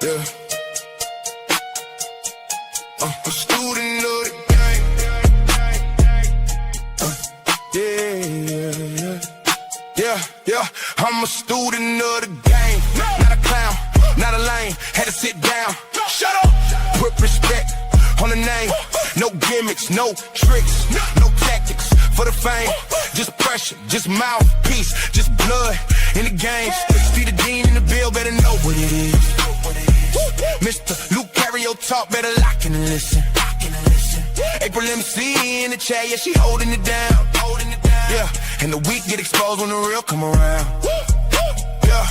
Yeah. I'm a student of the game. Yeah. I'm a student of the game. Not a clown, not a lame. Had to sit down. Shut up. Put respect on the name. No gimmicks, no tricks, no tactics for the fame. Just pressure, just mouthpiece, just blood in the game. See the dean in the bill, better know what it is. Mr. Luke Carrier talk, better lock in and listen. April MC in the chat, yeah, she holding it down. Yeah, and the weak get exposed when the real come around. Yeah,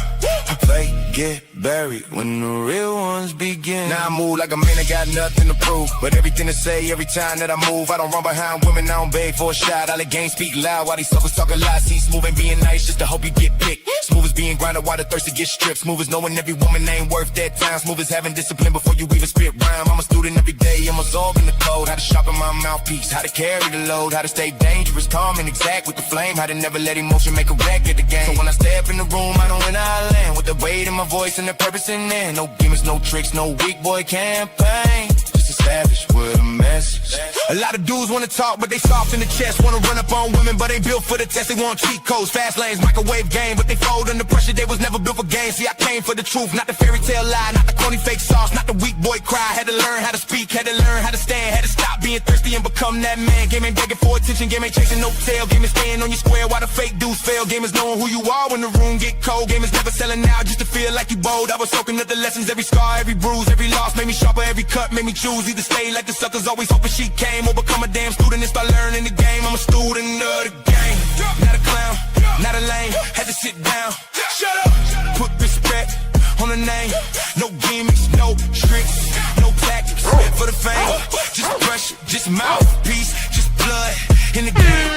fake get buried when the real ones begin. Now I move like a man that got nothing to prove, but everything to say every time that I move. I don't run behind women, I don't beg for a shot. I let game speak loud while these suckers talking lies. See, smooth and being nice just to hope you get picked. Smooth as being grinded while the thirsty get stripped. Smooth as knowing every woman ain't worth that time. Smooth as having discipline before you even spit rhyme. I'm a student every day, I'm absorbing the code. How to sharpen my mouthpiece, how to carry the load, how to stay dangerous, calm and exact with the flame. How to never let emotion make a wreck of the game. So when I step in the room, I know when I land. With the weight in my voice and the purpose in there. No gimmicks, no tricks, no weak boy campaign. Just established with a message. A lot of dudes wanna talk, but they soft in the chest. Wanna run up on women, but they built for the test. They want cheat codes, fast lanes, microwave game, but they fold under pressure. They was never built for games. See, I came for the truth, not the fairy tale lie, not the corny fake sauce, not the weak boy cry. Had to learn how to speak, had to learn how to stand, had to stop being thirsty and become that man. Game ain't begging for attention, game ain't chasing no tail. Game is staying on your square while the fake dudes fail. Game is knowing who you are when the room get cold. Game is never selling out just to feel like you bold. I was soaking up the lessons, every scar, every bruise, every loss made me sharper, every cut made me choose. Either stay like the suckers always hoping she came, or become a damn student and start learning the game. I'm a student of the game, not a clown, not a lame. Had to sit down, shut up, put respect on the name. No gimmicks, no tricks, no tactics for the fame. Just pressure, just mouthpiece, just blood in the game.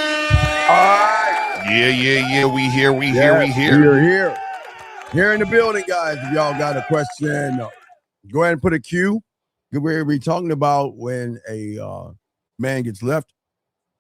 Alright. Yeah. We here. We're here. Here in the building, guys. If y'all got a question, go ahead and put a Q. We're talking about when a man gets left.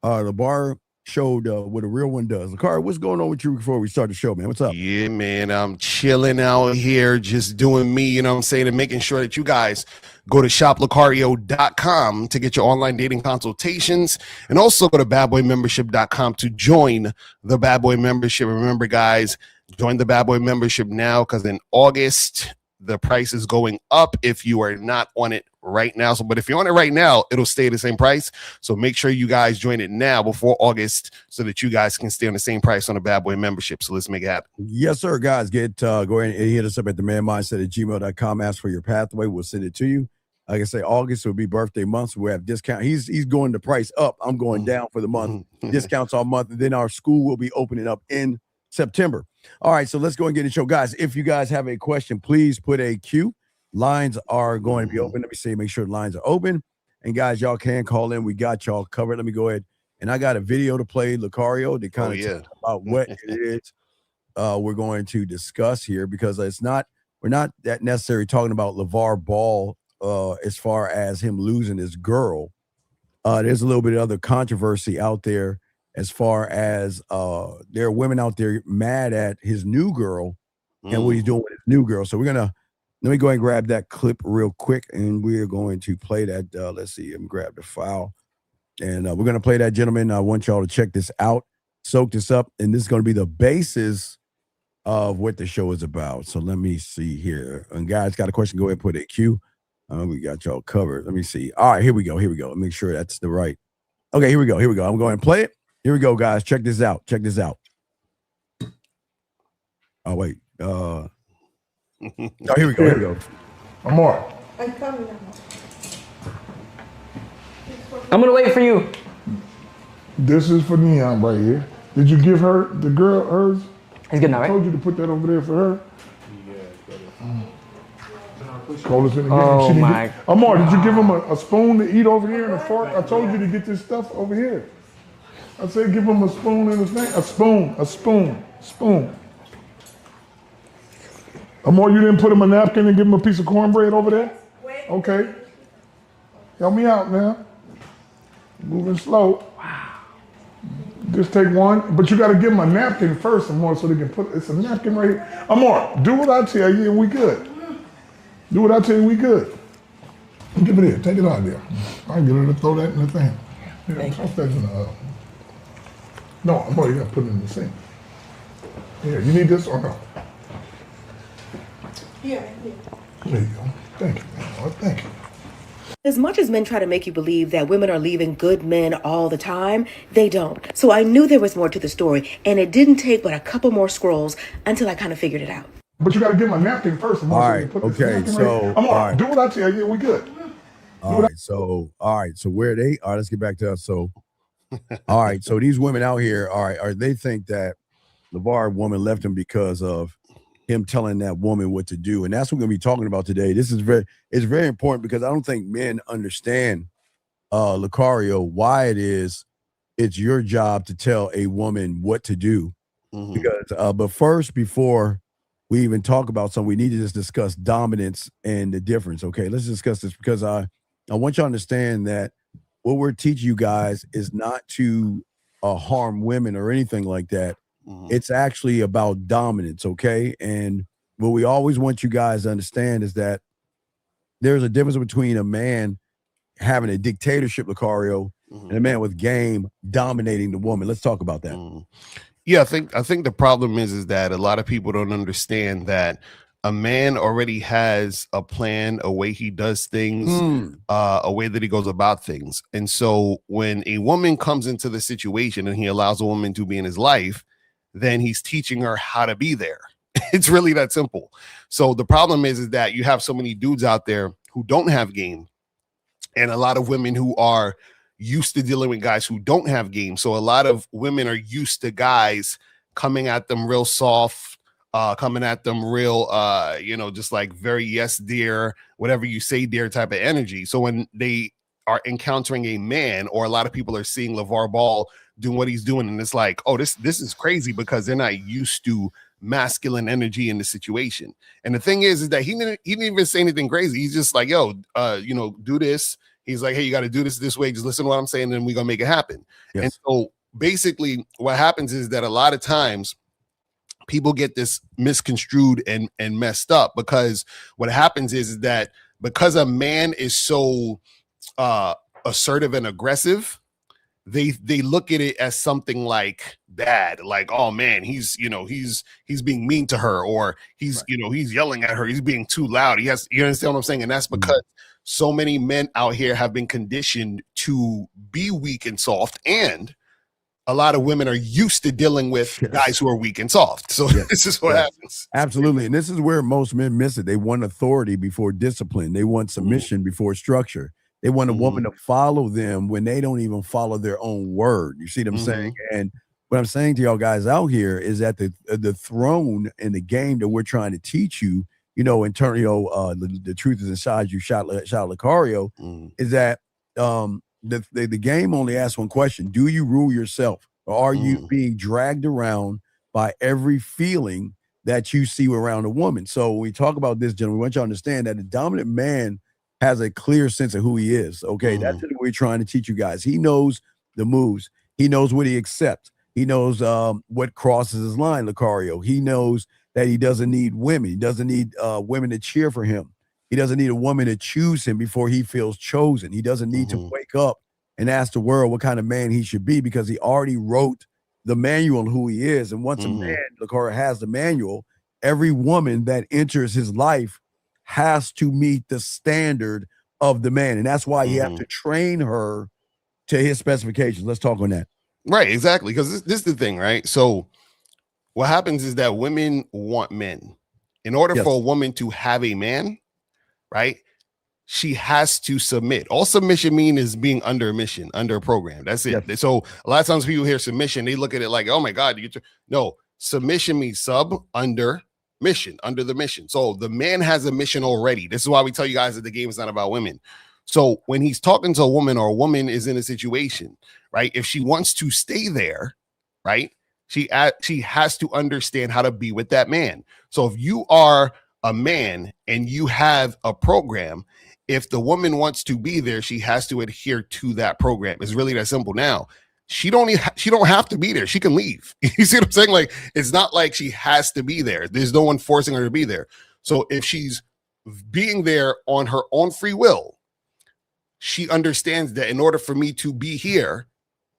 LaVar showed what a real one does. LaVar, what's going on with you before we start the show, man? What's up? Yeah, man, I'm chilling out here, just doing me, you know what I'm saying, and making sure that you guys go to shoplucario.com to get your online dating consultations, and also go to badboymembership.com to join the Bad Boy membership. Remember, guys, join the Bad Boy membership now, because in August, the price is going up if you are not on it right now. But if you're on it right now, it'll stay the same price. So make sure you guys join it now before August so that you guys can stay on the same price on the Bad Boy membership. So let's make it happen. Yes, sir, guys. Go ahead and hit us up at themanmindset@gmail.com. Ask for your pathway. We'll send it to you. Like I say, August will be birthday month, so we have discount. He's going the price up. I'm going down for the month. Discounts all month. And then our school will be opening up in September. All right, so let's go and get it show. Guys, if you guys have a question, please put a Q. Lines are going to be open. Let me see, make sure the lines are open. And guys, y'all can call in. We got y'all covered. Let me go ahead. And I got a video to play, Lucario, to kind of talk about what it is we're going to discuss here, because we're not that necessarily talking about LaVar Ball as far as him losing his girl. There's a little bit of other controversy out there as far as there are women out there mad at his new girl and what he's doing with his new girl. So let me go ahead and grab that clip real quick, and we're going to play that. Let's see, let me grab the file, and we're going to play that, gentlemen. I want y'all to check this out, soak this up, and this is going to be the basis of what the show is about. So let me see here. And guys, got a question, go ahead and put a Q. We got y'all covered. Let me see. All right, here we go. Make sure that's the right. Okay, here we go. I'm going to play it. Here we go, guys. Check this out. Oh, wait. Oh, here we go. One more. I'm coming. I'm gonna wait for you. This is for Neon right here. Did you give her, the girl, hers? He's good now, right? I told you to put that over there for her. Call us in again. Oh my. Amar, did you give him a spoon to eat over here and a fork? I told you to get this stuff over here. I said give him a spoon and a thing. A spoon. Amor, you didn't put him a napkin and give him a piece of cornbread over there? Okay. Help me out now. Moving slow. Wow. Just take one, but you got to give him a napkin first, Amor, so they can put, it's a napkin right here. Amor, do what I tell you and we good. Do what I tell you, we good. Give it here. Take it out of there. I can get her to throw that in the thing. Yeah, toss that in the oven. No, I'm already gonna put it in the sink. Here, you need this or no? Here. There you go. Thank you, man. Oh, thank you. As much as men try to make you believe that women are leaving good men all the time, they don't. So I knew there was more to the story, and it didn't take but a couple more scrolls until I kind of figured it out. But you got to get my napkin first. All right. Okay. So, I'm all right. do what I tell you. We good. All right. So, where they? All right. Let's get back to us. So, all right. So these women out here, all right, they think that LaVar woman left him because of him telling that woman what to do, and that's what we're gonna be talking about today. This is it's very important because I don't think men understand, Lucario, why it's your job to tell a woman what to do. Because, but first, before we even talk about something, we need to just discuss dominance and the difference. Okay, let's discuss this because I want you to understand that what we're teaching you guys is not to harm women or anything like that. It's actually about dominance, okay? And what we always want you guys to understand is that there's a difference between a man having a dictatorship, Lucario, and a man with game dominating the woman. Let's talk about that. Yeah, I think the problem is that a lot of people don't understand that a man already has a plan, a way he does things, a way that he goes about things. And so when a woman comes into the situation and he allows a woman to be in his life, then he's teaching her how to be there. It's really that simple. So the problem is that you have so many dudes out there who don't have game and a lot of women who are used to dealing with guys who don't have game. So a lot of women are used to guys coming at them real soft, coming at them real, just like very yes, dear, whatever you say, dear type of energy. So when they are encountering a man, or a lot of people are seeing LaVar Ball doing what he's doing, and it's like, oh, this is crazy because they're not used to masculine energy in the situation. And the thing is that he didn't even say anything crazy. He's just like, yo, do this. He's like, hey, you got to do this way. Just listen to what I'm saying, and then we're gonna make it happen. Yes. And so basically what happens is that a lot of times people get this misconstrued and messed up, because what happens is that because a man is so assertive and aggressive, they look at it as something like bad, like, oh man, he's being mean to her, or he's yelling at her, he's being too loud. You understand what I'm saying? And that's because so many men out here have been conditioned to be weak and soft, and a lot of women are used to dealing with guys who are weak and soft. So this is what happens. Absolutely. And this is where most men miss it. They want authority before discipline. They want submission before structure. They want a woman to follow them when they don't even follow their own word. You see what I'm saying? And what I'm saying to y'all guys out here is that the throne in the game that we're trying to teach you, in turn, the truth is inside you, shot Lucario, is that the game only asks one question: do you rule yourself, or are you being dragged around by every feeling that you see around a woman? So when we talk about this, gentlemen, we want you to understand that the dominant man has a clear sense of who he is. Okay, that's what we're trying to teach you guys. He knows the moves. He knows what he accepts. He knows what crosses his line, Lucario. He knows that he doesn't need women. He doesn't need women to cheer for him. He doesn't need a woman to choose him before he feels chosen. He doesn't need to wake up and ask the world what kind of man he should be, because he already wrote the manual on who he is. And once a man, Lucario, has the manual, every woman that enters his life has to meet the standard of the man. And that's why you have to train her to his specifications. Let's talk on that. Right, exactly. Because this is the thing, right? So what happens is that women want men. In order for a woman to have a man, right, she has to submit. All submission mean is being under a mission, under a program. That's it. Yes. So a lot of times people hear submission, they look at it like, oh my God, no, submission means sub, under, mission, under the mission. So the man has a mission already. This is why we tell you guys that the game is not about women. So when he's talking to a woman, or a woman is in a situation, right, if she wants to stay there, right, she has to understand how to be with that man. So if you are a man and you have a program, if the woman wants to be there, she has to adhere to that program. It's really that simple. Now, she don't have to be there. She can leave. You see what I'm saying? Like, it's not like she has to be there. There's no one forcing her to be there. So if she's being there on her own free will, she understands that in order for me to be here,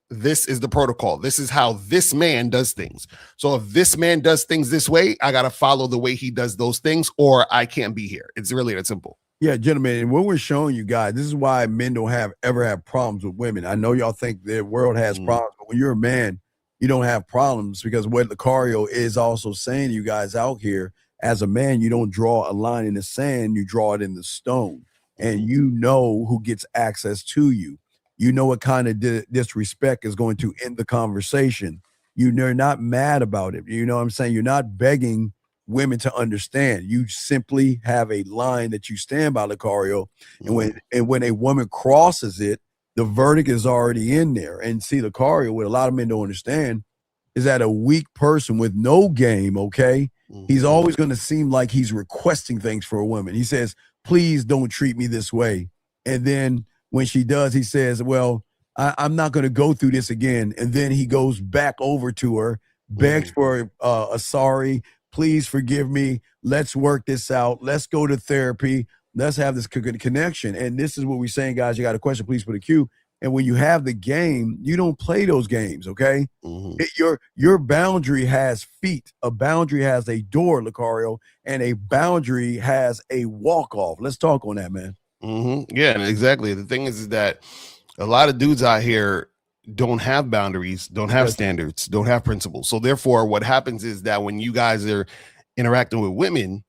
this is the protocol. This is how this man does things. So if this man does things this way, I got to follow the way he does those things, or I can't be here. It's really that simple. Yeah, gentlemen, and what we're showing you guys, this is why men don't ever have problems with women. I know y'all think the world has problems, but when you're a man, you don't have problems, because what Lucario is also saying to you guys out here, as a man, you don't draw a line in the sand, you draw it in the stone. And you know who gets access to you. You know what kind of disrespect is going to end the conversation. You're not mad about it. You know what I'm saying? You're not begging women to understand. You simply have a line that you stand by, Lucario. And when a woman crosses it, the verdict is already in there. And see, Lucario, what a lot of men don't understand is that a weak person with no game, okay, he's always going to seem like he's requesting things for a woman. He says, please don't treat me this way. And then when she does, he says, well, I'm not going to go through this again. And then he goes back over to her, begs for a sorry, please forgive me. Let's work this out. Let's go to therapy. Let's have this connection. And this is what we're saying, guys. You got a question, please put a Q. And when you have the game, you don't play those games, okay? Your boundary has feet. A boundary has a door, Lucario, and a boundary has a walk-off. Let's talk on that, man. Yeah, exactly. The thing is that a lot of dudes out here don't have boundaries, don't have standards, don't have principles. So therefore, what happens is that when you guys are interacting with women,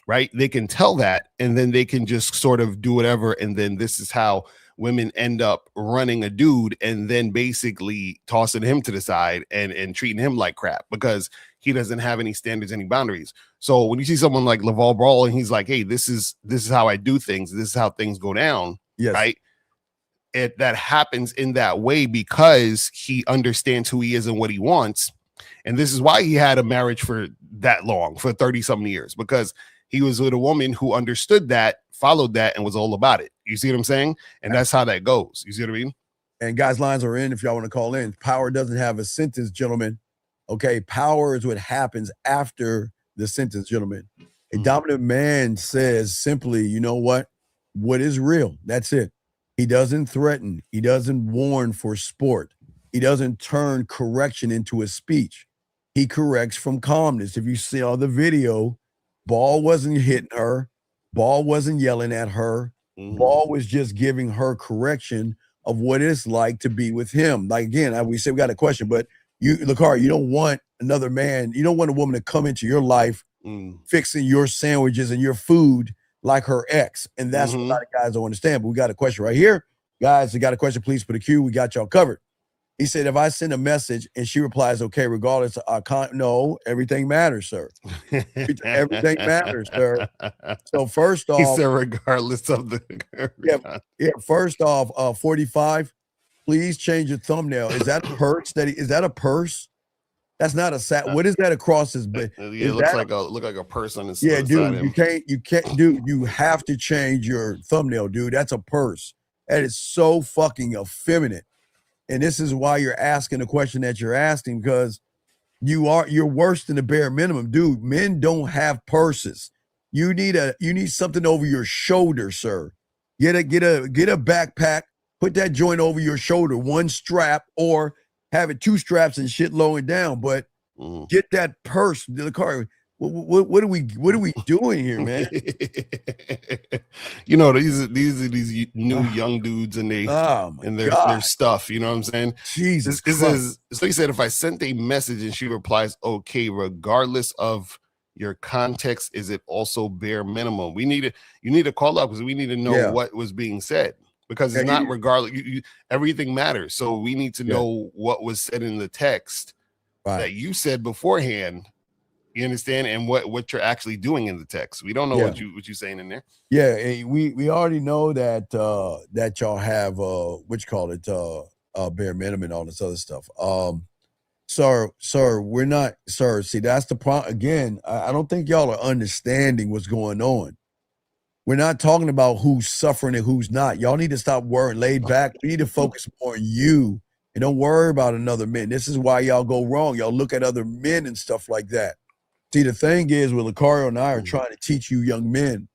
right, they can tell that, and then they can just sort of do whatever. And then this is how women end up running a dude and then basically tossing him to the side and treating him like crap because he doesn't have any standards, any boundaries. So when you see someone like LaVar Ball and he's like, hey, this is how I do things, this is how things go down, right? That happens in that way because he understands who he is and what he wants. And this is why he had a marriage for that long, for 30-something years, because he was with a woman who understood that, followed that, and was all about it. You see what I'm saying? And that's how that goes. You see what I mean? And guys, lines are in if y'all want to call in. Power doesn't have a sentence, gentlemen. Okay, power is what happens after the sentence, gentlemen. A dominant man says simply, you know what? What is real? That's it. He doesn't threaten. He doesn't warn for sport. He doesn't turn correction into a speech. He corrects from calmness. If you saw the video, Ball wasn't hitting her. Ball wasn't yelling at her. Ball was just giving her correction of what it's like to be with him. Like, again, we said we got a question, but you, Lucario, you don't want another man. You don't want a woman to come into your life fixing your sandwiches and your food like her ex. And that's what a lot of guys don't understand. But we got a question right here. Guys, you got a question, please put a Q. We got y'all covered. He said, if I send a message and she replies, okay, regardless, no, everything matters, sir. Everything matters, sir. So first off, he said, regardless of the first off, 45, please change your thumbnail. Is that a purse? Is that a purse? That's not a sack. What is that across his back? It looks like a purse on his dude. You can't, dude. You have to change your thumbnail, dude. That's a purse. That is so fucking effeminate. And this is why you're asking the question that you're asking, because you're worse than the bare minimum, dude. Men don't have purses. You need something over your shoulder, sir. Get a backpack, put that joint over your shoulder, one strap, or have it two straps and shit lowering down. But get that purse, the car. What are we doing here, man? You know, these are these new young dudes and their stuff. You know what I'm saying? Jesus. So he said, if I sent a message and she replies, okay, regardless of your context, is it also bare minimum? You need to call up because we need to know what was being said, because it's not regardless. Everything matters. So we need to know what was said in the text that you said beforehand. You understand? And what you're actually doing in the text. We don't know what you're saying in there. Yeah, and we already know that that y'all have bare minimum and all this other stuff. Sir, we're not, sir. See, that's the problem. Again, I don't think y'all are understanding what's going on. We're not talking about who's suffering and who's not. Y'all need to stop worrying, laid back. We need to focus more on you and don't worry about another man. This is why y'all go wrong. Y'all look at other men and stuff like that. See, the thing is, with Lucario and I are trying to teach you young men,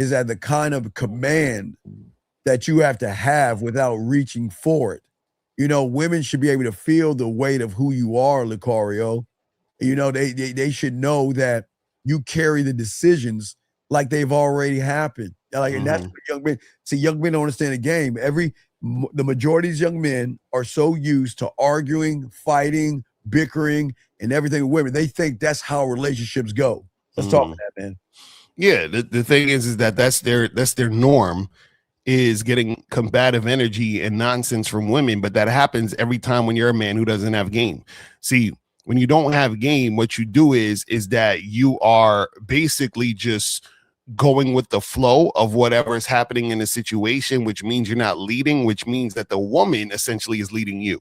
is at the kind of command that you have to have without reaching for it. You know, women should be able to feel the weight of who you are, Lucario. You know, they should know that you carry the decisions like they've already happened. Like, and that's what young men see. Young men don't understand the game. The majority of these young men are so used to arguing, fighting, bickering, and everything with women. They think that's how relationships go. Let's talk about that, man. Yeah, the thing is that that's their norm, is getting combative energy and nonsense from women. But that happens every time when you're a man who doesn't have game. See, when you don't have game, what you do is that you are basically just going with the flow of whatever is happening in the situation, which means you're not leading, which means that the woman essentially is leading you.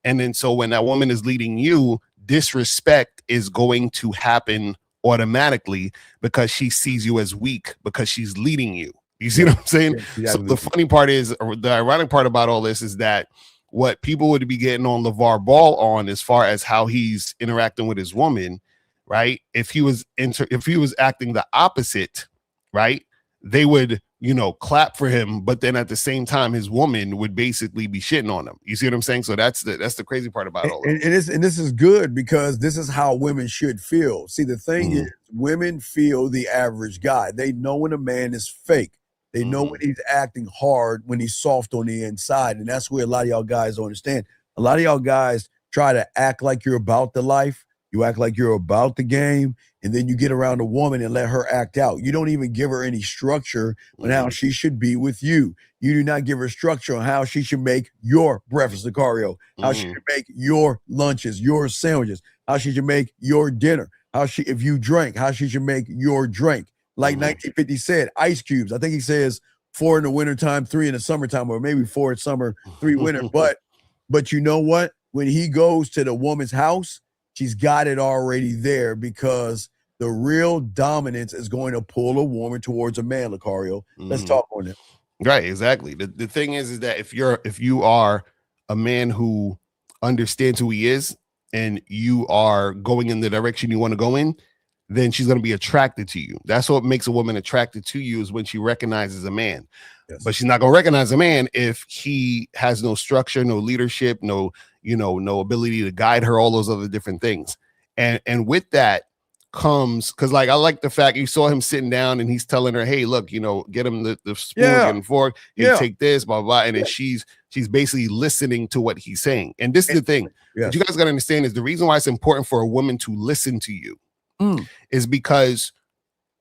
And then so when that woman is leading you, disrespect is going to happen automatically because she sees you as weak because she's leading you. You see what I'm saying? Yeah, so the funny part is, or the ironic part about all this is that what people would be getting on LaVar Ball on as far as how he's interacting with his woman, right? If he was acting the opposite, right, they would, you know, clap for him, but then at the same time his woman would basically be shitting on him. You see what I'm saying? So that's the crazy part about all of it. And this is good because this is how women should feel. See, the thing is, women feel the average guy. They know when a man is fake. They know when he's acting hard, when he's soft on the inside. And that's where a lot of y'all guys don't understand. A lot of y'all guys try to act like you're about the life. You act like you're about the game. And then you get around a woman and let her act out. You don't even give her any structure on how she should be with you. You do not give her structure on how she should make your breakfast, Lucario, how she should make your lunches, your sandwiches, how she should make your dinner, if you drink, how she should make your drink. Like 1950 said, ice cubes. I think he says 4 in the wintertime, 3 in the summertime, or maybe 4 in summer, 3 winter. But you know what? When he goes to the woman's house, she's got it already there because the real dominance is going to pull a woman towards a man, Lucario. Let's talk on it. Right, exactly. The thing is that if you are a man who understands who he is and you are going in the direction you want to go in, then she's going to be attracted to you. That's what makes a woman attracted to you, is when she recognizes a man. Yes. But she's not going to recognize a man if he has no structure, no leadership, no ability to guide her, all those other different things. And with that comes, because like I like the fact you saw him sitting down and he's telling her, hey, look, you know, get him the spoon, get him fork, take this, blah, blah. And then she's basically listening to what he's saying. And this is the thing. What you guys got to understand is the reason why it's important for a woman to listen to you is because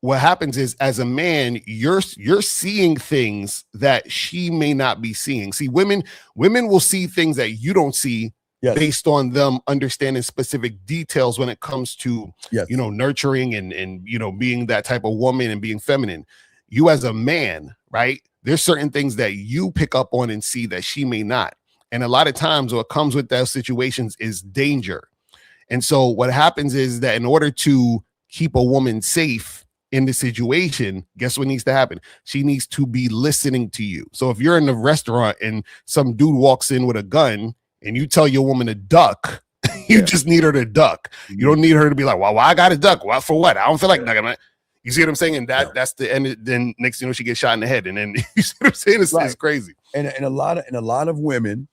what happens is, as a man, you're seeing things that she may not be seeing. See, women will see things that you don't see based on them understanding specific details when it comes to, you know, nurturing and, you know, being that type of woman and being feminine. You as a man, right? There's certain things that you pick up on and see that she may not. And a lot of times what comes with those situations is danger. And so what happens is that in order to keep a woman safe in the situation, guess what needs to happen? She needs to be listening to you. So if you're in the restaurant and some dude walks in with a gun and you tell your woman to duck, you just need her to duck. You don't need her to be like, well, I got to duck. Well, for what? I don't feel like ducking. You see what I'm saying? And that's the end. Then next, you know, she gets shot in the head. And then you see what I'm saying? It's crazy. And a lot of women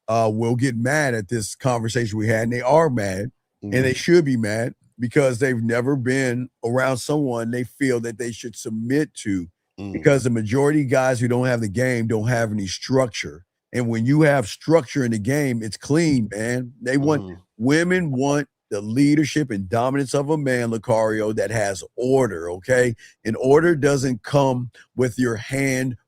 will get mad at this conversation we had, and they are mad, and they should be mad because they've never been around someone they feel that they should submit to. Because the majority of guys who don't have the game don't have any structure. And when you have structure in the game, it's clean, man. Women want the leadership and dominance of a man, Lucario, that has order, okay? And order doesn't come with your hand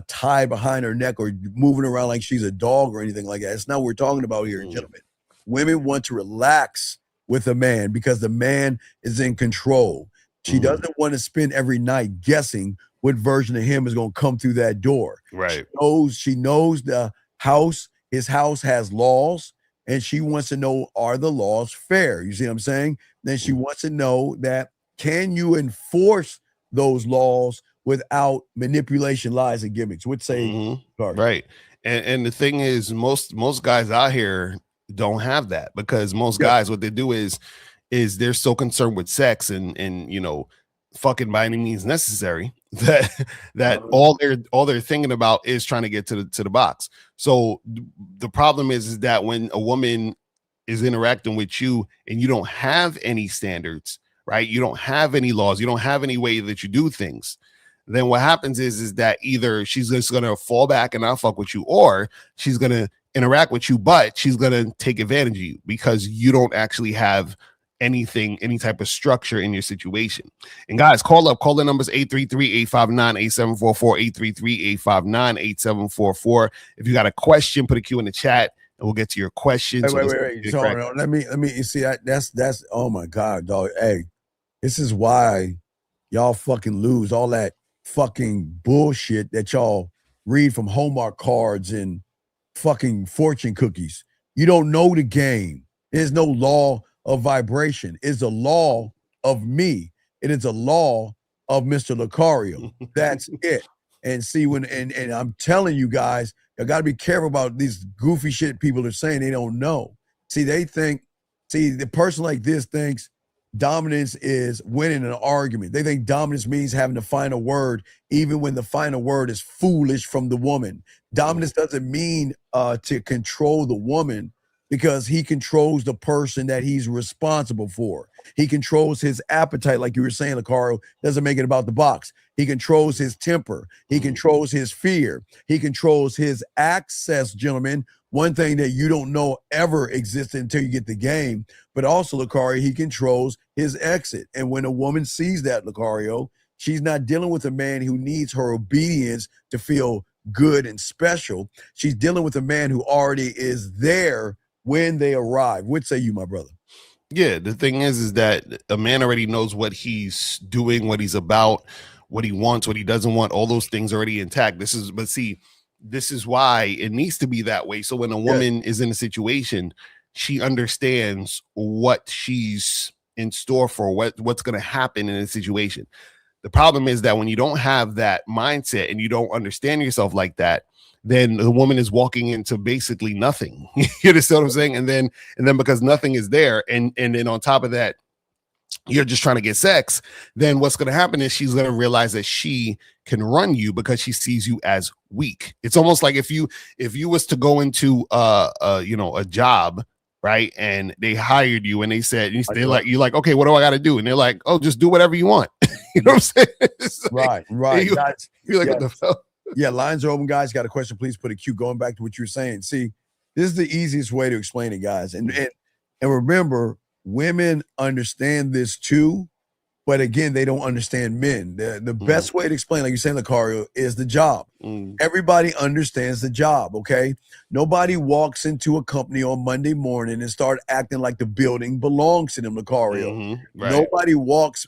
tied behind her neck or moving around like she's a dog or anything like that. It's not what we're talking about here, gentlemen. Women want to relax with a man because the man is in control. She doesn't want to spend every night guessing what version of him is going to come through that door. Right. She knows the house, his house has laws, and she wants to know, are the laws fair? You see what I'm saying? Then she wants to know that, can you enforce those laws without manipulation, lies, and gimmicks? Would say, right. And the thing is, most guys out here don't have that, because most guys, what they do is they're so concerned with sex and you know, fucking by any means necessary. That all they're thinking about is trying to get to the box. So the problem is that when a woman is interacting with you and you don't have any standards, right? You don't have any laws, you don't have any way that you do things. Then what happens is that either she's just gonna fall back and not fuck with you, or she's gonna interact with you, but she's gonna take advantage of you because you don't actually have any type of structure in your situation. And guys, call the numbers 833-859-8744, 833-859-8744. If you got a question, put a Q in the chat and we'll get to your questions. Wait. So, let me you see that's oh my God, dog. Hey, this is why y'all fucking lose all that fucking bullshit that y'all read from Hallmark cards and fucking fortune cookies. You don't know the game. There's no law of vibration. It's a law of me. It is a law of Mr. Lucario. That's it. And see, and I'm telling you guys, you got to be careful about these goofy shit people are saying they don't know. See, the person like this thinks dominance is winning an argument. They think dominance means having the final word, even when the final word is foolish from the woman. Dominance doesn't mean to control the woman, because he controls the person that he's responsible for. He controls his appetite, like you were saying, Lucario, doesn't make it about the box. He controls his temper. He controls his fear. He controls his access, gentlemen. One thing that you don't know ever existed until you get the game, but also, Lucario, he controls his exit. And when a woman sees that, Lucario, she's not dealing with a man who needs her obedience to feel good and special. She's dealing with a man who already is there when they arrive. What say you, my brother? Yeah, the thing is that a man already knows what he's doing, what he's about, what he wants, what he doesn't want. All those things already intact. This is why it needs to be that way. So when a woman is in a situation, she understands what she's in store for, what's going to happen in a situation. The problem is that when you don't have that mindset and you don't understand yourself like that, then the woman is walking into basically nothing. You understand what I'm saying? And then because nothing is there, and then on top of that, you're just trying to get sex, then what's going to happen is she's going to realize that she can run you because she sees you as weak. It's almost like if you was to go into a job, right, and they hired you and they said, you're like, okay, what do I got to do? And they're like, oh, just do whatever you want. You know what I'm saying? Right. You're like, what the hell? Yeah, lines are open, guys. Got a question? Please put a Q. Going back to what you were saying. See, this is the easiest way to explain it, guys. And remember, women understand this too, but again, they don't understand men. The best way to explain, like you're saying, Lucario, is the job. Everybody understands the job, okay? Nobody walks into a company on Monday morning and start acting like the building belongs to them, Lucario. Right. Nobody walks,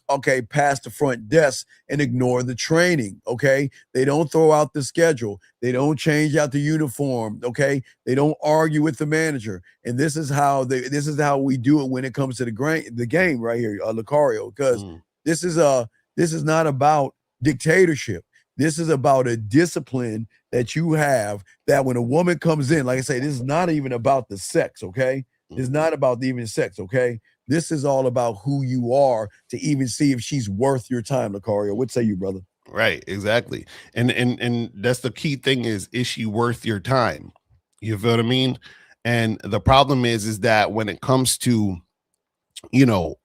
past the front desk and ignore the training, okay? They don't throw out the schedule. They don't change out the uniform, okay? They don't argue with the manager. And this is how we do it when it comes to the game right here, Lucario, because this is not about dictatorship. This is about a discipline that you have, that when a woman comes in, like I say, this is not even about the sex, okay? It's not about even sex, okay? This is all about who you are, to even see if she's worth your time, Lucario. What say you, brother? Right, exactly. And that's the key thing, is she worth your time? You feel what I mean? And the problem is that when it comes to,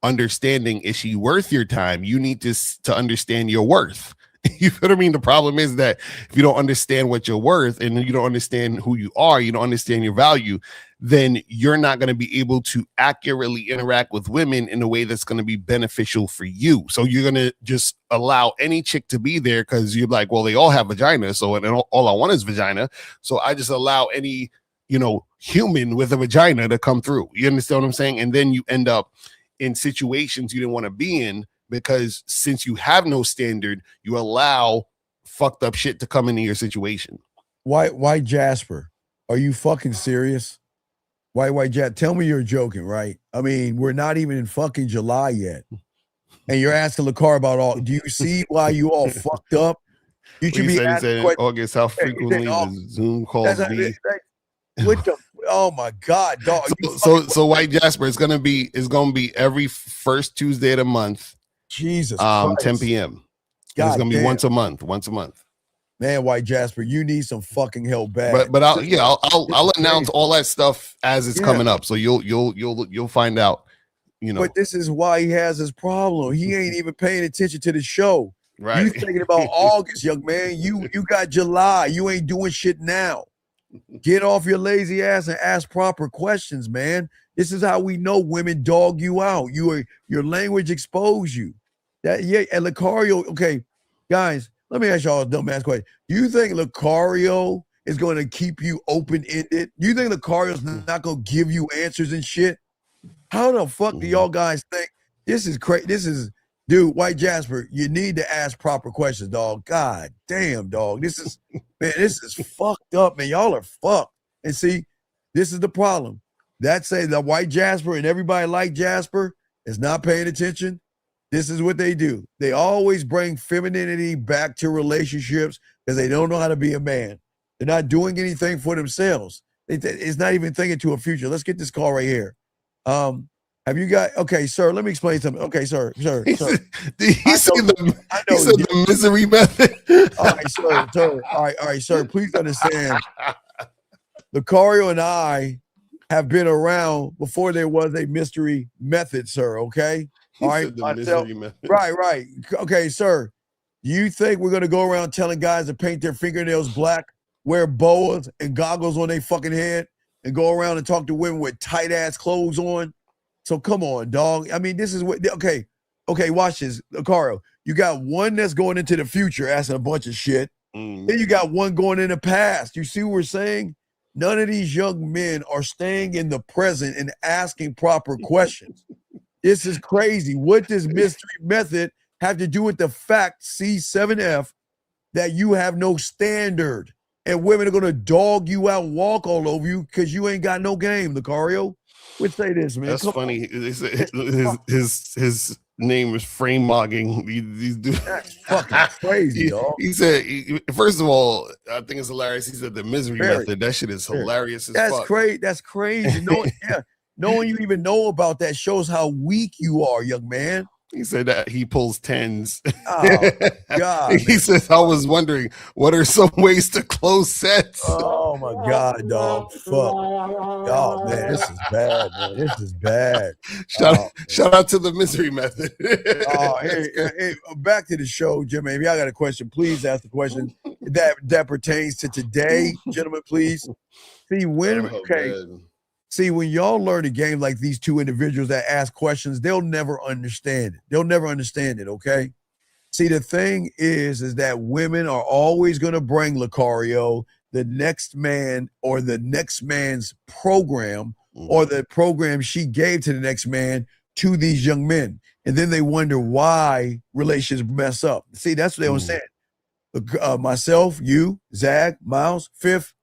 understanding, is she worth your time, you need to understand your worth. You feel what I mean? The problem is that if you don't understand what you're worth, and you don't understand who you are, you don't understand your value, then you're not going to be able to accurately interact with women in a way that's going to be beneficial for you. So you're going to just allow any chick to be there because you're like, well, they all have vagina, so and all I want is vagina. So I just allow any, human with a vagina to come through. You understand what I'm saying? And then you end up in situations you didn't want to be in, because since you have no standard, you allow fucked up shit to come into your situation. Why Jasper? Are you fucking serious? Why Jasper? Tell me you're joking, right? I mean, we're not even in fucking July yet. And you're asking Lucario about all. Do you see why you all fucked up? You should be asking August, how frequently does Zoom calls be? What the? Oh my God, dog. So White Jasper, it's gonna be every first Tuesday of the month. Jesus 10 Christ. p.m. And God it's gonna be damn. once a month. Man, White Jasper, you need some fucking help bad. But I'll announce crazy. all that stuff as it's coming up. So you'll find out. You know, But this is why he has his problem. He ain't even paying attention to the show. right? You thinking about August, young man. You got July. You ain't doing shit now. Get off your lazy ass and ask proper questions, man. This is how we know women dog you out. Your language expose you. And Lucario, okay, guys, let me ask y'all a dumb ass question. Do you think Lucario is going to keep you open-ended? Do you think Lucario's not going to give you answers and shit? How the fuck do y'all guys think this is crazy? Dude, White Jasper, you need to ask proper questions, dog. God damn, dog. This is fucked up, man. Y'all are fucked. And see, this is the problem. That say the White Jasper and everybody like Jasper is not paying attention. This is what they do. They always bring femininity back to relationships because they don't know how to be a man. They're not doing anything for themselves. It's not even thinking to a future. Let's get this call right here. Have you got, okay, sir, let me explain something. Okay, sir. He said the misery method. All right, sir. All right, sir, please understand. Lucario and I have been around before there was a mystery method, sir, okay? All right, right. Okay, sir, do you think we're going to go around telling guys to paint their fingernails black, wear boas and goggles on their fucking head, and go around and talk to women with tight-ass clothes on? So come on, dog. I mean, this is what, okay, watch this. Lucario, you got one that's going into the future asking a bunch of shit. Then you got one going in the past. You see what we're saying? None of these young men are staying in the present and asking proper questions. This is crazy. What does mystery method have to do with the fact, C7F, that you have no standard and women are going to dog you out and walk all over you because you ain't got no game, Lucario? Would say this, man. That's funny. His name is frame mogging. These dudes. That's fucking crazy, dog. He said, first of all, I think it's hilarious. He said the misery method. That shit is hilarious as fuck. That's crazy. Knowing you even know about that shows how weak you are, young man. He said that he pulls tens. Oh, God. He says, I was wondering, what are some ways to close sets? Oh, my God, dog. Fuck. Oh, man, this is bad, man. This is bad. Shout out to the misery method. Hey, back to the show, Jimmy. If y'all got a question, please ask the question that pertains to today. Gentlemen, please. See, See, when y'all learn a game like these two individuals that ask questions, they'll never understand it. Okay. See, the thing is that women are always going to bring Lucario the next man or the next man's program or the program she gave to the next man to these young men. And then they wonder why relationships mess up. See, that's what they don't understand. Myself, you, Zag, Miles, Fifth,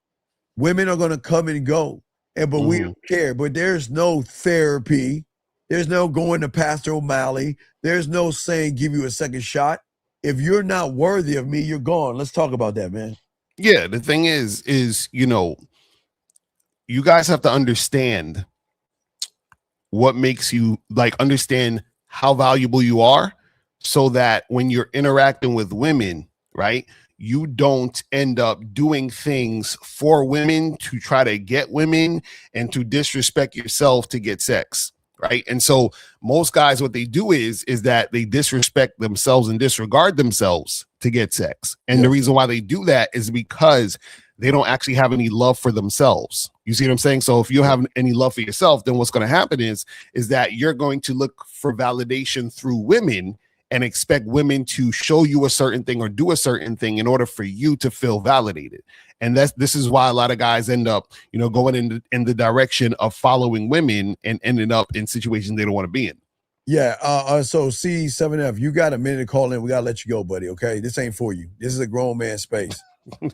women are going to come and go. But we don't care. But there's no therapy. There's no going to Pastor O'Malley. There's no saying give you a second shot. If you're not worthy of me, you're gone. Let's talk about that, man. Yeah, the thing is, you guys have to understand what makes you understand how valuable you are so that when you're interacting with women, right, you don't end up doing things for women to try to get women and to disrespect yourself to get sex, right? And so most guys, what they do is that they disrespect themselves and disregard themselves to get sex. And the reason why they do that is because they don't actually have any love for themselves. You see what I'm saying? So if you don't have any love for yourself, then what's going to happen is that you're going to look for validation through women and expect women to show you a certain thing or do a certain thing in order for you to feel validated. And this is why a lot of guys end up, going in the direction of following women and ending up in situations they don't want to be in. Yeah. So C7F, you got a minute to call in. We got to let you go, buddy. Okay. This ain't for you. This is a grown man space.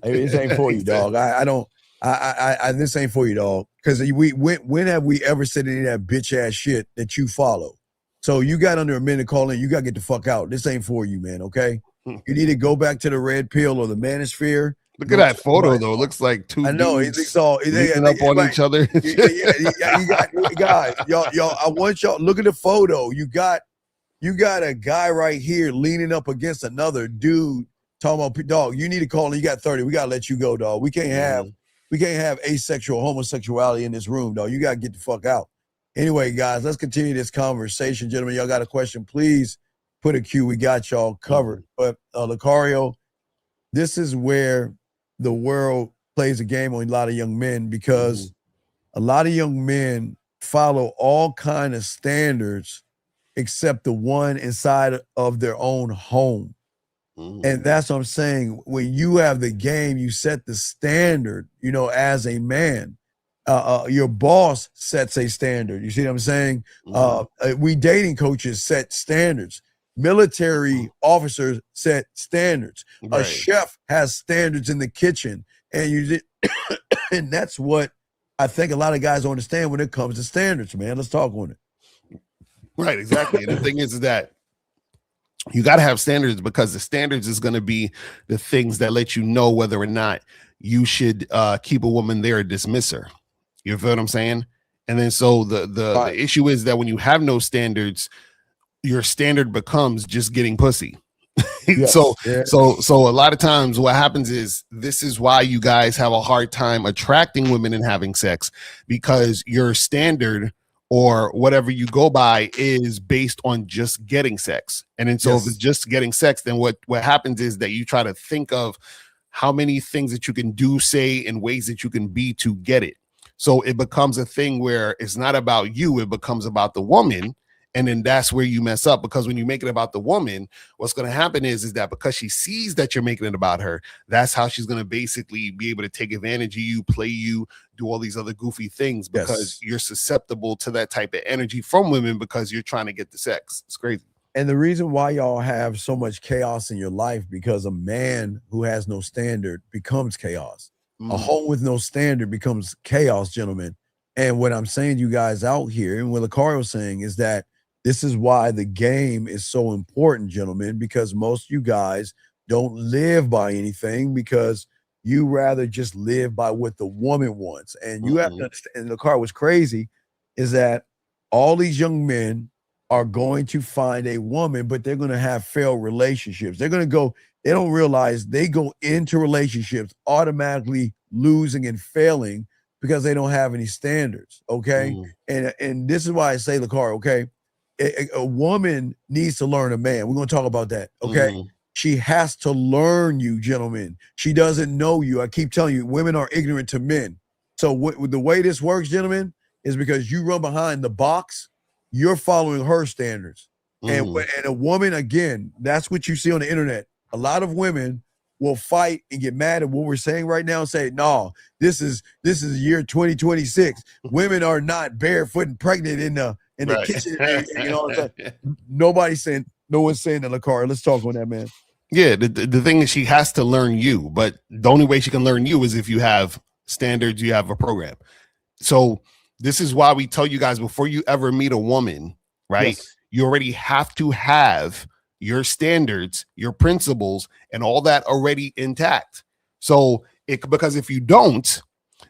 This ain't for you, dog. This ain't for you, dog. Because when have we ever said any of that bitch ass shit that you follow? So you got under a minute to call in. You got to get the fuck out. This ain't for you, man, okay? You need to go back to the red pill or the manosphere. Look at that photo, though. It looks like two dudes leaning up on each other. You got, guys, y'all, I want y'all, look at the photo. You got You got a guy right here leaning up against another dude talking about, dog, you need to call and you got 30. We got to let you go, dog. We can't have asexual homosexuality in this room, dog. You got to get the fuck out. Anyway, guys, let's continue this conversation. Gentlemen, y'all got a question, please put a Q. We got y'all covered. But Lucario, this is where the world plays a game on a lot of young men, because a lot of young men follow all kind of standards except the one inside of their own home. And that's what I'm saying. When you have the game, you set the standard, you know, as a man. Your boss sets a standard. You see what I'm saying? We dating coaches set standards. Military officers set standards. Right. A chef has standards in the kitchen. And and that's what I think a lot of guys don't understand when it comes to standards, man. Let's talk on it. Right, exactly. And the thing is that you got to have standards, because the standards is going to be the things that let you know whether or not you should keep a woman there or dismiss her. You feel what I'm saying? And then so the issue is that when you have no standards, your standard becomes just getting pussy. Yes, So yeah. a lot of times what happens is, this is why you guys have a hard time attracting women and having sex, because your standard or whatever you go by is based on just getting sex. And then so if it's just getting sex, then what happens is that you try to think of how many things that you can do, say, and ways that you can be to get it. So it becomes a thing where it's not about you, it becomes about the woman. And then that's where you mess up, because when you make it about the woman, what's going to happen is that because she sees that you're making it about her, that's how she's going to basically be able to take advantage of you, play you, do all these other goofy things, because you're susceptible to that type of energy from women because you're trying to get the sex. It's crazy. And the reason why y'all have so much chaos in your life, because a man who has no standard becomes chaos. A home with no standard becomes chaos, gentlemen. And what I'm saying to you guys out here, and what Lucario's saying, is that this is why the game is so important, gentlemen, because most of you guys don't live by anything, because you rather just live by what the woman wants. And you have to understand, and Lucario was crazy, is that all these young men are going to find a woman, but they're going to have failed relationships. They're going to go, they don't realize they go into relationships automatically losing and failing because they don't have any standards, okay? And this is why I say, Lucario, okay? A woman needs to learn a man. We're going to talk about that, okay? She has to learn you, gentlemen. She doesn't know you. I keep telling you, women are ignorant to men. So the way this works, gentlemen, is because you run behind the box, you're following her standards. And a woman, again, that's what you see on the internet. A lot of women will fight and get mad at what we're saying right now and say, no, this is year 2026. Women are not barefoot and pregnant in the kitchen. You know what I'm saying? No one's saying that, Lucario. Let's talk on that, man. Yeah, the thing is, she has to learn you, but the only way she can learn you is if you have standards, you have a program. So this is why we tell you guys, before you ever meet a woman, right? Yes. You already have to have your standards, your principles, and all that already intact. So because if you don't,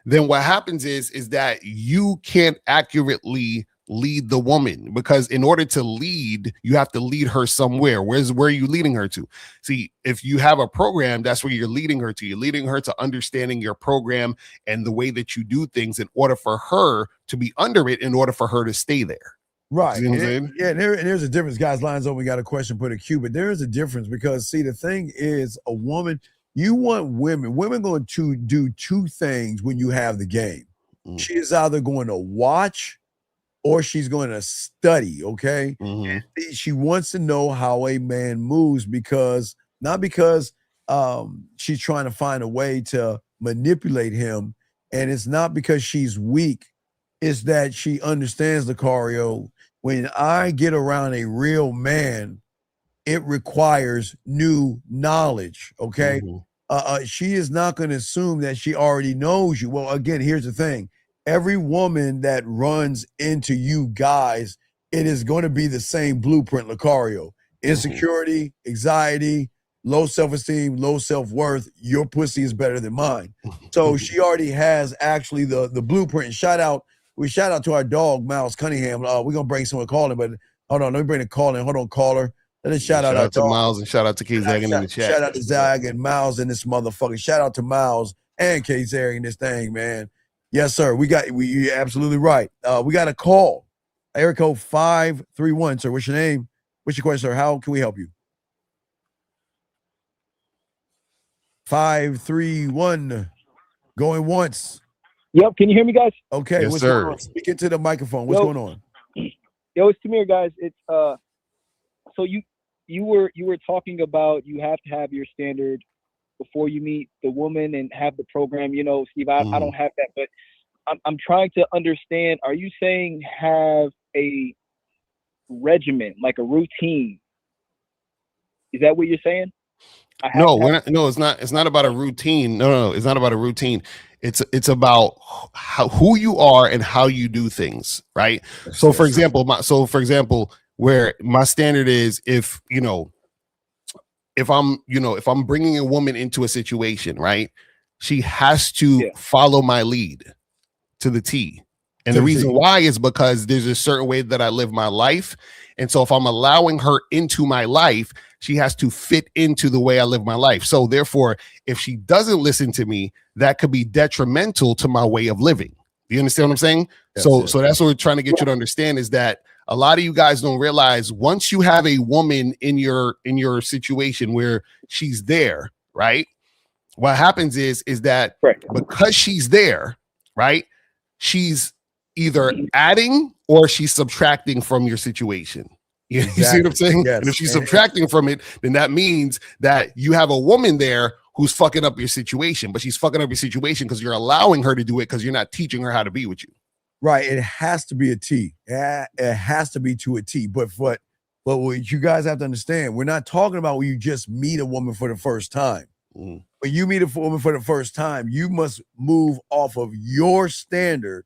then what happens is that you can't accurately lead the woman, because in order to lead, you have to lead her somewhere. Where are you leading her to? See, if you have a program, that's where you're leading her to. You're leading her to understanding your program and the way that you do things in order for her to be under it, in order for her to stay there. Right. You know what I'm saying? Yeah, and there's a difference. Guys, lines up. We got a question, put a Q, but there is a difference, because see, the thing is, a woman, you want women going to do two things when you have the game. She is either going to watch or she's going to study, okay? And she wants to know how a man moves, not because she's trying to find a way to manipulate him, and it's not because she's weak. It's that she understands, Lucario, when I get around a real man, it requires new knowledge, okay? She is not going to assume that she already knows you. Well, again, here's the thing. Every woman that runs into you guys, it is going to be the same blueprint, Lucario. Insecurity, anxiety, low self-esteem, low self-worth. Your pussy is better than mine. So she already has actually the blueprint. We shout out to our dog, Miles Cunningham. We're going to bring someone calling, but Hold on, let me bring the call in. Hold on, caller. Let us shout Shout out out to dog. Miles and shout out to K Zagging in the chat. Shout out to Zag and Miles in this motherfucker. Shout out to Miles and K Zag in this thing, man. Yes, sir. You're absolutely right. We got a call. Area code 531, sir. What's your name? What's your question, sir? How can we help you? 531. Going once. Yep, can you hear me, guys? Okay, Yes, what's sir. going on? Speak into the microphone. What's going on? Yo, it's Tamir, guys. It's so you were talking about you have to have your standard before you meet the woman and have the program. You know, Steve, I don't have that, but I'm trying to understand. Are you saying have a regimen, like a routine? Is that what you're saying? No, it's not. It's not about a routine. No, it's not about a routine. It's about who you are and how you do things, right? So, for example, where my standard is, if I'm bringing a woman into a situation, right, she has to follow my lead to the T. And the reason why is because there's a certain way that I live my life. And so if I'm allowing her into my life, she has to fit into the way I live my life. So therefore, if she doesn't listen to me, that could be detrimental to my way of living. You understand what I'm saying? So that's what we're trying to get you to understand, is that a lot of you guys don't realize once you have a woman in your situation where she's there, right? What happens is that because she's there, right? She's either adding or she's subtracting from your situation. You see what I'm saying? Yes. And if she's subtracting from it, then that means that you have a woman there who's fucking up your situation, but she's fucking up your situation because you're allowing her to do it because you're not teaching her how to be with you. Right. It has to be a T. It has to be to a T. But what you guys have to understand, we're not talking about when you just meet a woman for the first time. When you meet a woman for the first time, you must move off of your standard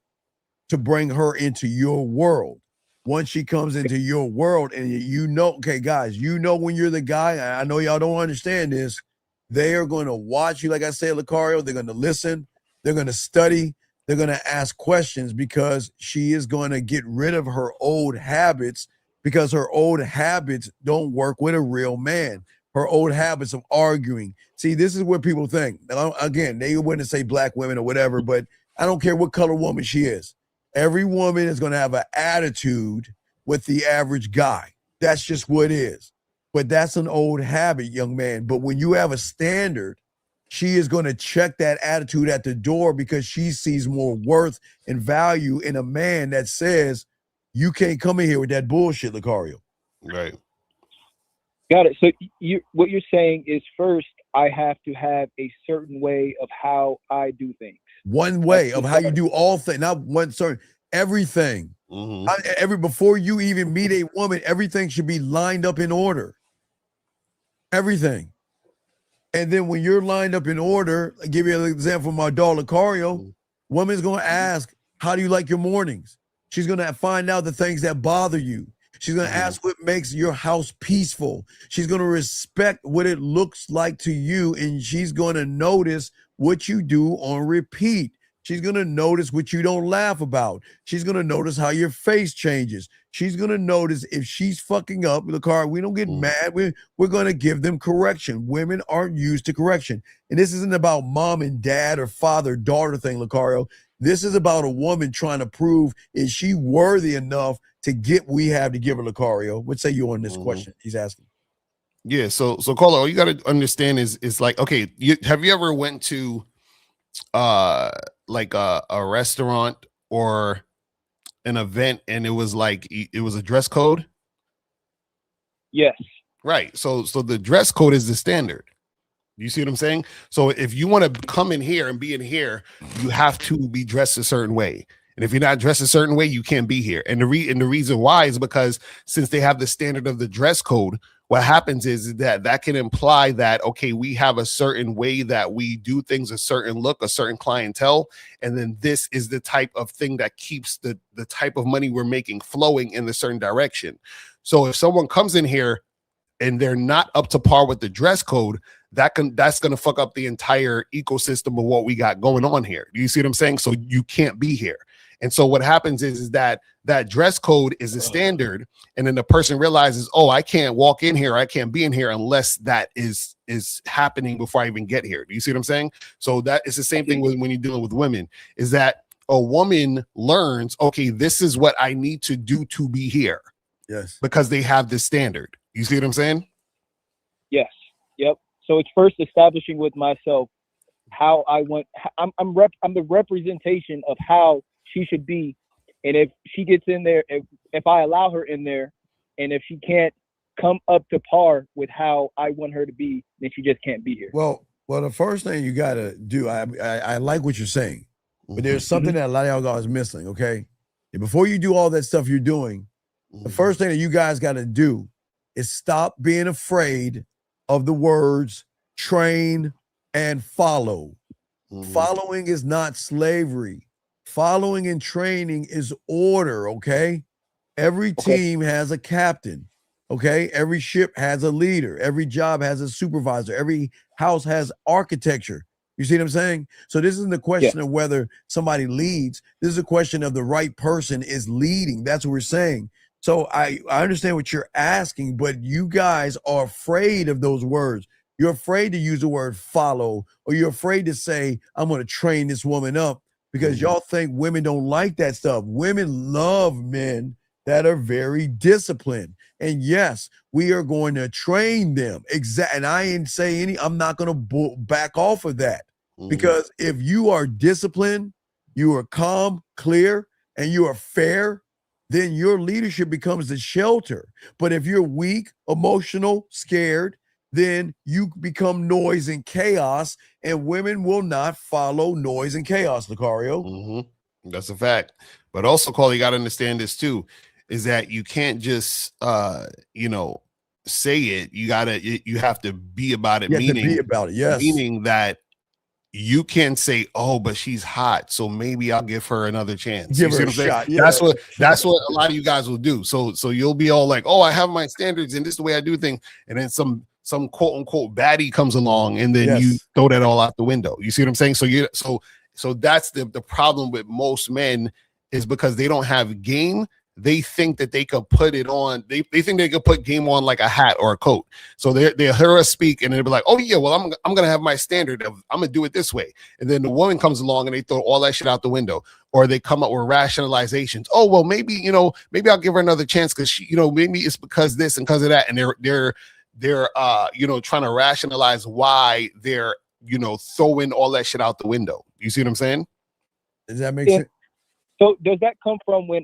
to bring her into your world. Once she comes into your world and okay, guys, when you're the guy, I know y'all don't understand this, they are going to watch you, like I said, Lucario, they're going to listen, they're going to study, they're going to ask questions, because she is going to get rid of her old habits, because her old habits don't work with a real man. Her old habits of arguing. See, this is what people think. Again, they wouldn't say black women or whatever, but I don't care what color woman she is. Every woman is going to have an attitude with the average guy. That's just what it is. But that's an old habit, young man. But when you have a standard, she is going to check that attitude at the door, because she sees more worth and value in a man that says, you can't come in here with that bullshit, Lucario. Right. Got it. So what you're saying is, first, I have to have a certain way of how I do things. One way of how you do all things, not one certain, everything. Before you even meet a woman, everything should be lined up in order. Everything. And then when you're lined up in order, I'll give you an example from my dog, Lucario. Woman's going to ask, how do you like your mornings? She's going to find out the things that bother you. She's going to ask what makes your house peaceful. She's going to respect what it looks like to you, and she's going to notice what you do on repeat. She's going to notice what you don't laugh about. She's going to notice how your face changes. She's going to notice if she's fucking up the car. We don't get mad. We're going to give them correction. Women aren't used to correction. And this isn't about mom and dad or father-daughter thing, Lucario. This is about a woman trying to prove, is she worthy enough to get what we have to give her, Lucario? What say you on this question he's asking? Yeah, so caller, all you got to understand is like, okay, have you ever went to like a restaurant or an event and it was like it was a dress code? Yes. Right. So the dress code is the standard. You see what I'm saying? So if you want to come in here and be in here, you have to be dressed a certain way. And if you're not dressed a certain way, you can't be here. And the reason why is because since they have the standard of the dress code, what happens is that can imply that, okay, we have a certain way that we do things, a certain look, a certain clientele. And then this is the type of thing that keeps the type of money we're making flowing in a certain direction. So if someone comes in here and they're not up to par with the dress code, that's going to fuck up the entire ecosystem of what we got going on here. Do you see what I'm saying? So you can't be here. And so what happens is that that dress code is a standard, and then the person realizes, oh, I can't walk in here, I can't be in here unless that is happening before I even get here. Do you see what I'm saying? So that is the same thing when you're dealing with women, is that a woman learns, okay, this is what I need to do to be here. Yes. Because they have this standard. You see what I'm saying? Yes. Yep. So it's first establishing with myself how I want. I'm the representation of how she should be, and if she gets in there, if I allow her in there, and if she can't come up to par with how I want her to be, then she just can't be here. Well, the first thing you gotta do, I like what you're saying, but there's something that a lot of y'all guys are missing. Okay, and before you do all that stuff you're doing, the first thing that you guys got to do is stop being afraid of the words train and follow. Following is not slavery. Following and training is order, okay? Every team has a captain, okay? Every ship has a leader. Every job has a supervisor. Every house has architecture. You see what I'm saying? So this isn't a question of whether somebody leads. This is a question of the right person is leading. That's what we're saying. So I understand what you're asking, but you guys are afraid of those words. You're afraid to use the word follow, or you're afraid to say, I'm going to train this woman up, because y'all think women don't like that stuff. Women love men that are very disciplined. And yes, we are going to train them. And I ain't say I'm not going to back off of that, because if you are disciplined, you are calm, clear, and you are fair, then your leadership becomes the shelter. But if you're weak, emotional, scared, then you become noise and chaos, and women will not follow noise and chaos, Lucario. That's a fact. But also, Cole, you got to understand this too, is that you can't just, say it. You have to be about it. Meaning that you can say, oh, but she's hot, so maybe I'll give her another chance. Give her a shot. Yeah. That's what a lot of you guys will do. So you'll be all like, oh, I have my standards and this is the way I do things. And then some quote unquote baddie comes along, and then you throw that all out the window. You see what I'm saying? So that's the problem with most men, is because they don't have game. They think that they could put it on. They think they could put game on like a hat or a coat. So they hear us speak, and they'll be like, "Oh yeah, well I'm gonna have my standard of I'm gonna do it this way." And then the woman comes along and they throw all that shit out the window, or they come up with rationalizations. Oh well, maybe I'll give her another chance because she, maybe it's because this and because of that, and they're trying to rationalize why they're throwing all that shit out the window. You see what I'm saying? Does that make sense? So does that come from when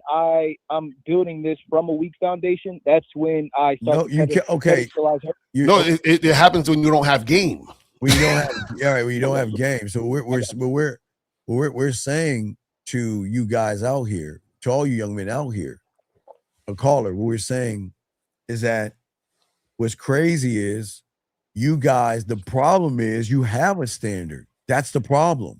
I'm building this from a weak foundation? That's when I start pedestalize her? It happens when you don't have game. When you don't have when you don't have game. So we're saying to you guys out here, to all you young men out here, a caller, what we're saying is that what's crazy is you guys, the problem is you have a standard. That's the problem.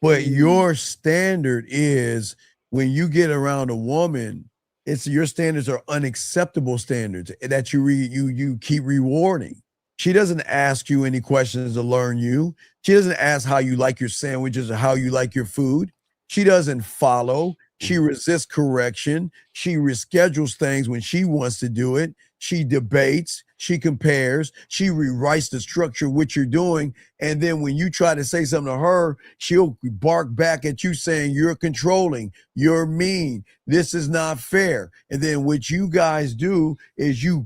But your standard is, when you get around a woman, it's your standards are unacceptable standards that you keep rewarding. She doesn't ask you any questions to learn you. She doesn't ask how you like your sandwiches or how you like your food. She doesn't follow. She resists correction. She reschedules things when she wants to do it. She debates. She compares. She rewrites the structure of what you're doing. And then when you try to say something to her, she'll bark back at you saying, you're controlling, you're mean, this is not fair. And then what you guys do is you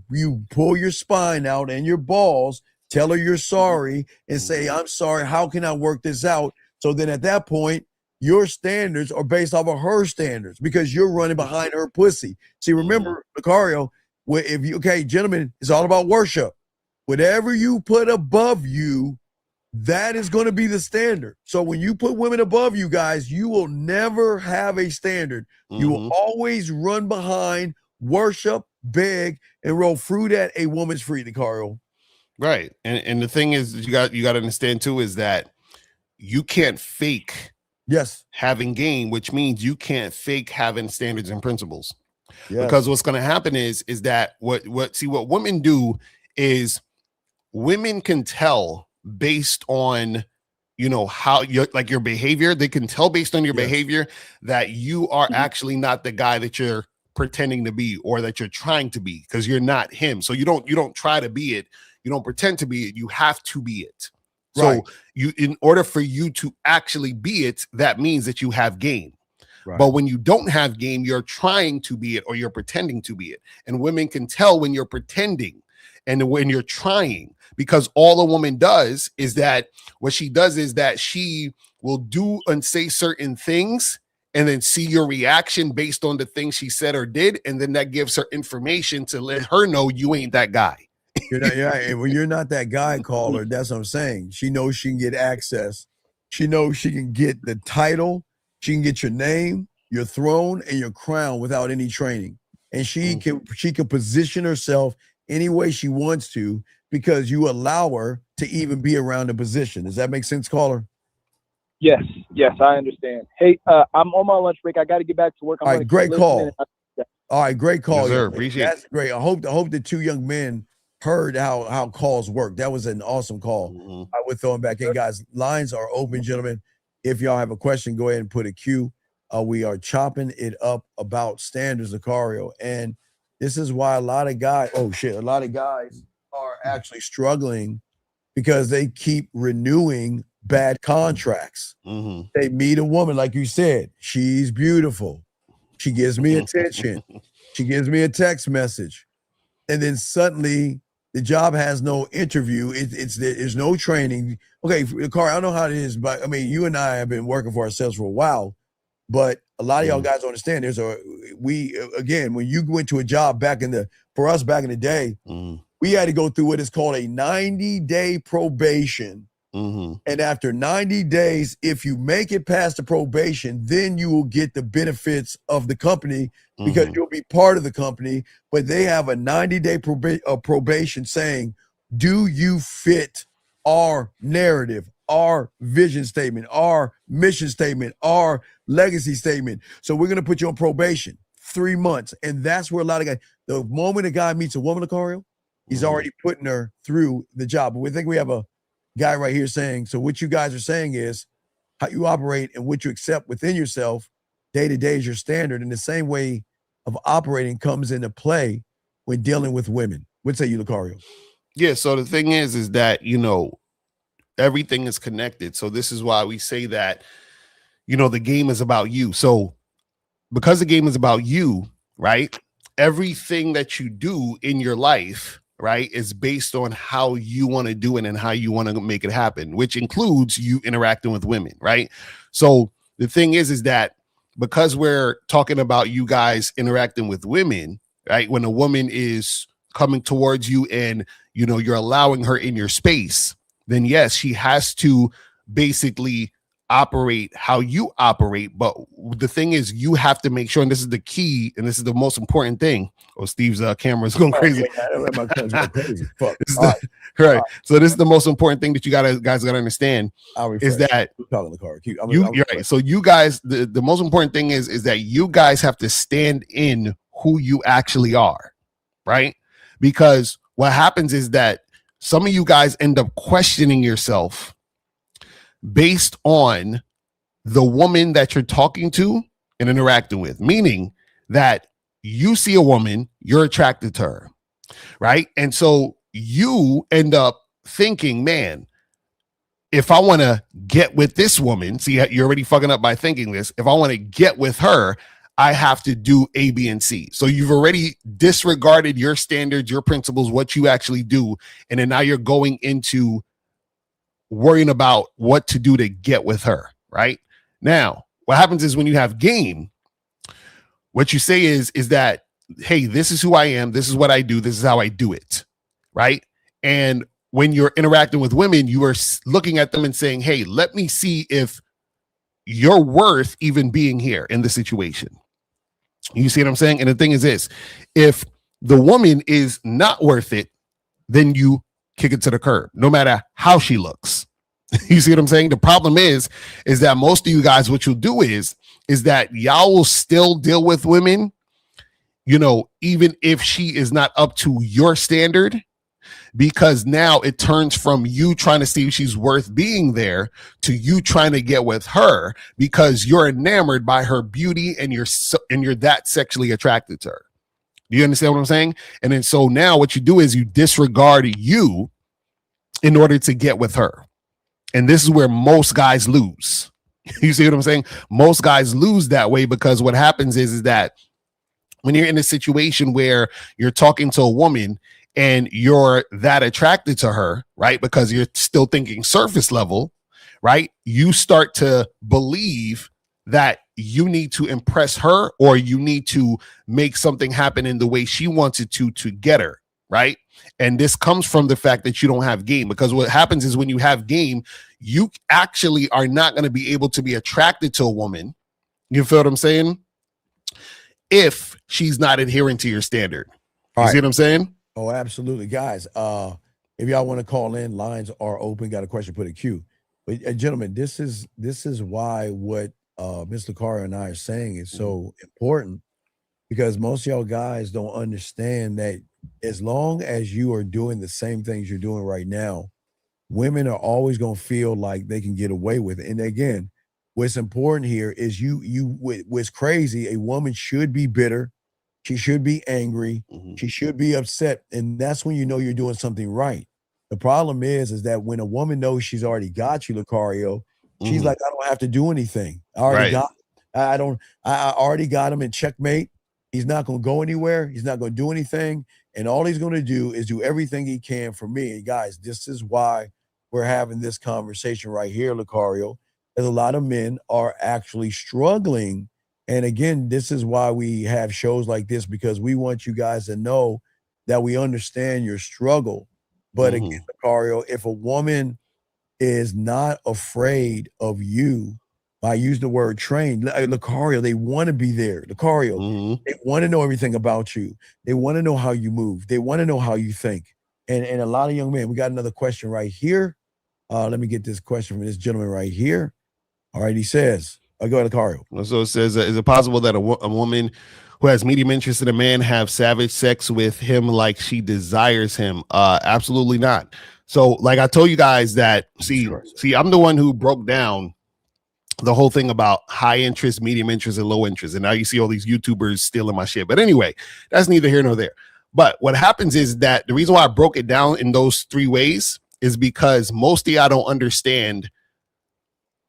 pull your spine out and your balls, tell her you're sorry, and say, I'm sorry, how can I work this out? So then at that point, your standards are based off of her standards, because you're running behind her pussy. See, remember, Lucario, gentlemen, it's all about worship. Whatever you put above you, that is going to be the standard. So when you put women above you guys, you will never have a standard. You will always run behind, worship, beg, and roll fruit at a woman's feet, Lucario. Right. And the thing is, you got to understand too, is that you can't fake having game, which means you can't fake having standards and principles. Because what's going to happen is that what women do is women can tell based on you know, how your behavior. They can tell based on your Yes. behavior that you are actually not the guy that you're pretending to be or that you're trying to be, because you're not him. So you don't try to be it. You don't pretend to be it. You have to be it. So Right. in order for you to actually be it, that means that you have game. Right. But when you don't have game, you're trying to be it or you're pretending to be it. And women can tell when you're pretending and when you're trying, because all a woman does is that what she does is that she will do and say certain things and then see your reaction based on the things she said or did. And then that gives her information to let her know you ain't that guy. And when you're not that guy, caller, that's what I'm saying. She knows she can get access. She knows she can get the title. She can get your name, your throne, and your crown without any training. And she can position herself any way she wants to because you allow her to even be around the position. Does that make sense, caller? Yes, I understand. Hey, I'm on my lunch break. I got to get back to work. All right, great call. All right, great call. Yes, sir. young man. Appreciate it. That's great. I hope the two young men heard how calls work. That was an awesome call. I would throw them back in, guys. Lines are open, gentlemen. If y'all have a question, go ahead and put a Q. We are chopping it up about standards, Lucario, and this is why a lot of guys are actually struggling because they keep renewing bad contracts. They meet a woman, like you said, she's beautiful. She gives me attention. She gives me a text message. And then suddenly the job has no interview. There's no training. Okay, Carl, I don't know how it is, but I mean, you and I have been working for ourselves for a while, but a lot of y'all guys don't understand. When you went to a job for us back in the day, we had to go through what is called a 90-day probation. And after 90 days, if you make it past the probation, then you will get the benefits of the company because you'll be part of the company. But they have a 90-day probation saying, do you fit our narrative, our vision statement, our mission statement, our legacy statement? So we're going to put you on probation 3 months. And that's where a lot of guys, the moment a guy meets a woman, Lucario, he's already putting her through the job. But we think we have a guy right here saying, so what you guys are saying is how you operate and what you accept within yourself day to day is your standard. And the same way of operating comes into play when dealing with women. What say you, Lucario? Yeah. So the thing is that, you know, everything is connected. So this is why we say that, you know, the game is about you. So because the game is about you, right? Everything that you do in your life, right, is based on how you want to do it and how you want to make it happen, which includes you interacting with women, right? So the thing is that because we're talking about you guys interacting with women, right, when a woman is coming towards you and, you know, you're allowing her in your space, then yes, she has to basically operate how you operate. But the thing is, you have to make sure, and this is the key, and this is the most important thing. Oh, Steve's camera is going crazy. Right. So this is the most important thing that you guys gotta understand is that you're right. So you guys, the most important thing is that you guys have to stand in who you actually are, right? Because what happens is that some of you guys end up questioning yourself based on the woman that you're talking to and interacting with, meaning that you see a woman, you're attracted to her, right? And so you end up thinking, man, if I want to get with this woman, see, you're already fucking up by thinking this. If I want to get with her, I have to do A, B, and C. So you've already disregarded your standards, your principles, what you actually do. And then now you're going into worrying about what to do to get with her, right? Now, what happens is when you have game, what you say is that, hey, this is who I am. This is what I do. This is how I do it, right? And when you're interacting with women, you are looking at them and saying, hey, let me see if you're worth even being here in the situation. You see what I'm saying? And the thing is this, if the woman is not worth it, then you kick it to the curb, no matter how she looks. You see what I'm saying? The problem is that most of you guys, what you'll do is that y'all will still deal with women, you know, even if she is not up to your standard, because now it turns from you trying to see if she's worth being there to you trying to get with her because you're enamored by her beauty and you're that sexually attracted to her. Do you understand what I'm saying? And then so now what you do is you disregard you in order to get with her. And this is where most guys lose. You see what I'm saying? Most guys lose that way because what happens is that when you're in a situation where you're talking to a woman and you're that attracted to her, right? Because you're still thinking surface level, right? You start to believe that you need to impress her or you need to make something happen in the way she wants it to get her, right? And this comes from the fact that you don't have game, because what happens is when you have game, you actually are not going to be able to be attracted to a woman. You feel what I'm saying? If she's not adhering to your standard. You see what I'm saying? Oh, absolutely. Guys, if y'all want to call in, lines are open. Got a question, put a queue. But gentlemen, this is why what Ms. Lucario and I are saying is so important, because most of y'all guys don't understand that as long as you are doing the same things you're doing right now, women are always going to feel like they can get away with it. And again, what's important here is what's crazy, a woman should be bitter. She should be angry. She should be upset. And that's when you know you're doing something right. The problem is that when a woman knows she's already got you, Lucario, she's like, I don't have to do anything. I already got him. I already got him in checkmate. He's not going to go anywhere. He's not going to do anything. And all he's going to do is do everything he can for me. And guys, this is why we're having this conversation right here, Lucario. There's a lot of men are actually struggling. And again, this is why we have shows like this, because we want you guys to know that we understand your struggle. But again, Lucario, if a woman is not afraid of you, I use the word trained, Lucario, they want to be there. Lucario, they want to know everything about you. They want to know how you move. They want to know how you think. And a lot of young men, we got another question right here. Let me get this question from this gentleman right here. All right, he says, go ahead, Lucario. So it says, is it possible that a woman who has medium interest in a man have savage sex with him like she desires him? Absolutely not. So like I told you guys that, see, I'm the one who broke down the whole thing about high interest, medium interest, and low interest. And now you see all these YouTubers stealing my shit. But anyway, that's neither here nor there. But what happens is that the reason why I broke it down in those three ways is because most of y'all don't understand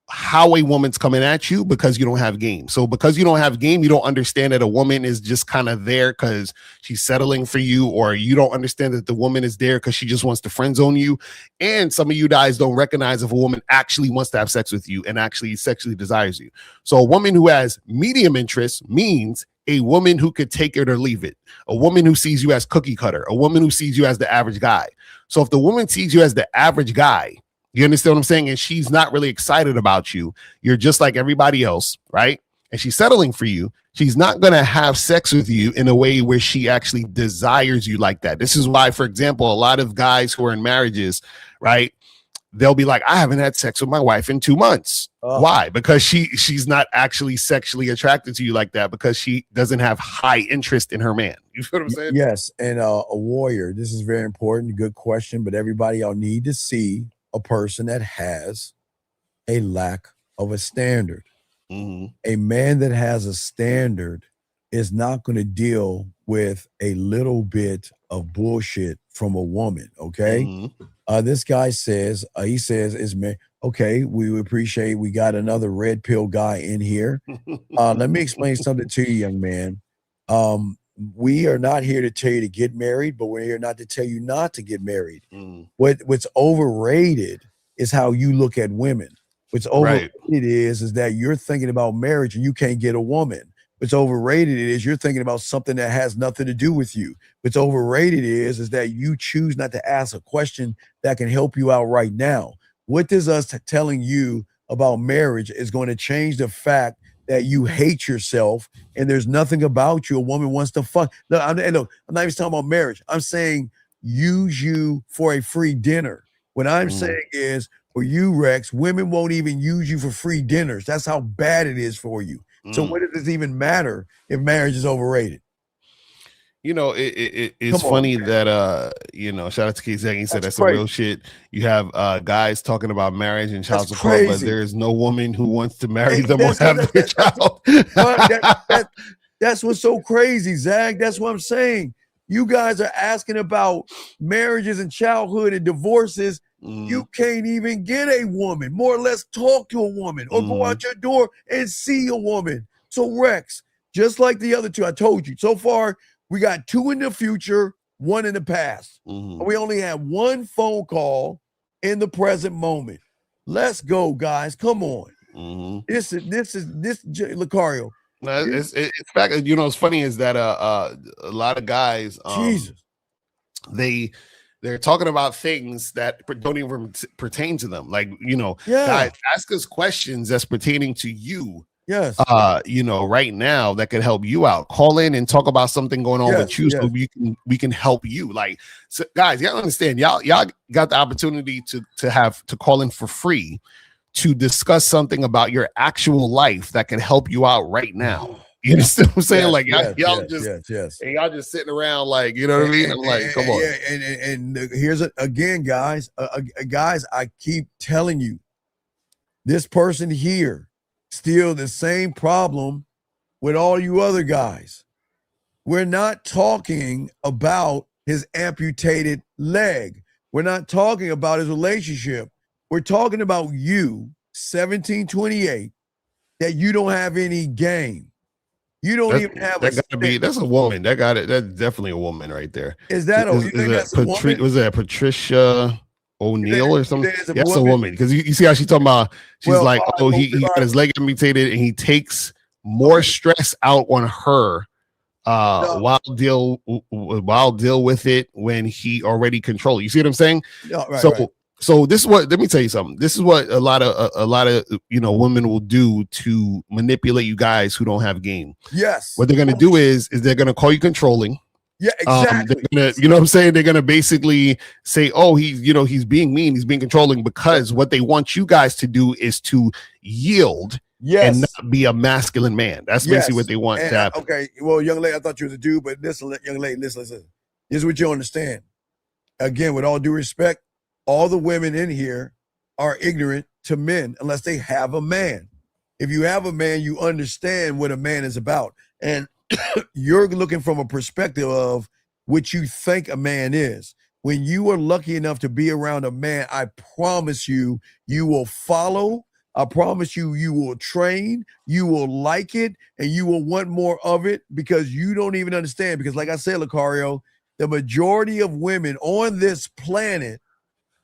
how a woman's coming at you because you don't have game. So because you don't have game, you don't understand that a woman is just kind of there because she's settling for you, or you don't understand that the woman is there because she just wants to friend zone you. And some of you guys don't recognize if a woman actually wants to have sex with you and actually sexually desires you. So a woman who has medium interest means a woman who could take it or leave it. A woman who sees you as cookie cutter. A woman who sees you as the average guy. So if the woman sees you as the average guy, you understand what I'm saying? And she's not really excited about you. You're just like everybody else, right? And she's settling for you. She's not going to have sex with you in a way where she actually desires you like that. This is why, for example, a lot of guys who are in marriages, right? They'll be like, I haven't had sex with my wife in 2 months. Why? Because she's not actually sexually attracted to you like that, because she doesn't have high interest in her man. You feel what I'm saying? Yes. And a warrior, this is very important. Good question. But everybody, y'all need to see a person that has a lack of a standard. A man that has a standard is not going to deal with a little bit of bullshit from a woman. Okay. This guy says, he says, is man. Okay. We appreciate, we got another red pill guy in here. Let me explain something to you, young man. We are not here to tell you to get married, but we're here not to tell you not to get married. What's overrated is how you look at women. What's overrated is that you're thinking about marriage and you can't get a woman. What's overrated is you're thinking about something that has nothing to do with you. What's overrated is that you choose not to ask a question that can help you out right now. What does us telling you about marriage is going to change the fact that you hate yourself and there's nothing about you a woman wants to fuck? Look, I'm not even talking about marriage. I'm saying use you for a free dinner. What I'm saying is, for you, Rex, women won't even use you for free dinners. That's how bad it is for you. So what does this even matter if marriage is overrated? You know, it's funny that you know, shout out to K-Zag. He said that's some real shit. You have guys talking about marriage and child support, but there is no woman who wants to marry them or have their child. That's what's so crazy, Zach. That's what I'm saying. You guys are asking about marriages and childhood and divorces. You can't even get a woman, more or less talk to a woman or go out your door and see a woman. So Rex, just like the other two, I told you, so far we got 2 in the future, 1 in the past. We only have 1 phone call in the present moment. Let's go, guys. Come on. This Lucario. No, it's fact. You know, what's funny is that a lot of guys, Jesus, they're talking about things that don't even pertain to them. Like, you know, guys, ask us questions that's pertaining to you. Yes. You know, right now that could help you out. Call in and talk about something going on with you, so we can help you. Like, so guys, y'all understand? Y'all got the opportunity to call in for free to discuss something about your actual life that can help you out right now. You understand what I'm saying? Like y'all just sitting around, like, you know what I mean? I'm like, come on. And here's again, guys. Guys, I keep telling you, this person here still the same problem with all you other guys. We're not talking about his amputated leg. We're not talking about his relationship. We're talking about you, 1728, that you don't have any game. You don't even have that's a woman. That's definitely a woman right there. Is that was that Patricia O'Neill or something? That's a woman. Because you see how she's talking about, she's like, oh, he got his leg amputated and he takes more stress out on her while deal with it when he already controlled. You see what I'm saying? So this is what, let me tell you something. This is what a lot of you know, women will do to manipulate you guys who don't have game. Yes. What they're gonna do is they're gonna call you controlling. Yeah, exactly. You know what I'm saying? They're gonna basically say, oh, he's being mean, he's being controlling, because what they want you guys to do is to yield and not be a masculine man. That's basically what they want to happen. Okay, well, young lady, I thought you was a dude, but listen, young lady, listen. This is what you understand. Again, with all due respect, all the women in here are ignorant to men unless they have a man. If you have a man, you understand what a man is about. And you're looking from a perspective of what you think a man is. When you are lucky enough to be around a man, I promise you, you will follow. I promise you, you will train, you will like it, and you will want more of it, because you don't even understand. Because like I said, Lucario, the majority of women on this planet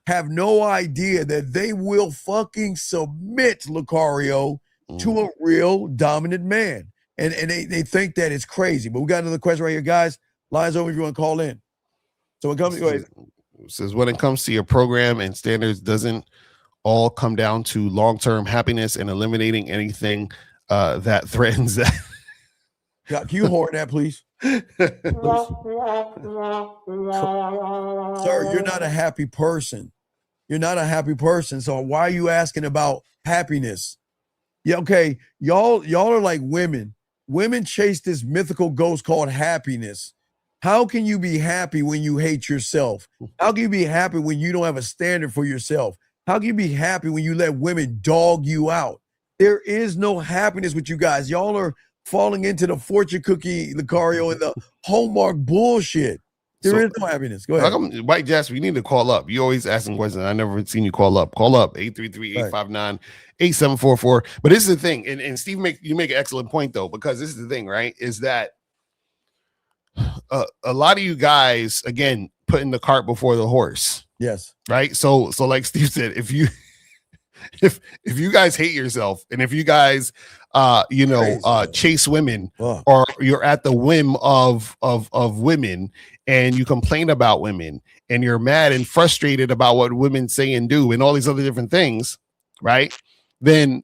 have no idea that they will fucking submit, Lucario, to a real dominant man. And they think that it's crazy. But we got another question right here, guys. Lines over if you want to call in. So it comes says, when it comes to your program and standards, doesn't all come down to long-term happiness and eliminating anything that threatens that? Can you horn that, please? Sir, you're not a happy person. You're not a happy person. So why are you asking about happiness? Yeah, okay. Y'all are like women. Women chase this mythical ghost called happiness. How can you be happy when you hate yourself? How can you be happy when you don't have a standard for yourself? How can you be happy when you let women dog you out? There is no happiness with you guys. Y'all are falling into the fortune cookie, Lucario, and the Hallmark bullshit. There is no happiness. Go ahead. White Jasper, you need to call up. You always asking questions. I never seen you call up. Call up 833-859-8744. But this is the thing, and Steve, you make an excellent point though, because this is the thing, right? Is that a lot of you guys, again, putting the cart before the horse. Yes. Right. So like Steve said, if you guys hate yourself, and if you guys chase women, or you're at the whim of women, and you complain about women, and you're mad and frustrated about what women say and do and all these other different things, right? Then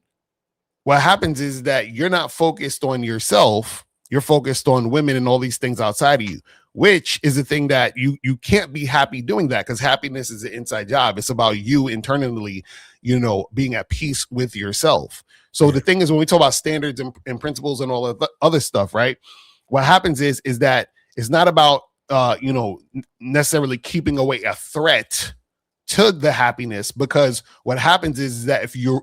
what happens is that you're not focused on yourself. You're focused on women and all these things outside of you, which is the thing that you can't be happy doing that, because happiness is an inside job. It's about you internally, being at peace with yourself. So the thing is, when we talk about standards and principles and all of the other stuff, right? What happens is that it's not about necessarily keeping away a threat to the happiness, because what happens is that if you're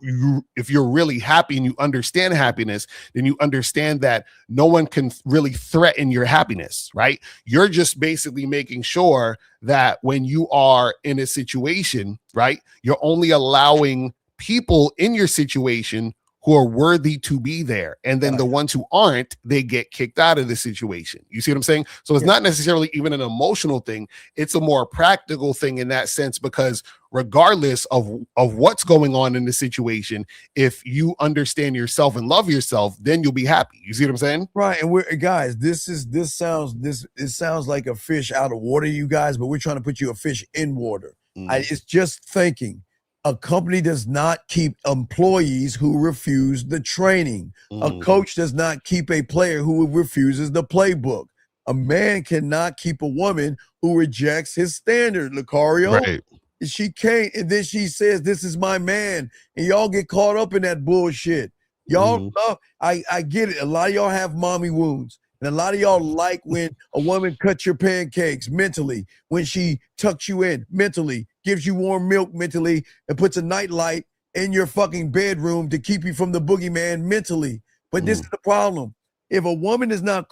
really happy and you understand happiness, then you understand that no one can really threaten your happiness, right? You're just basically making sure that when you are in a situation, right, you're only allowing people in your situation who are worthy to be there. And then the ones who aren't, they get kicked out of the situation. You see what I'm saying? So it's not necessarily even an emotional thing. It's a more practical thing in that sense, because regardless of what's going on in the situation, if you understand yourself and love yourself, then you'll be happy. You see what I'm saying? Right. And we're guys, it sounds like a fish out of water, you guys, but we're trying to put you a fish in water. It's just thinking. A company does not keep employees who refuse the training. A coach does not keep a player who refuses the playbook. A man cannot keep a woman who rejects his standard, Lucario. Right. She can't, and then she says, "This is my man," and y'all get caught up in that bullshit. Y'all love, I get it. A lot of y'all have mommy wounds. And a lot of y'all like when a woman cuts your pancakes mentally, when she tucks you in mentally, gives you warm milk mentally, and puts a nightlight in your fucking bedroom to keep you from the boogeyman mentally. But this is the problem. If a woman is not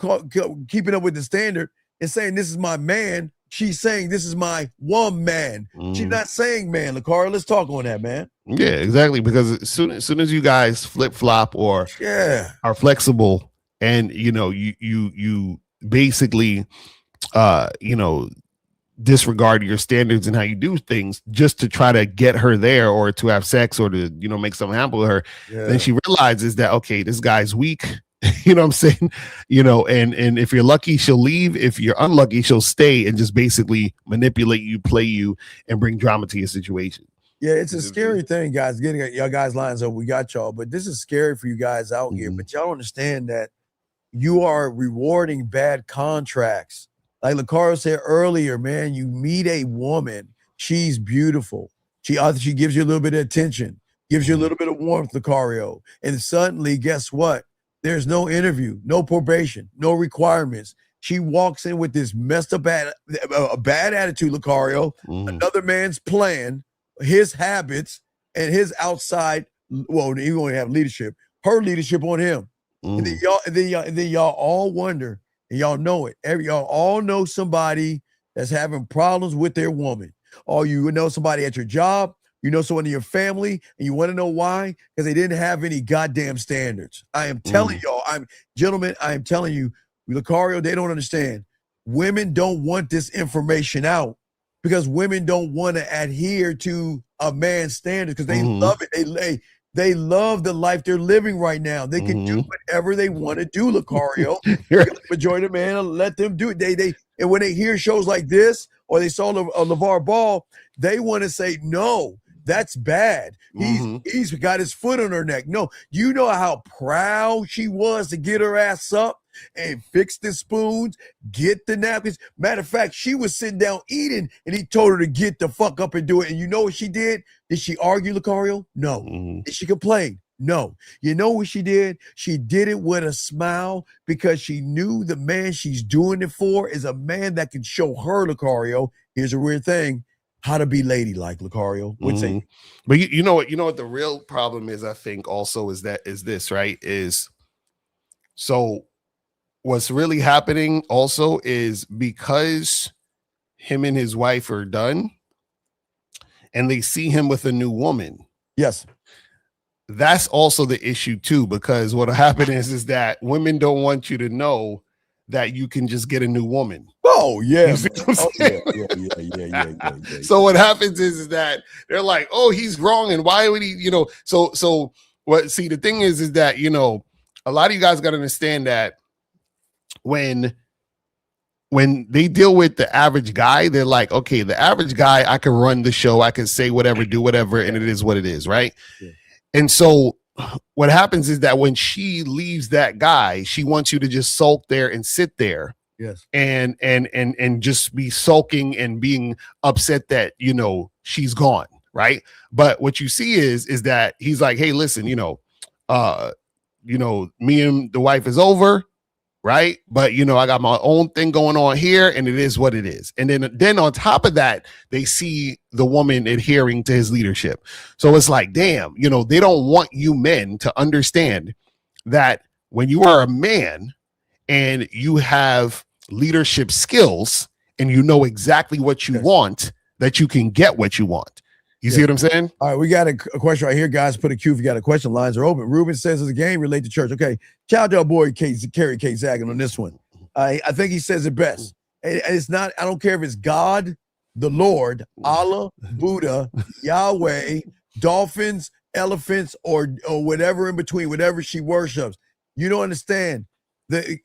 keeping up with the standard and saying, "This is my man," she's saying, "This is my woman." She's not saying man. Lucario, let's talk on that, man. Yeah, exactly. Because as soon as you guys flip flop or are flexible, and you basically disregard your standards and how you do things just to try to get her there, or to have sex, or to make something happen with her, then she realizes that, okay, this guy's weak. You know what I'm saying? And if you're lucky, she'll leave. If you're unlucky, she'll stay and just basically manipulate you, play you, and bring drama to your situation. Yeah, it's a scary thing, guys. Getting y'all guys' lines up, we got y'all, but this is scary for you guys out here. But y'all understand that you are rewarding bad contracts. Like Lucario said earlier, man, you meet a woman, she's beautiful. She gives you a little bit of attention, gives you a little bit of warmth, Lucario. And suddenly, guess what? There's no interview, no probation, no requirements. She walks in with this messed up bad attitude, Lucario, another man's plan, his habits, and his outside, well, he won't have leadership, her leadership on him. And then y'all all wonder, and y'all know it. Y'all all know somebody that's having problems with their woman. Or you know somebody at your job, you know someone in your family, and you want to know why? Because they didn't have any goddamn standards. I am telling y'all, gentlemen, I am telling you, Lucario, they don't understand. Women don't want this information out because women don't want to adhere to a man's standards because they love it. They love the life they're living right now. They can do whatever they want to do, Lucario. The majority of the men let them do it. And when they hear shows like this, or they saw LaVar Ball, they want to say, "No, that's bad. He's got his foot on her neck." No, you know how proud she was to get her ass up and fix the spoons, get the napkins. Matter of fact, she was sitting down eating, and he told her to get the fuck up and do it. And you know what she did? Did she argue, Lucario? No. Did she complain? No. You know what she did? She did it with a smile because she knew the man she's doing it for is a man that can show her, Lucario. Here's a weird thing. How to be ladylike, Lucario. But you know what the real problem is, I think also is this, right? So what's really happening also is because him and his wife are done and they see him with a new woman. Yes. That's also the issue too, because what'll happen is that women don't want you to know that you can just get a new woman. Oh yeah. Yeah. So what happens is that they're like, "Oh, he's wrong, and why would he?" So what? See, the thing is that a lot of you guys got to understand that when they deal with the average guy, they're like, "Okay, the average guy, I can run the show, I can say whatever, do whatever, and it is what it is, right?" Yeah. And so what happens is that when she leaves that guy, she wants you to just sulk there and sit there. Yes. And just be sulking and being upset that, she's gone. Right. But what you see is that he's like, "Hey, listen, me and the wife is over. right? But I got my own thing going on here, and it is what it is. And then on top of that, they see the woman adhering to his leadership. So it's like, damn, they don't want you men to understand that when you are a man and you have leadership skills and you know exactly what you want, that you can get what you want. You see what I'm saying? All right, we got a question right here, guys. Put a Q if you got a question. Lines are open. Ruben says it's a game related to church. Okay, shout out to our boy Kerry K. Zagan on this one. I think he says it best. It's not, I don't care if it's God, the Lord, Allah, Buddha, Yahweh, dolphins, elephants, or whatever in between, whatever she worships. You don't understand.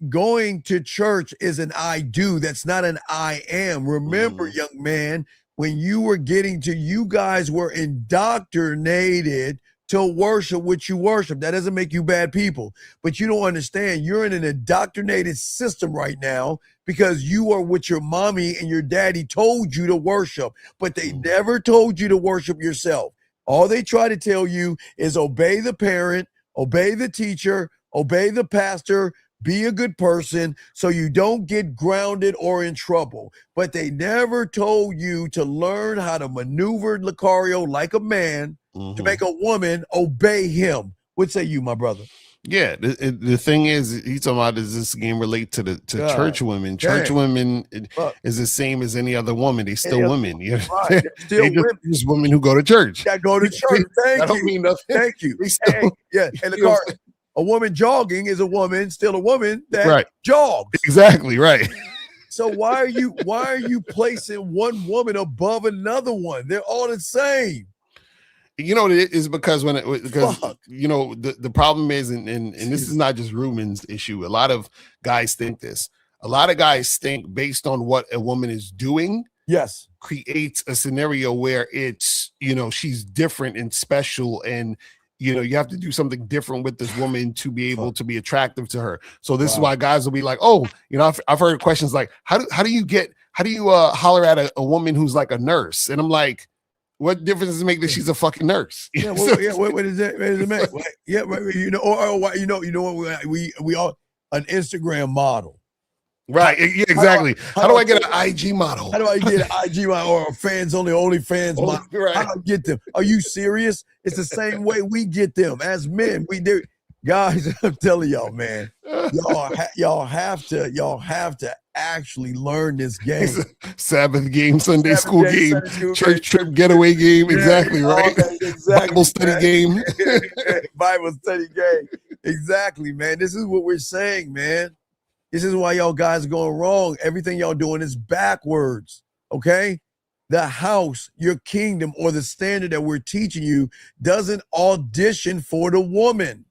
Going to church is an I do. That's not an I am. Remember, young man, when you guys were indoctrinated to worship what you worship. That doesn't make you bad people, but you don't understand. You're in an indoctrinated system right now because you are what your mommy and your daddy told you to worship, but they never told you to worship yourself. All they try to tell you is obey the parent, obey the teacher, obey the pastor, be a good person so you don't get grounded or in trouble. But they never told you to learn how to maneuver Lucario like a man to make a woman obey him. What say you, my brother? Yeah, the thing is, he's talking about, does this game relate to church women? Church women is the same as any other woman. They still women. Right. Still women. Just women who go to church. That go to church. Thank you. Don't mean nothing. Thank you. Still, and the car. A woman jogging is a woman, still a woman that jogs. Exactly, right. So why are you placing one woman above another one? They're all the same. It is because the problem is, and this is not just Ruben's issue. A lot of guys think this. A lot of guys think based on what a woman is doing, creates a scenario where it's, she's different and special, and you have to do something different with this woman to be able to be attractive to her. So this is why guys will be like, oh, I've heard questions like, how do you holler at a woman who's like a nurse? And I'm like, what difference does it make that she's a fucking nurse? Yeah, what does it make? Yeah, what we all an Instagram model. Right, exactly. How do I get an IG model? How do I get an IG model or a fans only fans model? Right. How do I get them? Are you serious? It's the same way we get them as men. We do, guys. I'm telling y'all, man. Y'all have to actually learn this game. Sabbath game, Sunday school game, church trip getaway game. Exactly, right? Exactly, Bible study game. Bible study game. Exactly, man. This is what we're saying, man. This is why y'all guys are going wrong. Everything y'all doing is backwards, okay? The house, your kingdom, or the standard that we're teaching you doesn't audition for the woman.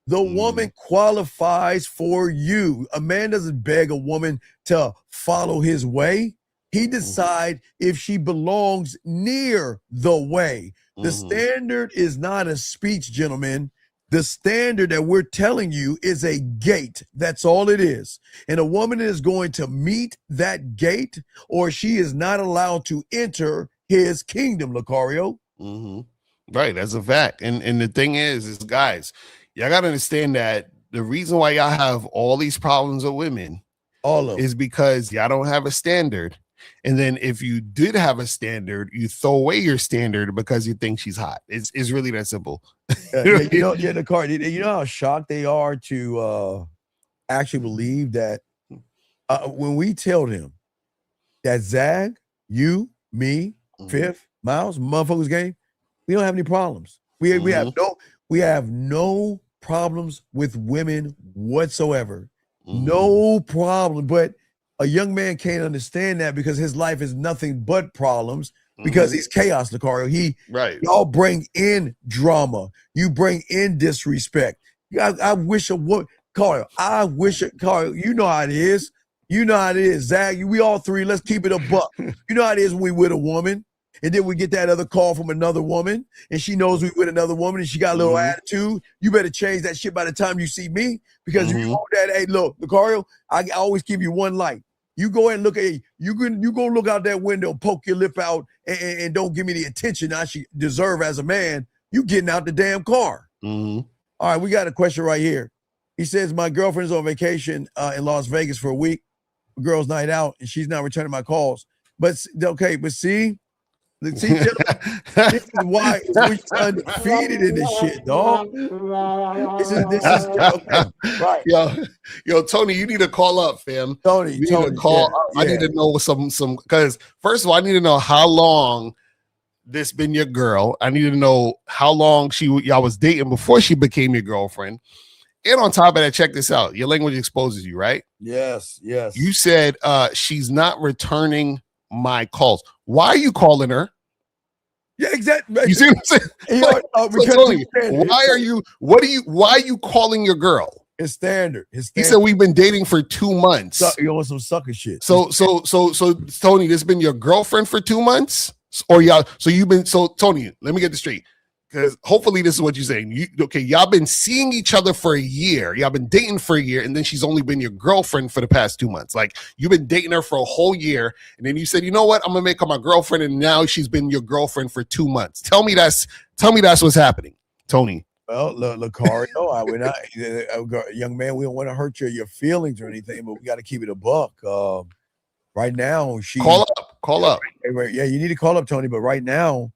The woman qualifies for you. A man doesn't beg a woman to follow his way. He decides if she belongs near the way. The standard is not a speech, gentlemen. The standard that we're telling you is a gate. That's all it is. And a woman is going to meet that gate, or she is not allowed to enter his kingdom, Lucario. Right, that's a fact. And the thing is guys, y'all got to understand that the reason why y'all have all these problems with women is because y'all don't have a standard. And then if you did have a standard, you throw away your standard because you think she's hot. It's really that simple. Nicole, you know how shocked they are to actually believe that when we tell them that Zag, you, me, Fifth, Miles, motherfuckers game, we don't have any problems. We have no problems with women whatsoever. No problem. But a young man can't understand that because his life is nothing but problems because he's chaos, Lucario. Y'all bring in drama. You bring in disrespect. I wish a woman, Carl, you know how it is. You know how it is, Zag. We all three, let's keep it a buck. You know how it is when we with a woman. And then we get that other call from another woman, and she knows we with another woman, and she got a little attitude. You better change that shit by the time you see me, because you know that. Hey, look, Lucario, I always give you one light. You go ahead and look at you go look out that window, poke your lip out, and don't give me the attention I should deserve as a man. You getting out the damn car. All right, we got a question right here. He says, my girlfriend is on vacation in Las Vegas for a week, girls' night out, and she's not returning my calls. But okay, but see, this is why we're undefeated in this shit, dog. This is okay, right? Yo, Tony, you need to call up, fam. Tony, you need to call up. I need to know some because first of all, I need to know how long this been your girl. I need to know how long y'all was dating before she became your girlfriend. And on top of that, check this out. Your language exposes you, right? Yes. You said she's not returning my calls. Why are you calling her? Yeah, exactly. You see what I'm saying? Tony, why are you calling your girl? It's standard. He said we've been dating for 2 months. You want some sucker shit. So Tony, this been your girlfriend for 2 months? Or y'all, Tony, let me get this straight. Because hopefully this is what you're saying. Y'all been seeing each other for a year. Y'all been dating for a year, and then she's only been your girlfriend for the past 2 months. Like, you've been dating her for a whole year, and then you said, you know what? I'm gonna make her my girlfriend, and now she's been your girlfriend for 2 months. Tell me that's what's happening, Tony. Well, Lucario, we're not, young man, we don't want to hurt your feelings or anything, but we got to keep it a buck. Right now, call up. Yeah, you need to call up, Tony. But right now,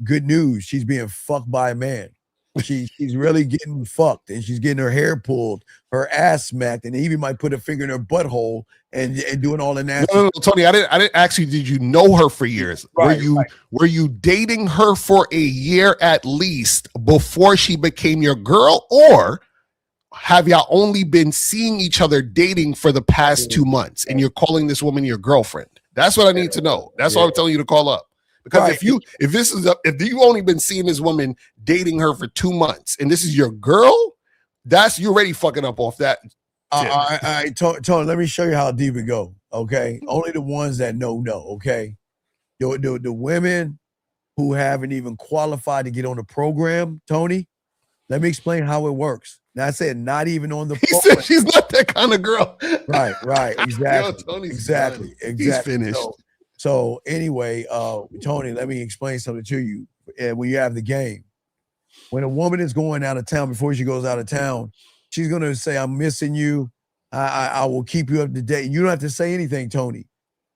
good news, she's being fucked by a man. She's really getting fucked, and she's getting her hair pulled, her ass smacked, and even might put a finger in her butthole and doing all the nasty. No, Tony, I didn't ask you. Did you know her for years? Right, were you dating her for a year at least before she became your girl, or have y'all only been seeing each other dating for the past 2 months, and you're calling this woman your girlfriend? That's what I need to know. That's why I'm telling you to call up. Because if you only been seeing this woman, dating her for 2 months, and this is your girl, you're already fucking up off that. Tony, let me show you how deep it go. Okay, only the ones that know. Okay, the women who haven't even qualified to get on the program, Tony. Let me explain how it works. Now I said not even on the program. He said she's not that kind of girl. Right, exactly. Yo, Tony's exactly. He's finished. So anyway, Tony, let me explain something to you. When you have the game, when a woman is going out of town, before she goes out of town, she's going to say, I'm missing you. I will keep you up to date. You don't have to say anything, Tony.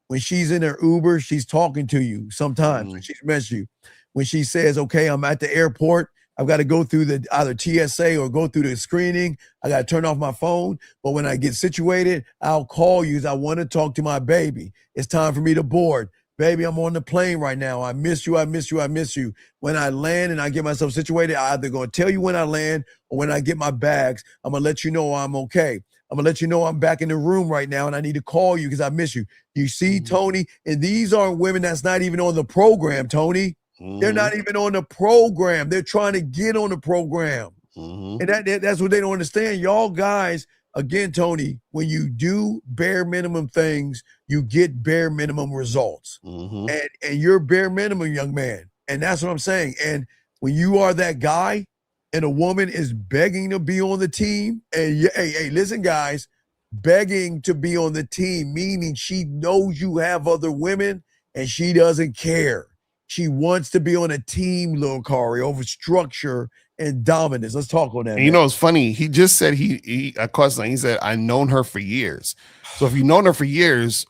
When she's in her Uber, she's talking to you sometimes. When she's messaging you. When she says, okay, I'm at the airport, I've got to go through either TSA or go through the screening. I got to turn off my phone. But when I get situated, I'll call you because I want to talk to my baby. It's time for me to board. Baby, I'm on the plane right now. I miss you. When I land and I get myself situated, I'm either going to tell you when I land or when I get my bags, I'm going to let you know I'm okay. I'm going to let you know I'm back in the room right now and I need to call you because I miss you. You see, Tony? And these aren't women that's not even on the program, Tony. They're not even on the program. They're trying to get on the program. And that's what they don't understand. Y'all guys, again, Tony, when you do bare minimum things, you get bare minimum results. And you're bare minimum, young man. And that's what I'm saying. And when you are that guy and a woman is begging to be on the team, and hey, listen, guys, begging to be on the team, meaning she knows you have other women and she doesn't care. She wants to be on a team, Lucario, over structure and dominance. Let's talk on that. And you know, it's funny. He just said he said, I've known her for years. So if you've known her for years,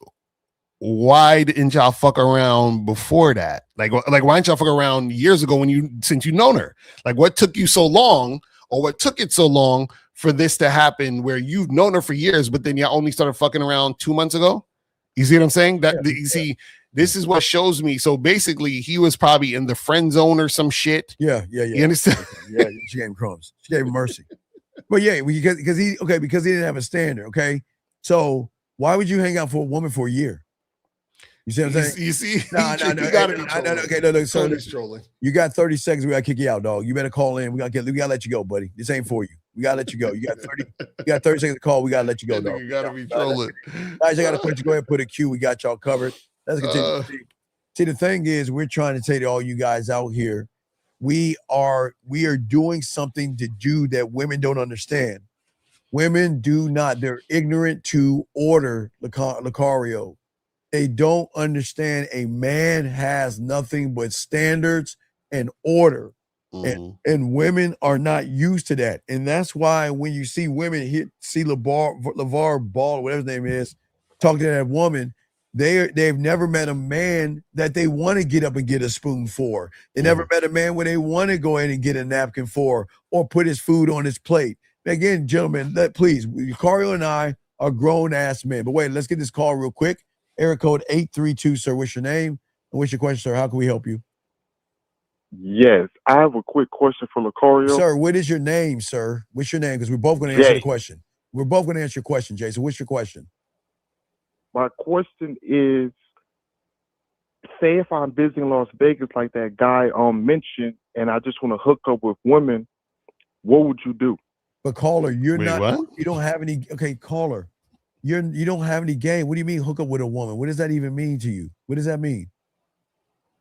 why didn't y'all fuck around before that? Like why didn't y'all fuck around years ago since you've known her? Like, what took you so long, or what took it so long for this to happen where you've known her for years, but then y'all only started fucking around 2 months ago? You see what I'm saying? See, this is what shows me. So basically, he was probably in the friend zone or some shit. Yeah. You understand? Yeah, she gave him crumbs. She gave him mercy. But yeah, because he didn't have a standard. Okay, so why would you hang out for a woman for a year? You see what I'm saying? You see? No. Okay, look. So trolling. You got 30 seconds. We gotta kick you out, dog. You better call in. We gotta let you go, buddy. This ain't for you. We gotta let you go. You got 30 seconds to call. We gotta let you go, dog. You gotta be trolling. Guys, I gotta put you. Go ahead and put a cue. We got y'all covered. Let's continue. See, the thing is, we're trying to say to all you guys out here, we are doing something to do that women don't understand. Women do not. They're ignorant to order, Lucario. They don't understand a man has nothing but standards and order. And women are not used to that. And that's why when you see women see LaVar Ball, whatever his name is, talking to that woman, they've never met a man that they want to get up and get a spoon for. They never met a man where they want to go in and get a napkin for or put his food on his plate. Again, gentlemen, please, Lucario and I are grown-ass men. But wait, let's get this call real quick. Area code 832, sir. What's your name? And what's your question, sir? How can we help you? Yes, I have a quick question for Lucario. Sir, what is your name, sir? What's your name? Because we're both going to answer the question. We're both going to answer your question, Jason. What's your question? My question is, say if I'm visiting Las Vegas like that guy mentioned, and I just want to hook up with women, what would you do? But caller, you're not. What? You don't have any. Okay, caller, you don't have any game. What do you mean hook up with a woman? What does that even mean to you? What does that mean?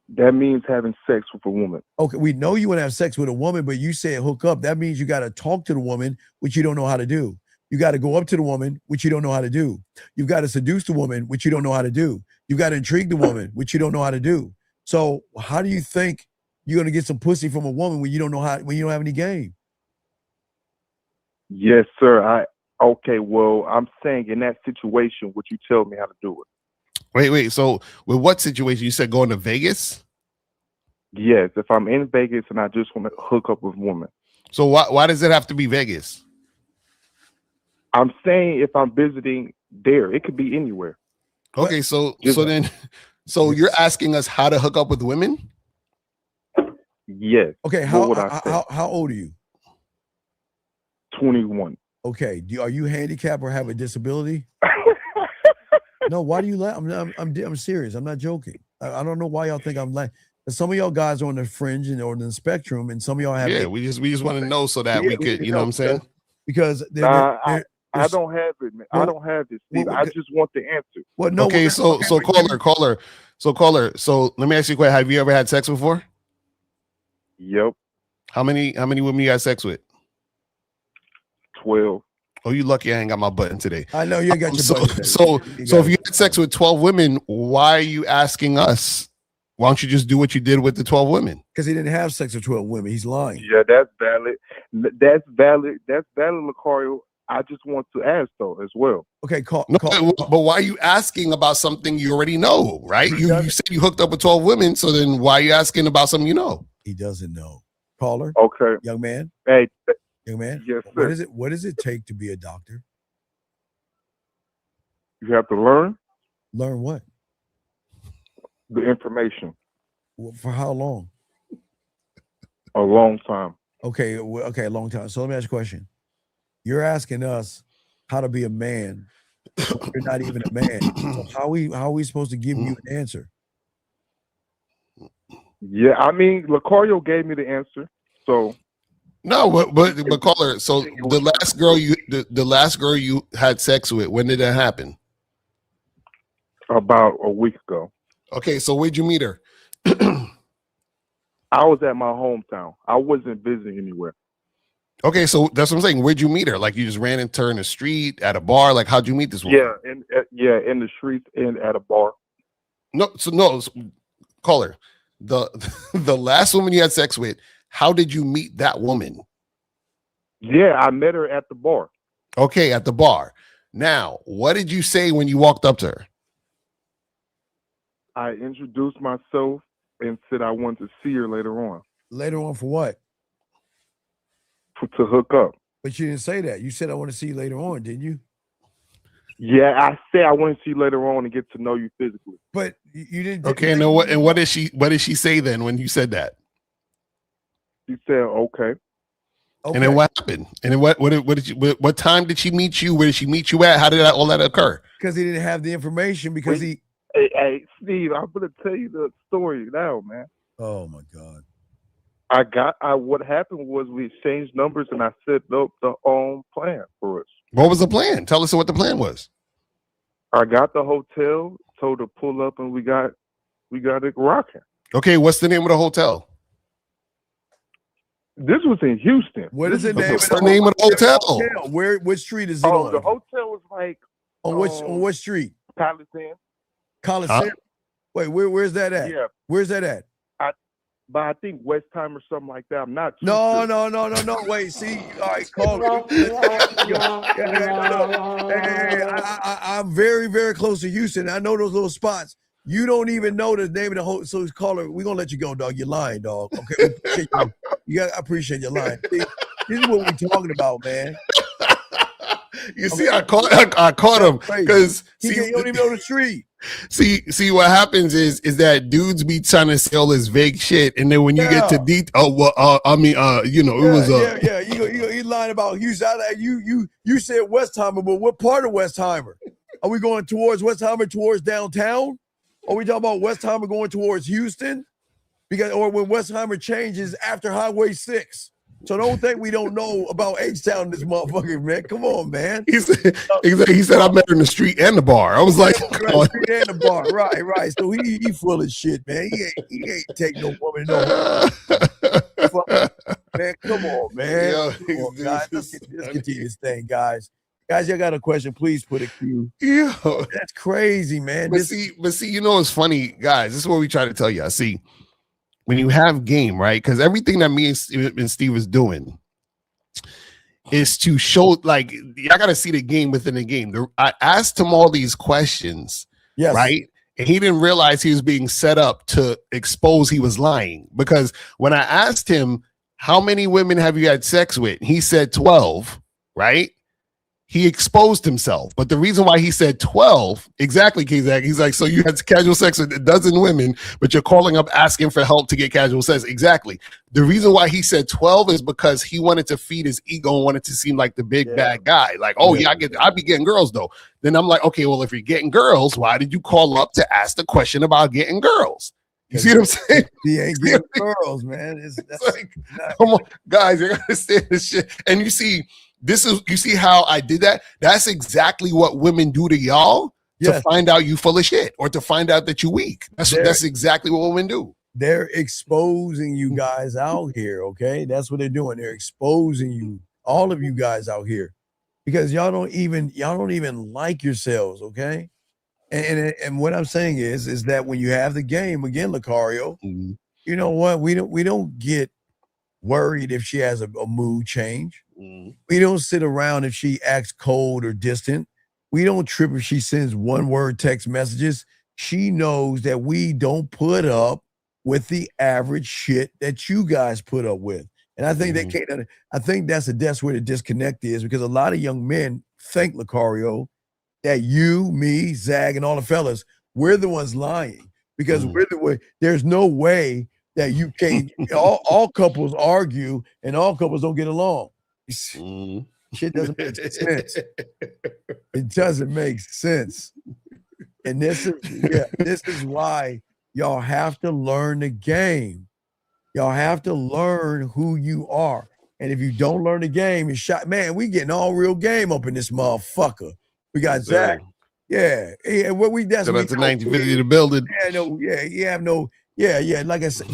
That means having sex with a woman. Okay, we know you want to have sex with a woman, but you said hook up. That means you got to talk to the woman, which you don't know how to do. You got to go up to the woman, which you don't know how to do. You've got to seduce the woman, which you don't know how to do. You've got to intrigue the woman, which you don't know how to do. So how do you think you're gonna get some pussy from a woman when you don't know how? When you don't have any game? Yes, sir. Okay. Well, I'm saying in that situation, would you tell me how to do it? Wait. So with what situation? You said going to Vegas? Yes, if I'm in Vegas and I just want to hook up with a woman. So why does it have to be Vegas? I'm saying if I'm visiting there, it could be anywhere. Okay, so you're asking us how to hook up with women? Yes. Okay, how old are you? 21. Okay, are you handicapped or have a disability? No, why do you laugh? I'm serious. I'm not joking. I don't know why y'all think I'm like. Some of y'all guys are on the fringe and or the spectrum, and some of y'all have. Yeah, we just want to know so that we could, you know what I'm saying? Because I don't have it, man. I don't have this, Steve. I just want the answer. Well, no. Okay, so caller. So let me ask you a question. Have you ever had sex before? Yep. How many women you had sex with? 12. Oh, you lucky I ain't got my button today. I know you ain't got your button. So if you had sex with 12 women, why are you asking us? Why don't you just do what you did with the 12 women? Because he didn't have sex with 12 women. He's lying. Yeah, that's valid. That's valid, Lucario. I just want to ask though as well. Okay, but why are you asking about something you already know, right? You said you hooked up with 12 women, so then why are you asking about something you know? He doesn't know. Caller. Okay. Young man. Hey. Young man. Yes, sir. What does it take to be a doctor? You have to learn. Learn what? The information. Well, for how long? A long time. Okay, a long time. So let me ask you a question. You're asking us how to be a man. You're not even a man. So how are we supposed to give you an answer? Yeah, I mean, Lucario gave me the answer. So no, but caller. So the last girl you had sex with, when did that happen? About a week ago. Okay, so where'd you meet her? I was at my hometown. I wasn't visiting anywhere. Okay, so that's what I'm saying. Where'd you meet her? Like you just ran into her in the street, at a bar? Like how'd you meet this woman? Yeah, in the streets and at a bar. No, caller. The last woman you had sex with, how did you meet that woman? Yeah, I met her at the bar. Okay, at the bar. Now, what did you say when you walked up to her? I introduced myself and said I wanted to see her later on. Later on for what? To hook up. But you didn't say that. You said I want to see you later on, didn't you? Yeah, I said I want to see you later on and get to know you physically. But you didn't. Okay, and what did she say then when you said that? She said okay. And then what happened? And then what time did she meet you? Where did she meet you at? How did all that occur? Because he didn't have the information. Because Hey, Steve, I'm gonna tell you the story now, man. Oh my God. What happened was we exchanged numbers and I set up the plan for us. What was the plan? Tell us what the plan was. I got the hotel, told her to pull up, and we got it rocking. Okay, what's the name of the hotel? This was in Houston. What is the name? What's the name of the hotel? What street is it on? The hotel was like on what street? Coliseum. Coliseum. Wait, where's that at? Yeah. Where's that at? but I think Westheimer or something like that. I'm not too No. Wait, see, all right, call Hey, I'm very, very close to Houston. I know those little spots. You don't even know the name of the whole. So caller, we're gonna let you go, dog. You're lying, dog. Okay, I appreciate you lying. See, this is what we're talking about, man. You see, I caught him because you don't even know the street. See, what happens is that dudes be trying to say all this vague shit, and then when you get to it was You lying about Houston. You said Westheimer, but what part of Westheimer? Are we going towards Westheimer, towards downtown? Are we talking about Westheimer going towards Houston? Or when Westheimer changes after Highway 6. So don't think we don't know about H-Town, this motherfucker, man. Come on, man. He said I met her in the street and the bar. I was like, street and the bar, right. So he full of shit, man. He ain't take no woman, no. Man, come on, man. Yo, come on, guys. Let's continue this thing, guys. Guys, y'all got a question? Please put a Q. Yeah, that's crazy, man. But see, you know what's funny, guys? This is what we try to tell you. See, when you have game, right? Because everything that me and Steve is doing is to show, like, y'all got to see the game within the game. I asked him all these questions, yes, right? And he didn't realize he was being set up to expose he was lying. Because when I asked him, how many women have you had sex with? He said 12, right? He exposed himself. But the reason why he said 12, exactly, Kizak, he's like, so you had casual sex with a dozen women, but you're calling up asking for help to get casual sex. Exactly. The reason why he said 12 is because he wanted to feed his ego and wanted to seem like the big bad guy. Like, I be getting girls though. Then I'm like, okay, well, if you're getting girls, why did you call up to ask the question about getting girls? You see what I'm saying? He ain't getting girls, man. Come on, guys, you gotta understand this shit. And you see how I did that? That's exactly what women do to y'all to find out you full of shit or to find out that you weak. That's exactly what women do. They're exposing you guys out here, okay? That's what they're doing. They're exposing you, all of you guys out here, because y'all don't even like yourselves, okay? And what I'm saying is that when you have the game again, Lucario, you know what? We don't get worried if she has a mood change. We don't sit around if she acts cold or distant. We don't trip if she sends one-word text messages. She knows that we don't put up with the average shit that you guys put up with. And I think I think that's where the disconnect is, because a lot of young men think, Lucario, that you, me, Zag, and all the fellas, we're the ones lying, because there's no way that you can't. all couples argue and all couples don't get along. Shit doesn't make sense. It doesn't make sense. And this is why y'all have to learn the game. Y'all have to learn who you are. And if you don't learn the game, it's shot. Man, we getting all real game up in this motherfucker. We got Zach. Yeah. What we that's about the 1950 the building. Like I said,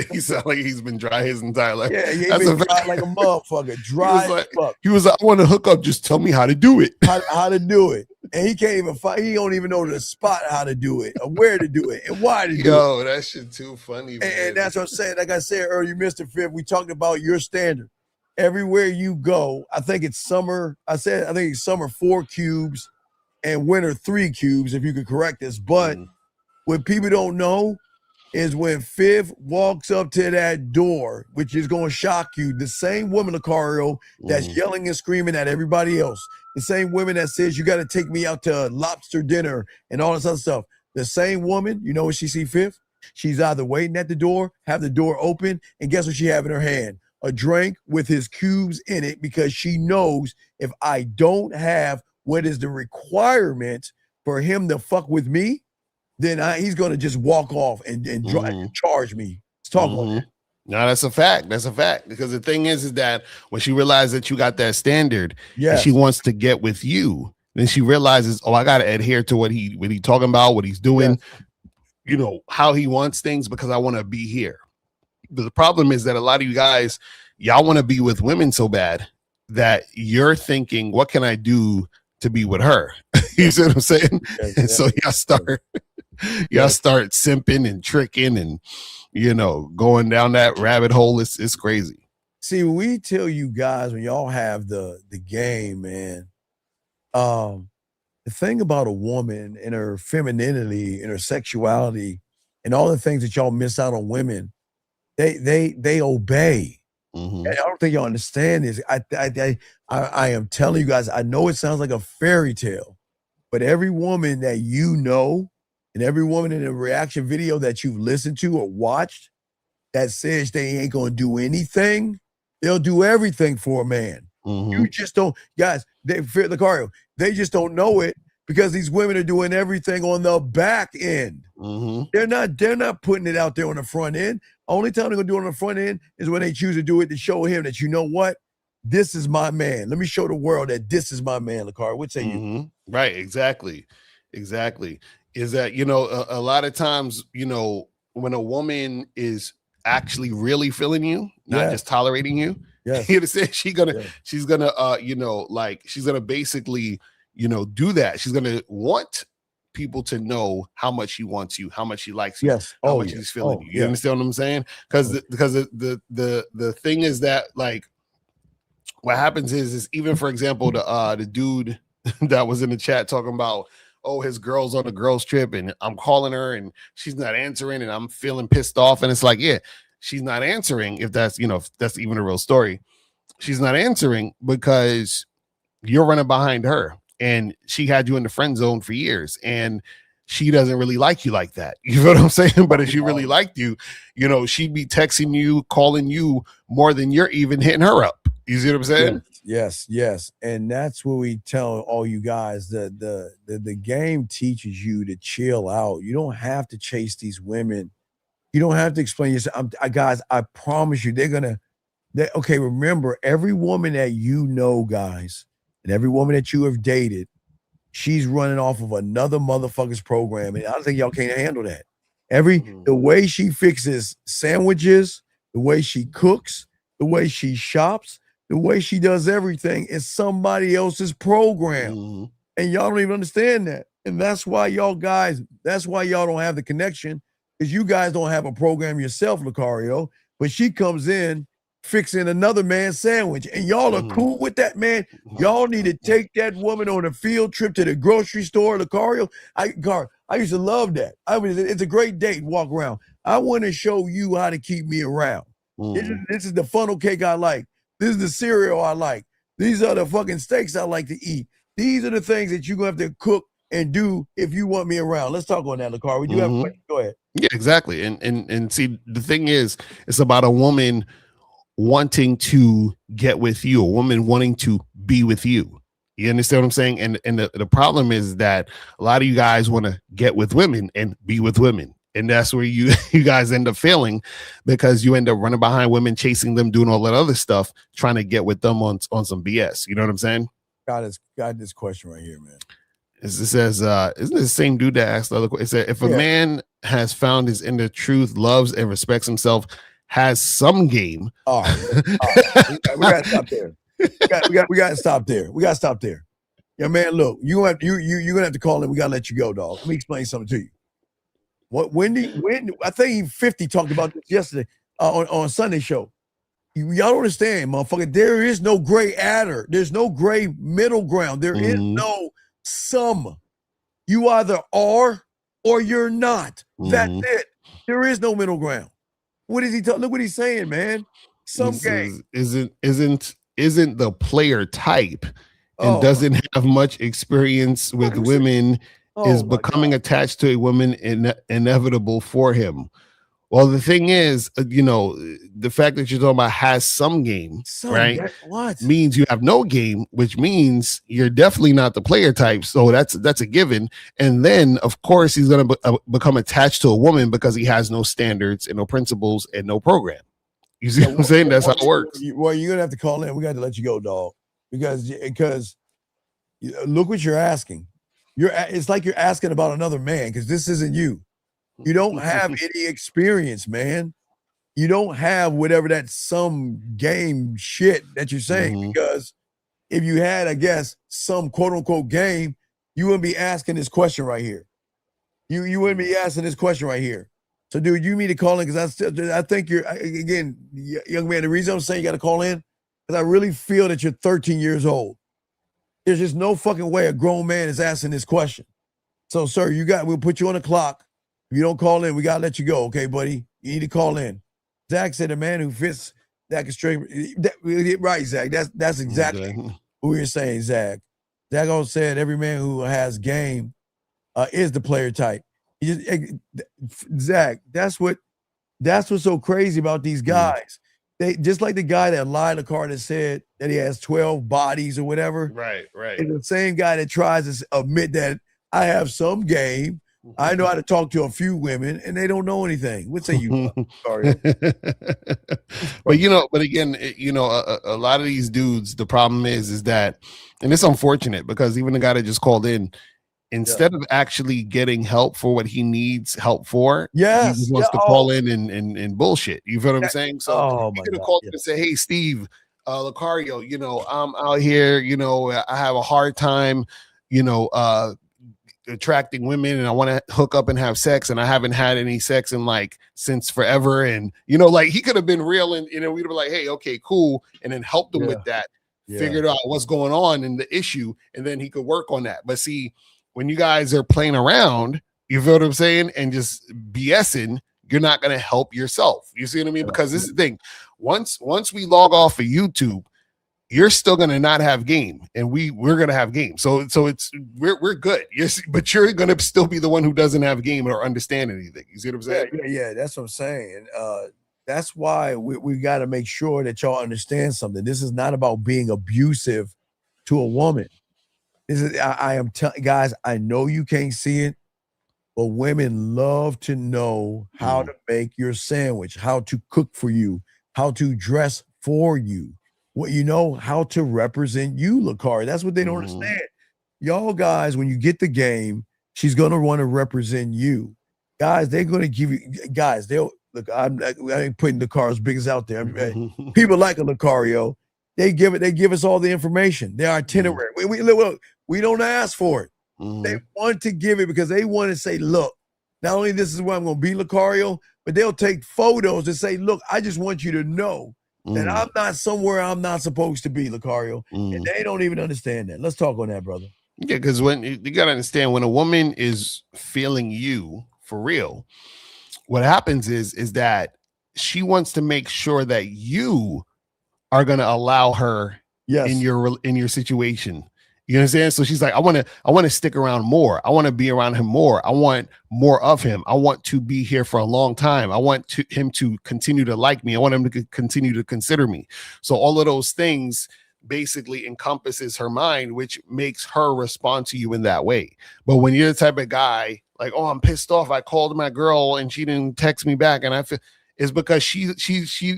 he sound like he's been dry his entire life. Yeah, he been dry like a motherfucker. Dry as fuck. He was like, I want to hook up, just tell me how to do it. How to do it. And he can't even find, he don't even know the spot how to do it, or where to do it, and why to do it. Yo, that shit too funny, man. And that's what I'm saying. Like I said earlier, Mr. Fifth, we talked about your standard. Everywhere you go, I think it's summer. I think it's summer 4 cubes and winter 3 cubes, if you could correct us. But what people don't know is when Fifth walks up to that door, which is going to shock you, the same woman, Lucario, that's yelling and screaming at everybody else, the same woman that says, you got to take me out to lobster dinner and all this other stuff, the same woman, you know what she see Fifth? She's either waiting at the door, have the door open, and guess what she have in her hand? A drink with his cubes in it, because she knows if I don't have what is the requirement for him to fuck with me, then he's going to just walk off and charge me. Let's talk about that. No, that's a fact. That's a fact. Because the thing is that when she realizes that you got that standard, and she wants to get with you, then she realizes, oh, I got to adhere to what he talking about, what he's doing, you know, how he wants things, because I want to be here. But the problem is that a lot of you guys, y'all want to be with women so bad that you're thinking, what can I do to be with her? You see what I'm saying? And so y'all start simping and tricking and going down that rabbit hole is crazy. See, when we tell you guys, when y'all have the game, man, the thing about a woman and her femininity and her sexuality and all the things that y'all miss out on women, they obey. Mhm. And I don't think y'all understand this. I am telling you guys, I know it sounds like a fairy tale, but every woman that you know and every woman in a reaction video that you've listened to or watched that says they ain't gonna do anything, they'll do everything for a man. You just don't, guys, they fear the cardio. They just don't know it because these women are doing everything on the back end. They're not putting it out there on the front end. Only time they're gonna do it on the front end is when they choose to do it to show him that, you know what, this is my man. Let me show the world that this is my man, LaCar. What say you? Right, exactly. Is that, a lot of times, when a woman is actually really feeling you, not just tolerating you, you understand? She's gonna basically, do that. She's gonna want people to know how much she wants you, how much she likes you, how much she's feeling you. You understand what I'm saying? Because the thing is that, like, what happens is even, for example, the dude that was in the chat talking about, oh, his girl's on a girls trip and I'm calling her and she's not answering and I'm feeling pissed off. And it's like, yeah, she's not answering. If that's even a real story, she's not answering because you're running behind her and she had you in the friend zone for years and she doesn't really like you like that. You know what I'm saying? But if she really liked you, she'd be texting you, calling you more than you're even hitting her up. You see what I'm saying? Yes. And that's what we tell all you guys, that the game teaches you to chill out. You don't have to chase these women. You don't have to explain yourself. Guys, I promise you, okay, remember, every woman that you know, guys, and every woman that you have dated, she's running off of another motherfucker's program. And I don't think y'all can't handle that. The way she fixes sandwiches, the way she cooks, the way she shops, the way she does everything is somebody else's program. And y'all don't even understand that. And that's why y'all don't have the connection, because you guys don't have a program yourself, Lucario. But she comes in fixing another man's sandwich, and y'all are cool with that, man. Y'all need to take that woman on a field trip to the grocery store, Lucario. I used to love that. It's a great date, walk around. I want to show you how to keep me around. This is the funnel cake I like. This is the cereal I like. These are the fucking steaks I like to eat. These are the things that you're going to have to cook and do if you want me around. Let's talk on that, LaCar. We do have a question. Go ahead. Yeah, exactly. And see, the thing is, it's about a woman wanting to get with you, a woman wanting to be with you. You understand what I'm saying? And the problem is that a lot of you guys want to get with women and be with women. And that's where you guys end up failing, because you end up running behind women, chasing them, doing all that other stuff, trying to get with them on some BS. You know what I'm saying? Got this question right here, man. It says, isn't it the same dude that asked the other question? It said, if a man has found his inner truth, loves and respects himself, has some game. All right. We gotta stop there. We gotta stop there. We gotta stop there. Yeah, man, look, you're gonna have to call in. We gotta let you go, dog. Let me explain something to you. When I think 50 talked about this yesterday on Sunday show. Y'all don't understand, motherfucker. There is no gray adder. There's no gray middle ground. There is no some. You either are or you're not. That's it. There is no middle ground. What is he talking? Look what he's saying, man. Some game isn't the player type and doesn't have much experience with women. Is becoming attached to a woman inevitable for him? Well, the thing is, the fact that you're talking about has some game, right? Means you have no game, which means you're definitely not the player type. So that's a given. And then, of course, he's going to become attached to a woman because he has no standards and no principles and no program. You see what I'm saying? That's how it works. Well, you're going to have to call in. We got to let you go, dog, because look what you're asking. It's like you're asking about another man, because this isn't you. You don't have any experience, man. You don't have whatever that some game shit that you're saying, because if you had, I guess, some quote unquote game, you wouldn't be asking this question right here. You wouldn't be asking this question right here. So, dude, you need to call in because I think you're, again, young man, the reason I'm saying you got to call in because I really feel that you're 13 years old. There's just no fucking way a grown man is asking this question. So, sir, we'll put you on the clock. If you don't call in, we got to let you go. Okay, buddy? You need to call in. Zach said a man who fits that constraint. Right, Zach. That's exactly what we were saying, Zach. Zach also said every man who has game is the player type. Zach, that's what's so crazy about these guys. They just like the guy that lied to card and said that he has 12 bodies or whatever. Right. It's the same guy that tries to admit that I have some game. I know how to talk to a few women, and they don't know anything. What say you? Sorry. But again, a lot of these dudes, the problem is that, and it's unfortunate because even the guy that just called in, instead of actually getting help for what he needs help for, he just wants to call in and bullshit. You feel what I'm saying? So he could have called in and say, "Hey, Steve, Lucario, I'm out here, I have a hard time, attracting women and I want to hook up and have sex and I haven't had any sex in since forever." And he could have been real and we'd be like, "Hey, okay, cool," and then help them with that, figured out what's going on and the issue, and then he could work on that. But see, when you guys are playing around, you feel what I'm saying, and just BSing, you're not going to help yourself. You see what I mean? Because this is the thing. Once we log off of YouTube, you're still going to not have game, and we're going to have game. So it's we're good. But you're going to still be the one who doesn't have game or understand anything. You see what I'm saying? Yeah, that's what I'm saying. That's why we got to make sure that y'all understand something. This is not about being abusive to a woman. This is I am guys, I know you can't see it, but women love to know how to make your sandwich, how to cook for you, how to dress for you, how to represent you, Lakari. That's what they don't understand. Y'all guys, when you get the game, she's gonna want to represent you. Guys, they're gonna give you they'll look. I ain't putting the car as big as out there. People like a Lucario. They give us all the information, their itinerary. We don't ask for it. They want to give it because they want to say, look, not only this is where I'm going to be, Lucario, but they'll take photos and say, look, I just want you to know that I'm not somewhere I'm not supposed to be, Lucario. And they don't even understand that. Let's talk on that, brother. Yeah, because when you got to understand, when a woman is feeling you for real, what happens is that she wants to make sure that you are going to allow her in your situation. You understand? So she's like, I want to stick around more. I want to be around him more. I want more of him. I want to be here for a long time. I want him to continue to like me. I want him to continue to consider me. So all of those things basically encompasses her mind, which makes her respond to you in that way. But when you're the type of guy like, oh, I'm pissed off, I called my girl and she didn't text me back, and I feel is because she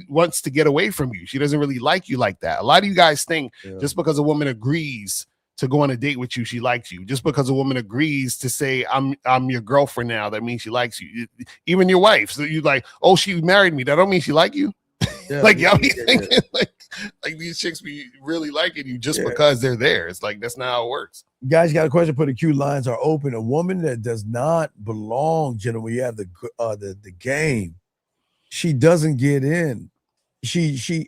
wants to get away from you. She doesn't really like you like that. A lot of you guys think just because a woman agrees to go on a date with you, she likes you. Just because a woman agrees to say, I'm your girlfriend now, that means she likes you. Even your wife. So you like, oh, she married me, that don't mean she like you. Y'all be thinking like these chicks be really liking you just because they're there. It's like, that's not how it works. Guys, got a question. Put the queue lines are open. A woman that does not belong, gentlemen, you have the game. She doesn't get in.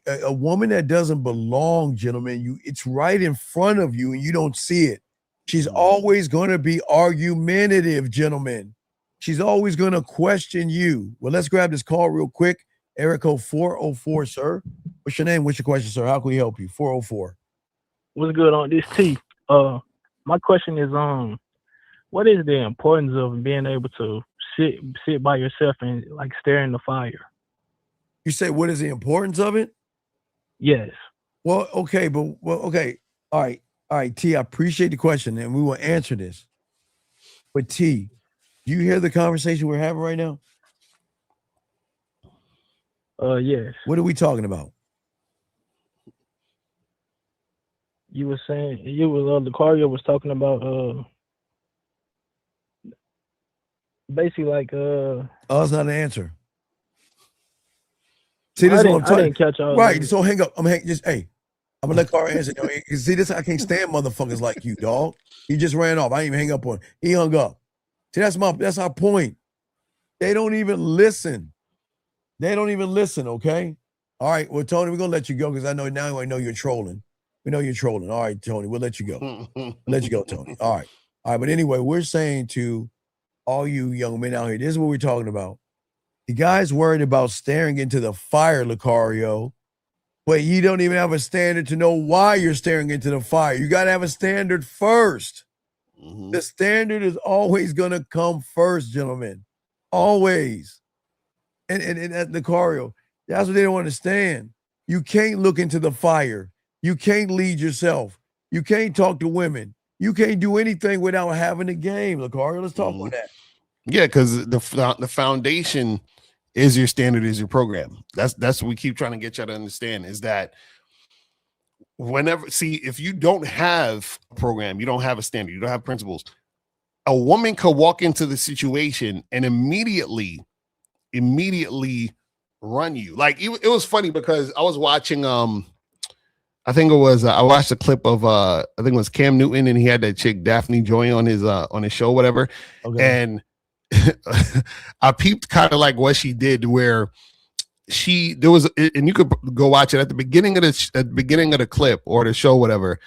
A woman that doesn't belong, gentlemen, it's right in front of you and you don't see it. She's always going to be argumentative, gentlemen. She's always going to question you. Well, let's grab this call real quick. Erico 404, sir. What's your name? What's your question, sir? How can we help you? 404. What's good on this T? My question is, what is the importance of being able to sit by yourself and like stare in the fire? You say, what is the importance of it? Yes. Well, okay. All right, T, I appreciate the question and we will answer this. But T, do you hear the conversation we're having right now? Yes. What are we talking about? You were saying Lucario was talking about basically like it's not an answer. See, this is what I'm talking. I didn't catch all right. So hang up. I'm gonna let Carl answer. See, this I can't stand motherfuckers like you, dog. He just ran off. I didn't even hang up on him. He hung up. See, that's our point. They don't even listen. They don't even listen, okay? All right, well, Tony, we're going to let you go because I know now I know you're trolling. We know you're trolling. All right, Tony, we'll let you go. We'll let you go, Tony. All right. All right, but anyway, we're saying to all you young men out here, this is what we're talking about. The guy's worried about staring into the fire, Lucario, but you don't even have a standard to know why you're staring into the fire. You got to have a standard first. The standard is always going to come first, gentlemen. Always. And at Lucario, that's what they don't understand. You can't look into the fire. You can't lead yourself. You can't talk to women. You can't do anything without having a game, Lucario. Let's talk about that. Yeah, because the foundation is your standard, is your program. That's what we keep trying to get you to understand, is that if you don't have a program, you don't have a standard, you don't have principles, a woman could walk into the situation and immediately run you. Like it was funny because I was watching I think it was I watched a clip of I think it was Cam Newton, and he had that chick Daphne Joy on his show, whatever. Okay. And I peeped kind of like what she did, where there was, and you could go watch it at the beginning of the clip or the show, whatever.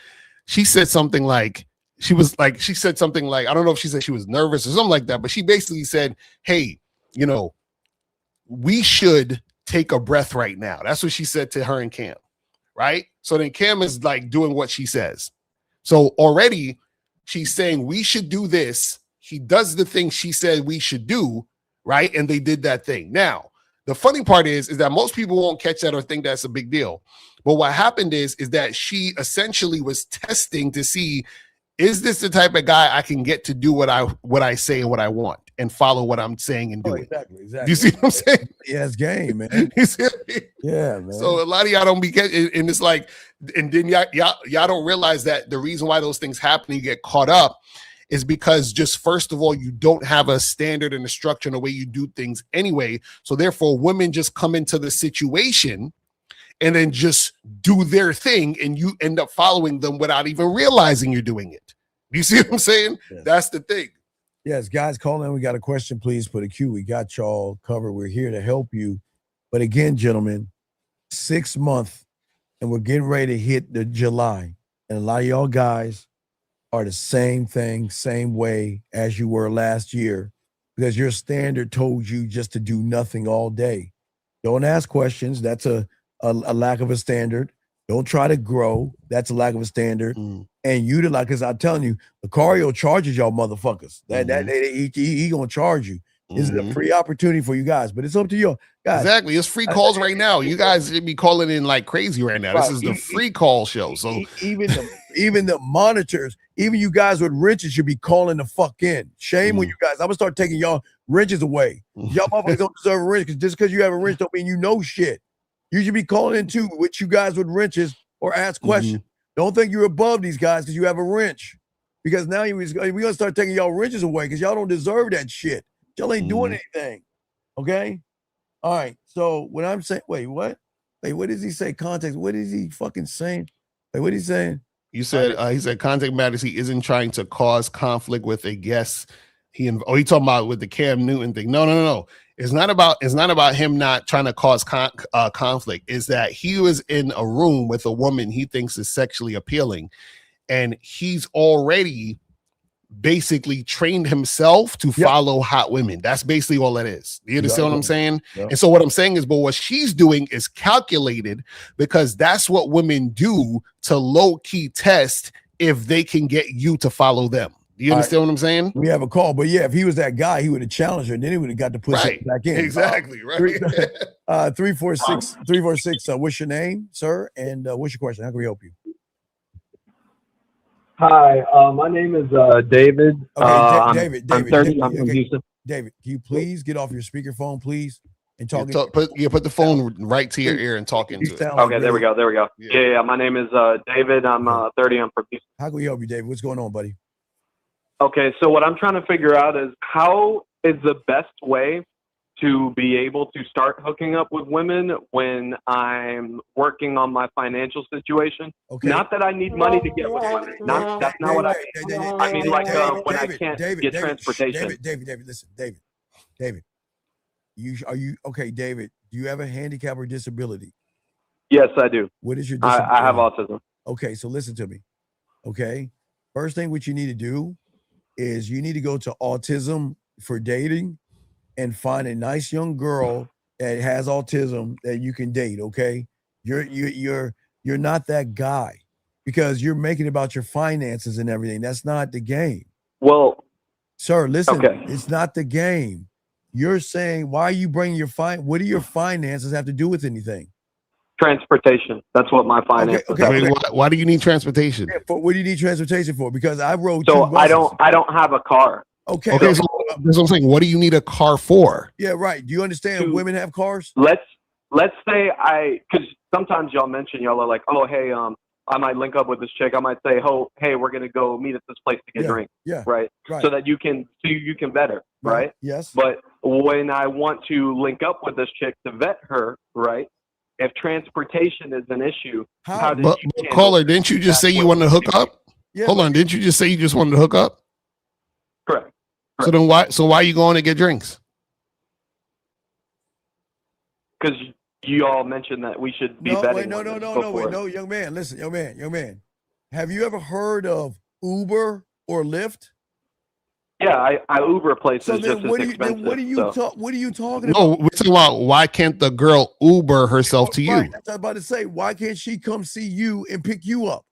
She said something like, I don't know if she said she was nervous or something like that, but she basically said, hey, we should take a breath right now. That's what she said to her and Cam, right? So then Cam is like doing what she says. So already she's saying we should do this. He does the thing she said we should do, right? And they did that thing. Now, the funny part is that most people won't catch that or think that's a big deal. But what happened is that she essentially was testing to see, is this the type of guy I can get to do what I say and what I want and follow what I'm saying and doing? Exactly. Do you see what I'm saying? Yeah, it's game, man. You see what I mean? Yeah, man. So a lot of y'all don't be catching, and it's like, and then y'all don't realize that the reason why those things happen, you get caught up, is because just first of all, you don't have a standard and a structure in the way you do things anyway. So therefore, women just come into the situation and then just do their thing, and you end up following them without even realizing you're doing it. You see what I'm saying? Yes. That's the thing. Yes, guys, call in. We got a question, please put a Q. We got y'all covered. We're here to help you. But again, gentlemen, 6 months, and we're getting ready to hit the July. And a lot of y'all guys are the same thing, same way as you were last year, because your standard told you just to do nothing all day. Don't ask questions. That's a lack of a standard. Don't try to grow. That's a lack of a standard. And utilize, because I'm telling you, Lucario charges y'all motherfuckers. He gonna charge you. This is a free opportunity for you guys, but it's up to you guys. Exactly. It's free calls right now. You guys should be calling in like crazy right now. This is the free call show. So even the monitors, even you guys with wrenches should be calling the fuck in. Shame on you guys. I'm gonna start taking y'all wrenches away. Y'all motherfuckers don't deserve a wrench, because just because you have a wrench don't mean you know shit. You should be calling in too with you guys with wrenches or ask questions. Don't think you're above these guys because you have a wrench. Because now we're gonna start taking y'all wrenches away because y'all don't deserve that shit. Y'all ain't doing anything. Okay? All right. So when I'm saying, wait, what? Wait, what does he say? Context. What is he fucking saying? Wait, what is he saying? You said he said contact matters. He isn't trying to cause conflict with a guest. He talking about with the Cam Newton thing. No. It's not about him not trying to cause conflict. It's that he was in a room with a woman he thinks is sexually appealing, and he's already basically trained himself to follow hot women. That's basically all it is. You understand what I'm saying? And so what I'm saying is, but what she's doing is calculated, because that's what women do to low-key test if they can get you to follow them. Do you understand what I'm saying? We have a call, but yeah, if he was that guy, he would have challenged her, and then he would have got to push it back in. Exactly, right. 346. What's your name, sir? And what's your question? How can we help you? Hi, my name is David. Okay, David. I'm 30. I'm from Houston. David, can you please get off your speakerphone, please, and talk? Put the phone right to your ear and talk into it. Okay, there we go. Yeah. My name is David. I'm 30. I'm from Houston. How can we help you, David? What's going on, buddy? Okay, so what I'm trying to figure out is how is the best way to be able to start hooking up with women when I'm working on my financial situation. Okay. Not that I need money to get with women. That's not what I mean. I mean, like when I can't get transportation. David, listen, David. Are you okay, David? Do you have a handicap or disability? Yes, I do. What is your disability? I have autism. Okay, so listen to me. Okay, first thing what you need to do is you need to go to Autism for Dating and find a nice young girl that has autism that you can date. Okay, you're not that guy because you're making it about your finances and everything. That's not the game. Well, sir, listen, okay. it's not the game. You're saying why are you bringing your what do your finances have to do with anything? Transportation. That's what my finances. Okay. Why do you need transportation? Yeah, what do you need transportation for? Because I rode So two buses. I don't have a car. Okay. Okay, so that's what I'm saying. What do you need a car for? Yeah, right. Do you understand women have cars? Let's say because sometimes y'all mention y'all are like, oh hey, I might link up with this chick. I might say, oh hey, we're gonna go meet at this place to get drinks. Yeah. Right. So that you can better. Right. Yes. But when I want to link up with this chick to vet her, right? If transportation is an issue, how did you handle caller, didn't you just say you wanted to hook up? Yeah, Hold on, didn't you just say you just wanted to hook up? Correct. So then why are you going to get drinks? Because you all mentioned that we should be betting. No, young man, listen, young man. Have you ever heard of Uber or Lyft? Yeah, I Uber places So just then as expensive. what are you talking about? No, we're talking about why can't the girl Uber herself to you? Right, that's what I'm about to say. Why can't she come see you and pick you up?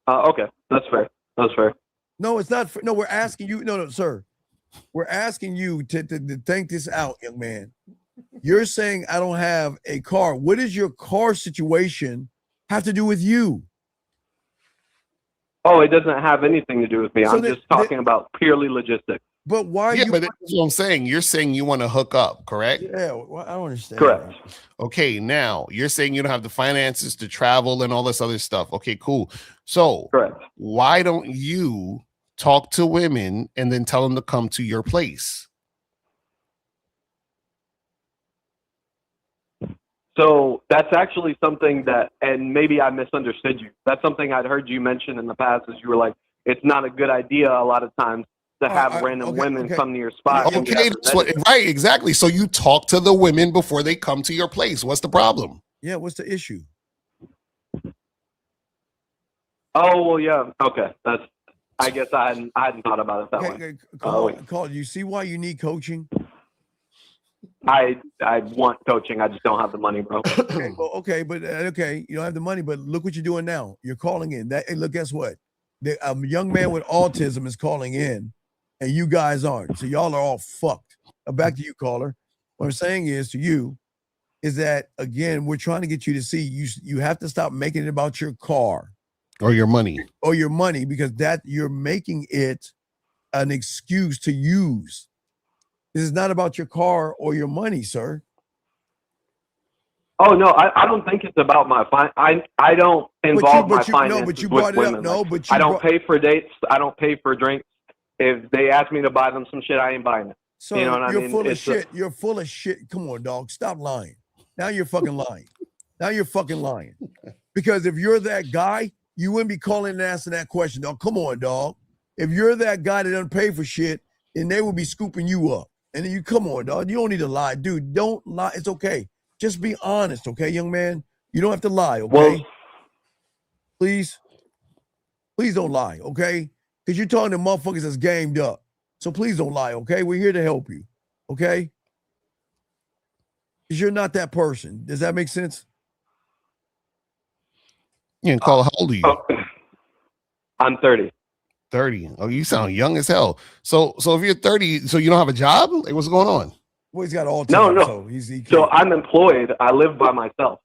Okay, that's fair. That's fair. No, it's not. No, we're asking you. No, sir. We're asking you to think this out, young man. You're saying I don't have a car. What does your car situation have to do with you? Oh, it doesn't have anything to do with me. So I'm just talking about purely logistics. But why? Yeah, but that's what I'm saying. You're saying you want to hook up, correct? Yeah, well, I don't understand. Correct. Okay, now you're saying you don't have the finances to travel and all this other stuff. Okay, cool. So correct. Why don't you talk to women and then tell them to come to your place? So that's actually something that, and maybe I misunderstood you. That's something I'd heard you mention in the past, is you were like, it's not a good idea a lot of times to have random women come to your spot. Okay, that's what, right, exactly. So you talk to the women before they come to your place. What's the problem? Yeah, what's the issue? Oh, well, yeah. Okay. I guess I hadn't thought about it that way. Call. You see why you need coaching? I want coaching. I just don't have the money, bro. Okay, you don't have the money, but look what you're doing now. You're calling in. Hey, look, guess what? A young man with autism is calling in, and you guys aren't. So y'all are all fucked. Back to you, caller. What I'm saying is to you is that, again, we're trying to get you to see you have to stop making it about your car. Or your money. Or your money, because that you're making it an excuse to use. This is not about your car or your money, sir. Oh no, I don't think it's about my I don't involve my finances with women. I don't pay for dates. I don't pay for drinks. If they ask me to buy them some shit, I ain't buying it. So you know what I mean? Full of shit. You're full of shit. Come on, dog. Stop lying. Now you're fucking lying. Now you're fucking lying. Because if you're that guy, you wouldn't be calling and asking that question, dog. Come on, dog. If you're that guy that doesn't pay for shit, then they would be scooping you up. And then you come on, dog. You don't need to lie. Dude, don't lie. It's okay. Just be honest, okay, young man? You don't have to lie, okay? Well, please don't lie, okay? Because you're talking to motherfuckers that's gamed up. So please don't lie, okay? We're here to help you, okay? Because you're not that person. Does that make sense? Yeah, and call, how old are you? I'm 30. 30. Oh, you sound young as hell. So if you're 30, so you don't have a job? Like, what's going on? Well, he's got autism. No. So I'm employed. I live by myself.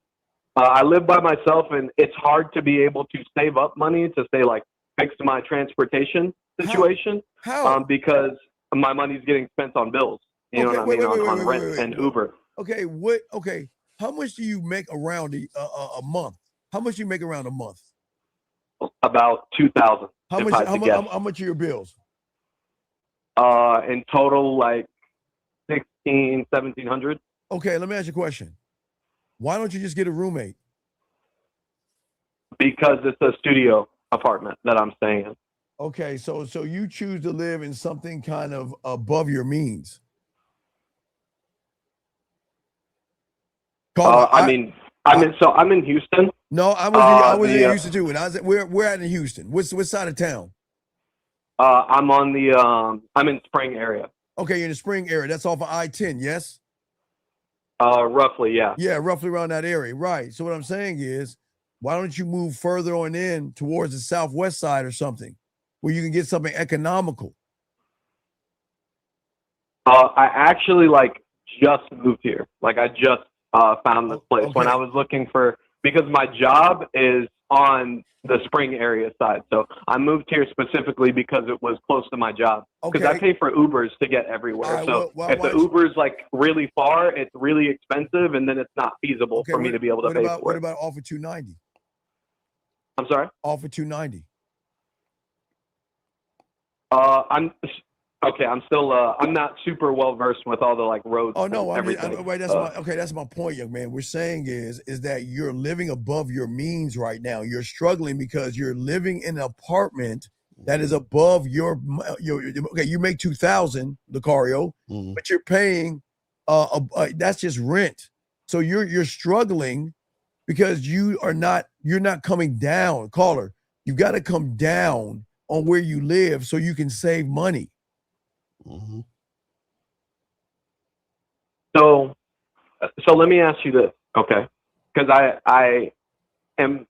And it's hard to be able to save up money to say, like, fix my transportation situation. How? Because my money's getting spent on bills. You know what I mean? On rent and Uber. Okay, okay. How much do you make around a month? How much do you make around a month? About $2,000. How much are your bills? In total, like $1,700. Okay, let me ask you a question. Why don't you just get a roommate? Because it's a studio apartment that I'm staying in. Okay, so you choose to live in something kind of above your means. Caller, I'm in Houston. No, I was in Houston too. And I was we're at in Houston. What side of town? I'm on the I'm in Spring area. Okay, you're in the Spring area. That's off of I-10, yes? Roughly, yeah. Yeah, roughly around that area. Right. So what I'm saying is, why don't you move further on in towards the southwest side or something where you can get something economical? I actually just moved here. Like I just found this place when I was looking for, because my job is on the Spring area side. So I moved here specifically because it was close to my job. Because I pay for Ubers to get everywhere. Right, so if the Uber's really far, it's really expensive, and then it's not feasible for me to be able to pay for it. What about offer 290? I'm sorry? Offer 290. I'm still I'm not super well versed with all the roads. Oh no, everything. That's my point, young man. We're saying is that you're living above your means right now. You're struggling because you're living in an apartment that is above your okay, you make $2,000, Lucario, but you're paying that's just rent. So you're struggling because you're not coming down. Caller, you got to come down on where you live so you can save money. So let me ask you this, okay? Because I am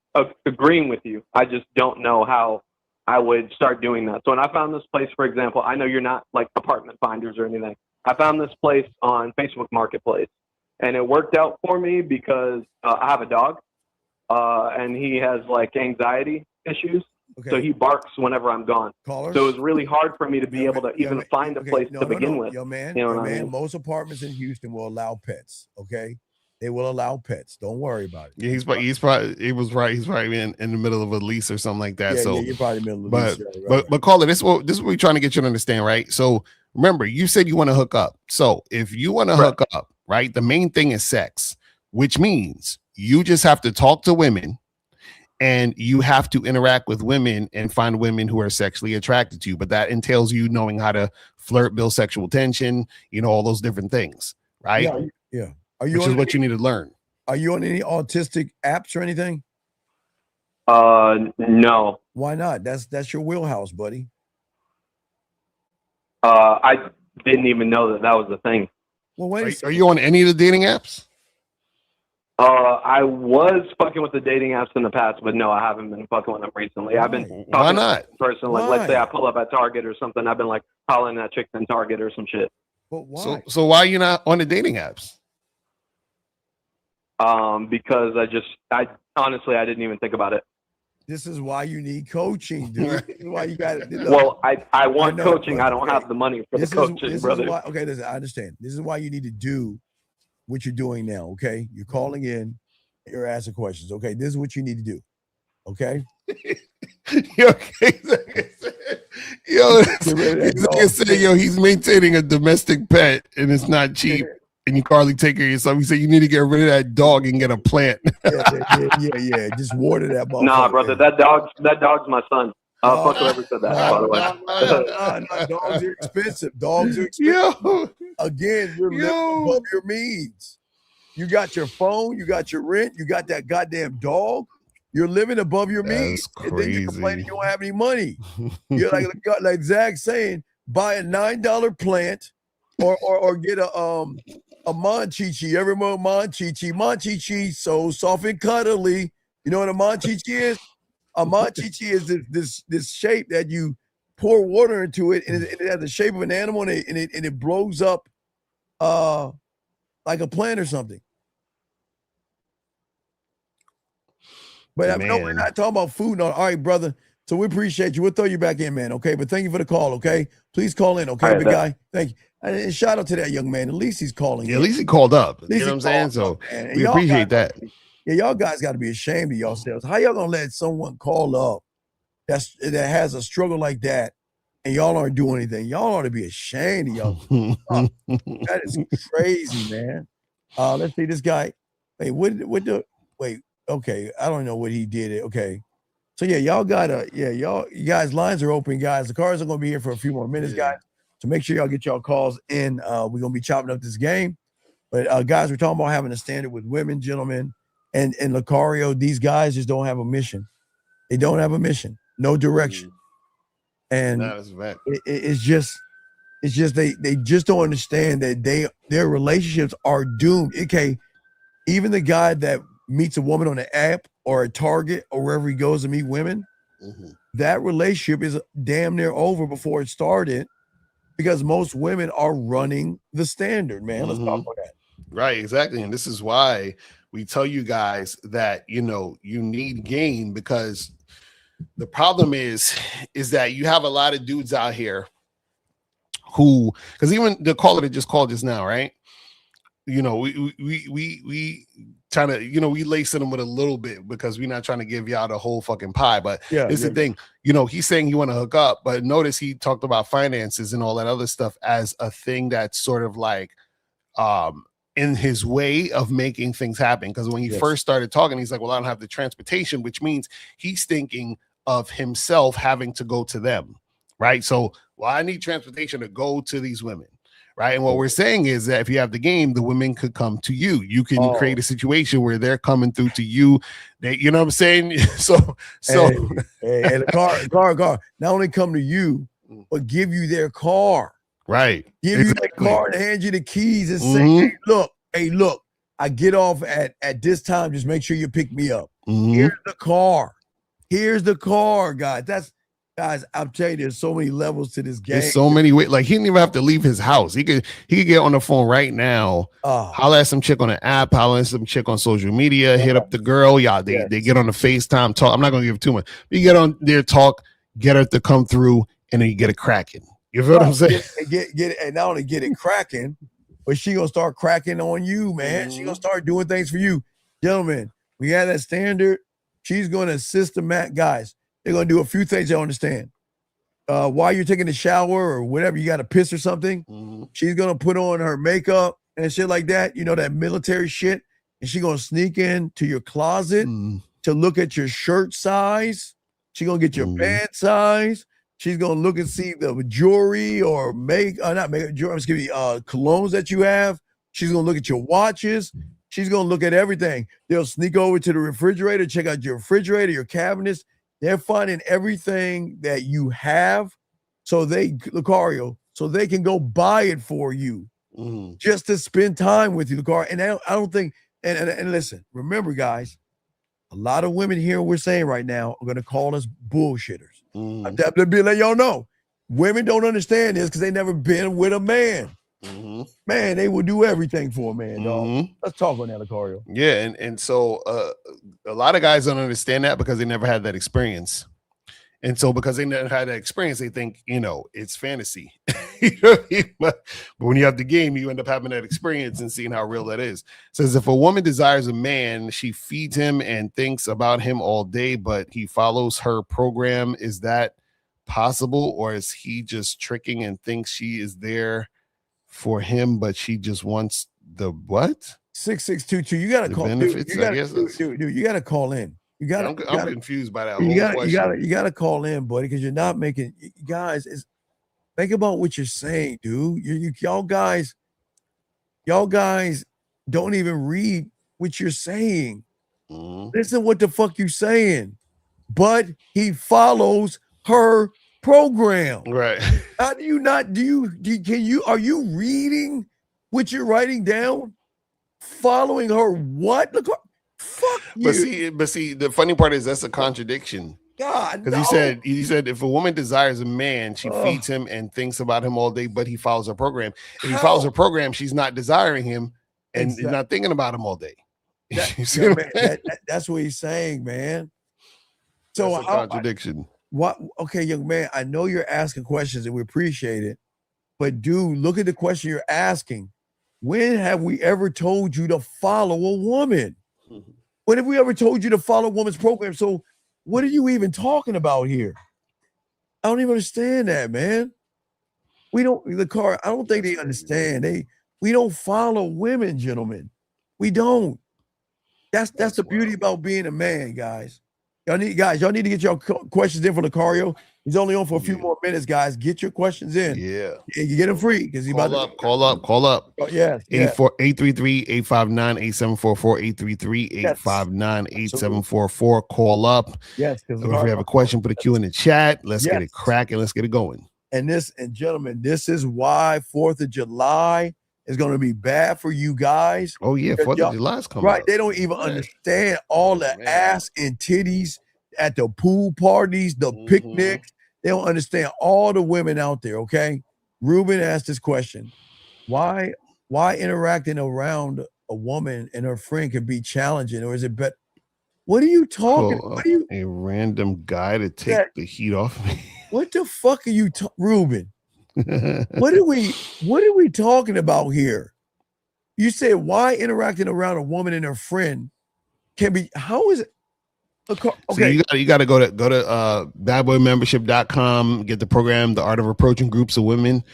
agreeing with you. I just don't know how I would start doing that. So when I found this place, for example, I know you're not like apartment finders or anything. I found this place on Facebook Marketplace, and it worked out for me because I have a dog, and he has anxiety issues. Okay. So he barks whenever I'm gone. Callers? So it was really hard for me to be able to even find a place to begin with. Yo, man, you know what I mean? Most apartments in Houston will allow pets. Okay, they will allow pets. Don't worry about it. Yeah, he's probably He's probably in the middle of a lease or something like that. Yeah, you're probably in the middle of a lease. But caller, this is what we're trying to get you to understand, right? So remember, you said you want to hook up. So if you want to hook up, right, the main thing is sex, which means you just have to talk to women. And you have to interact with women and find women who are sexually attracted to you. But that entails you knowing how to flirt, build sexual tension, all those different things, right? Yeah. Which is what you need to learn. Are you on any autistic apps or anything? No. Why not? That's your wheelhouse, buddy. I didn't even know that was the thing. Well, are you on any of the dating apps? I was fucking with the dating apps in the past, but no, I haven't been fucking with them recently. I've been talking Why not? To person, let's say I pull up at Target or something. I've been hollering at chicks in Target or some shit. But why? So why are you not on the dating apps? Because I honestly didn't even think about it. This is why you need coaching, dude. This is why you got it. Well, I want coaching. I don't have the money for the coaching, brother. Okay, listen, I understand. This is why you need to do what you're doing now, okay? You're calling in, you're asking questions, okay? This is what you need to do, okay? He's maintaining a domestic pet, and it's not cheap, and you can hardly take care of yourself. He said you need to get rid of that dog and get a plant. yeah. Just water that motherfucker. Nah, brother, that dog's my son. Fuck whoever said that, by the way. No, dogs are expensive. Dogs are expensive. Again, you're living above your means. You got your phone, you got your rent, you got that goddamn dog. You're living above your means. And then you're complaining you don't have any money. You're like Zach saying, buy a $9 plant or get a Monchichi. You ever remember Monchichi? Monchichi, so soft and cuddly. You know what a Monchichi is? A Monchichi is this shape that you pour water into it, and it has the shape of an animal, and it blows up like a plant or something. But no, we're not talking about food. No, all right, brother. So we appreciate you. We'll throw you back in, man. Okay, but thank you for the call. Okay, please call in. Okay, big guy. Thank you. And shout out to that young man. At least he's calling. Yeah, at least he called up. You know what I'm saying? So we appreciate that. Yeah, y'all guys got to be ashamed of yourselves. How y'all gonna let someone call up that has a struggle like that, and y'all aren't doing anything? Y'all ought to be ashamed of y'all. That is crazy, man. Let's see this guy. Wait, okay, I don't know what he did. Okay, So yeah, y'all gotta, you guys, lines are open, guys. The cars are gonna be here for a few more minutes, guys. So make sure y'all get y'all calls in. We're gonna be chopping up this game. But guys, we're talking about having a standard with women, gentlemen, and Lucario. These guys just don't have a mission. They don't have a mission, no direction, and it's just they just don't understand that their relationships are doomed. Okay, even the guy that meets a woman on an app or a Target or wherever he goes to meet women, that relationship is damn near over before it started, because most women are running the standard. Man, let's talk about that. Right, exactly. And this is why we tell you guys that, you know, you need game, because the problem is that you have a lot of dudes out here who, because even the caller that just called just now, right? You know, we trying to, you know, we lacing them with a little bit because we're not trying to give y'all the whole fucking pie. But it's the thing, you know, he's saying you want to hook up, but notice he talked about finances and all that other stuff as a thing that's sort of like in his way of making things happen. Because when he first started talking, he's like, well, I don't have the transportation, which means he's thinking of himself having to go to them, right? So, well, I need transportation to go to these women, right? And what we're saying is that if you have the game, the women could come to you. You can create a situation where they're coming through to you. They, you know what I'm saying? So the car not only come to you, but give you their car. Right. Give you their car and hand you the keys and say, hey, look, I get off at this time. Just make sure you pick me up. Here's the car. Here's the car, guys. Guys, I'm telling you, there's so many levels to this game. There's so many ways. Like, he didn't even have to leave his house. He could get on the phone right now, holler at some chick on the app, holler at some chick on social media, hit up the girl. Yeah, they get on the FaceTime talk. I'm not gonna give too much. But you get on there, talk, get her to come through, and then you get it cracking. You feel what I'm saying? Get and not only get it cracking, but she gonna start cracking on you, man. She gonna start doing things for you. Gentlemen, we have that standard. She's gonna systematic, guys. They're gonna do a few things you understand. While you're taking a shower or whatever, you got to piss or something. She's gonna put on her makeup and shit like that. You know, that military shit, and she's gonna sneak in to your closet to look at your shirt size. She's gonna get your pant size. She's gonna look and see the jewelry or not makeup, jewelry, excuse me, colognes that you have. She's gonna look at your watches. She's gonna look at everything. They'll sneak over to the refrigerator, check out your refrigerator, your cabinets. They're finding everything that you have, so they can go buy it for you, just to spend time with you, Lucario. And I don't think. And listen, remember, guys, a lot of women here we're saying right now are going to call us bullshitters. I'm definitely be letting y'all know. Women don't understand this because they never been with a man. Man, they will do everything for a man, dog. Let's talk on that, Lucario. Yeah, and so a lot of guys don't understand that because they never had that experience. And so because they never had that experience, they think, you know, it's fantasy. You know what I mean? But when you have the game, you end up having that experience and seeing how real that is. It says if a woman desires a man, she feeds him and thinks about him all day, but he follows her program. Is that possible? Or is he just tricking and thinks she is there for him, but she just wants the what? 6622. You gotta call. Benefits, dude, you gotta call in. I'm confused by that. You gotta call in, buddy, because you're not making, guys. Think about what you're saying, dude. Y'all guys don't even read what you're saying. Listen, what the fuck you saying? But he follows her program, right? How do you not? Are you reading what you're writing down? Following her what? Look, fuck you. But see, the funny part is that's a contradiction. God, because he said if a woman desires a man, she feeds him and thinks about him all day, but he follows her program. If he follows her program, she's not desiring him and not thinking about him all day. That's what he's saying, man. So that's a contradiction. What? Okay, young man, I know you're asking questions and we appreciate it, but dude, look at the question you're asking. When have we ever told you to follow a woman? When have we ever told you to follow a woman's program? So what are you even talking about here? I don't even understand that, man. I don't think they understand. We don't follow women, gentlemen. We don't. That's the beauty about being a man, guys. Y'all need to get your questions in for Lucario. He's only on for a few more minutes, guys. Get your questions in. Yeah. And you get them free because he Call up. Oh, yes. 833-859-8744, 833-859-8744. Call up. Yes. Because If you have a question, put a Q in the chat. Let's get it cracking. Let's get it going. And gentlemen, this is why 4th of July is going to be bad for you guys. Oh, yeah. 4th of July is coming Right. up. They don't even understand all the ass and titties at the pool parties, the picnics. They don't understand all the women out there, okay? Ruben asked this question. Why interacting around a woman and her friend can be challenging, or is it better? What are you talking about? A random guy to take the heat off me. What the fuck are you Ruben? What are we talking about here? You said why interacting around a woman and her friend can be, how is it? Okay. So you got to go to badboymembership.com, get the program, The Art of Approaching Groups of Women.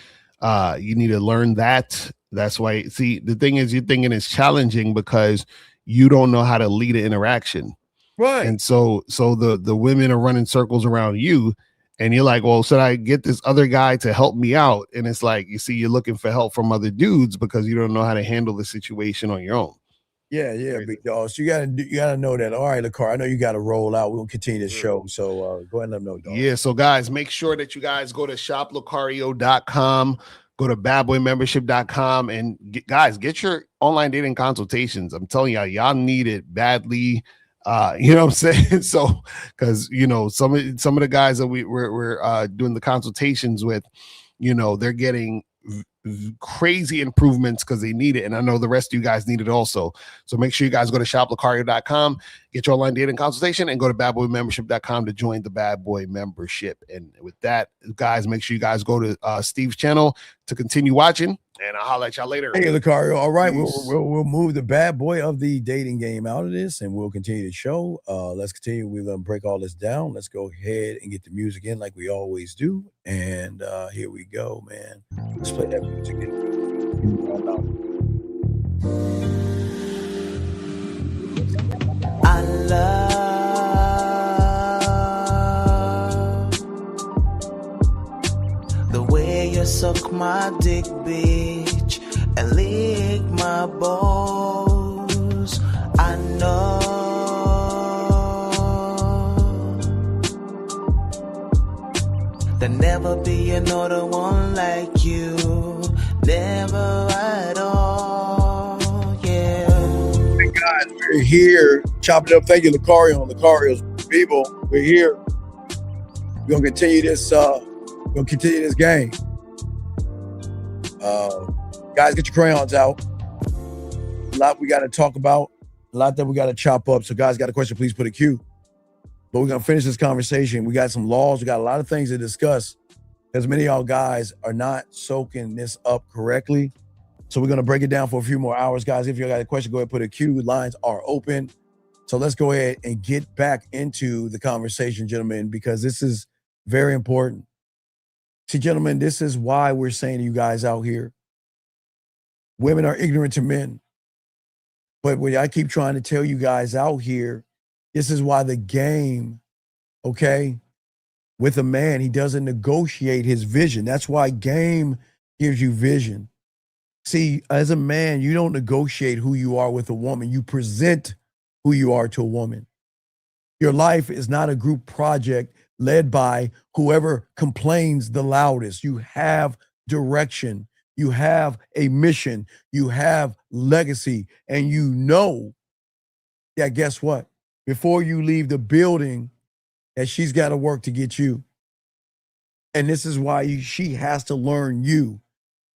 You need to learn that. That's why, see, the thing is, you're thinking it's challenging because you don't know how to lead an interaction. Right. And so the women are running circles around you, and you're like, well, should I get this other guy to help me out? And it's like, you see, you're looking for help from other dudes because you don't know how to handle the situation on your own. Yeah, big dog. So you gotta know that. All right, LaCar, I know you gotta roll out. We'll continue this show. So go ahead and let them know, dog. Yeah, so guys, make sure that you guys go to shoplucario.com, go to badboymembership.com, and get your online dating consultations. I'm telling y'all need it badly. You know what I'm saying? So, because some of the guys that we're doing the consultations with, they're getting crazy improvements because they need it, and I know the rest of you guys need it also. So make sure you guys go to shoplucario.com, get your online dating consultation, and go to badboymembership.com to join the Bad Boy membership. And with that, guys, make sure you guys go to Steve's channel to continue watching, and I'll holler at y'all later. Hey, Lucario. All right, we'll move the bad boy of the dating game out of this, and we'll continue the show. Let's continue. We're gonna break all this down. Let's go ahead and get the music in like we always do. And here we go, man. Let's play that music in. I love the way you suck my dick, bitch, and lick my balls. I know there'll never be another one like you, never at all. Yeah. Hey guys, we're here. Chop it up. Thank you, Lucario and Lucario's people. We're here. We're gonna continue this. Game. Guys, get your crayons out. A lot we got to talk about. A lot that we got to chop up. So, guys, got a question? Please put a Q. But we're gonna finish this conversation. We got some laws. We got a lot of things to discuss because many of y'all guys are not soaking this up correctly. So we're gonna break it down for a few more hours, guys. If you got a question, go ahead and put a Q. Lines are open. So let's go ahead and get back into the conversation, gentlemen, because this is very important. See, gentlemen, this is why we're saying to you guys out here, women are ignorant to men. But what I keep trying to tell you guys out here, this is why the game, okay, with a man, he doesn't negotiate his vision. That's why game gives you vision. See, as a man, you don't negotiate who you are with a woman. You present who you are to a woman. Your life is not a group project led by whoever complains the loudest. You have direction. You have a mission. You have legacy. And you know that, guess what? Before you leave the building, that she's got to work to get you. And this is why she has to learn you.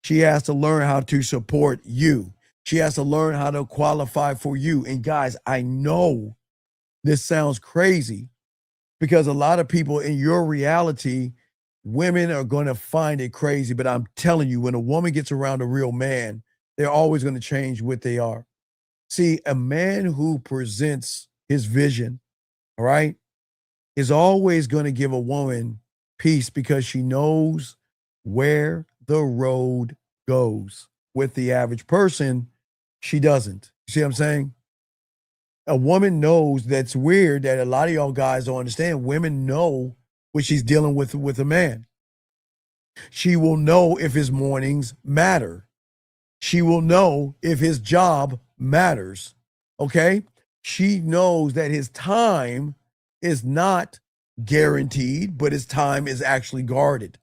She has to learn how to support you. She has to learn how to qualify for you. And guys, I know this sounds crazy because a lot of people in your reality, women are going to find it crazy. But I'm telling you, when a woman gets around a real man, they're always going to change what they are. See, a man who presents his vision, all right, is always going to give a woman peace because she knows where the road goes. With the average person, she doesn't. You see what I'm saying? A woman knows. That's weird that a lot of y'all guys don't understand. Women know what she's dealing with a man. She will know if his mornings matter. She will know if his job matters. Okay? She knows that his time is not guaranteed, but his time is actually guarded.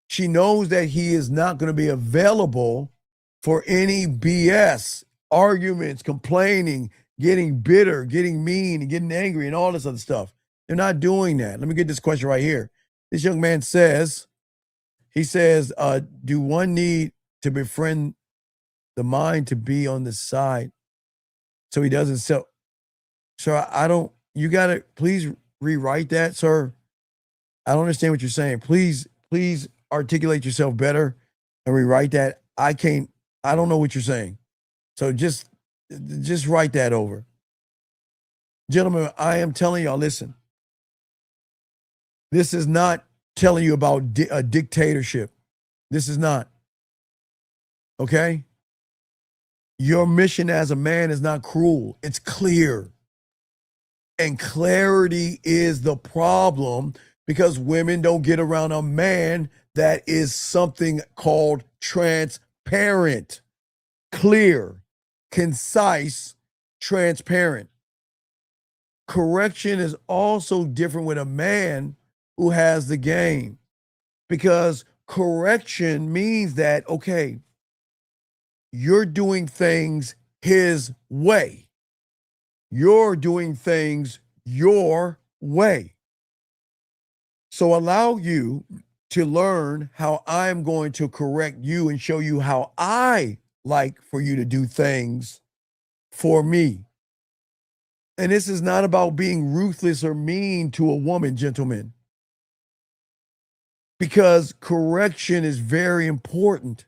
She knows that he is not going to be available for any BS, arguments, complaining, getting bitter, getting mean, and getting angry, and all this other stuff. They're not doing that. Let me get this question right here. This young man says, do one need to befriend the mind to be on the side so he doesn't sell? Sir, I don't, you got to please rewrite that, sir. I don't understand what you're saying. Please articulate yourself better and rewrite that. I don't know what you're saying. So just write that over. Gentlemen, I am telling y'all, listen, this is not telling you about a dictatorship. This is not. Okay? Your mission as a man is not cruel. It's clear. And clarity is the problem because women don't get around a man that is something called transparent, clear, concise, transparent. Correction is also different with a man who has the game because correction means that, okay, you're doing things his way. You're doing things your way. So allow you to learn how I'm going to correct you and show you how I like for you to do things for me. And this is not about being ruthless or mean to a woman, gentlemen, because correction is very important.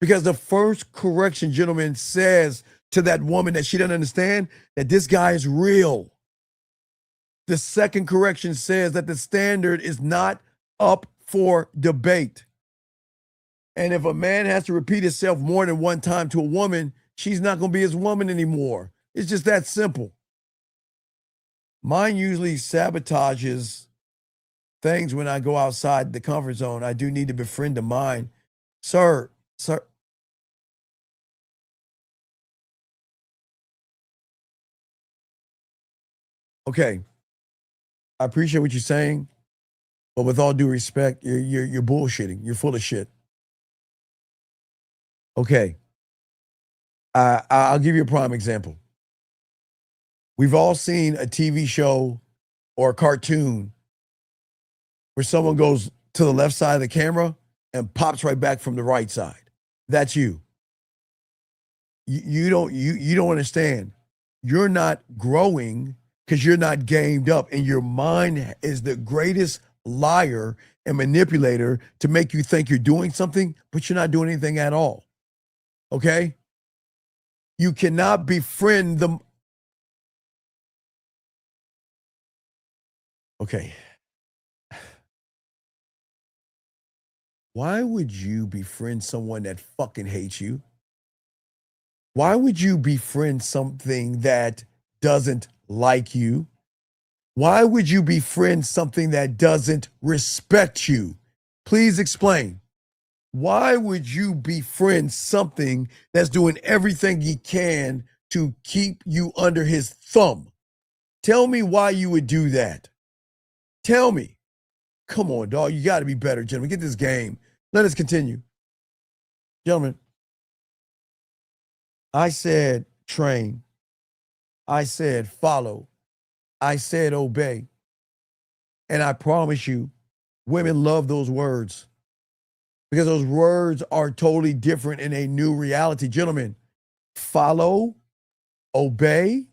Because the first correction, gentlemen, says to that woman that she doesn't understand that this guy is real. The second correction says that the standard is not up for debate. And if a man has to repeat himself more than one time to a woman, she's not going to be his woman anymore. It's just that simple. Mine usually sabotages things when I go outside the comfort zone. I do need to befriend a mind. Sir. Okay. I appreciate what you're saying, but with all due respect, you're bullshitting. You're full of shit. Okay. I'll give you a prime example. We've all seen a TV show or a cartoon where someone goes to the left side of the camera and pops right back from the right side. That's you. You don't understand. You're not growing because you're not gamed up, and your mind is the greatest liar and manipulator to make you think you're doing something, but you're not doing anything at all. Okay? You cannot befriend them. Okay. Why would you befriend someone that fucking hates you? Why would you befriend something that doesn't like you? Why would you befriend something that doesn't respect you? Please explain. Why would you befriend something that's doing everything he can to keep you under his thumb? Tell me why you would do that. Tell me. Come on, dog. You got to be better, gentlemen. Get this game. Let us continue. Gentlemen, I said train. I said follow. I said obey. And I promise you, women love those words because those words are totally different in a new reality. Gentlemen, follow, obey,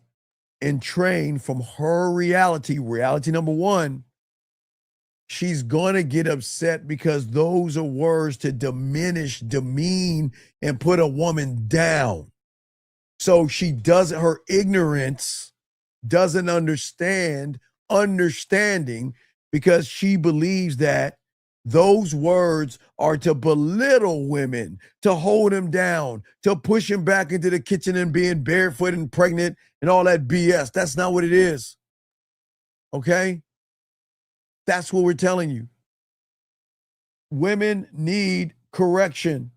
and train from her reality. Reality number one, she's going to get upset because those are words to diminish, demean, and put a woman down. So she doesn't, her ignorance doesn't understanding because she believes that Those words are to belittle women, to hold them down, to push them back into the kitchen and being barefoot and pregnant and all that BS. That's not what it is. Okay? That's what we're telling you. Women need correction.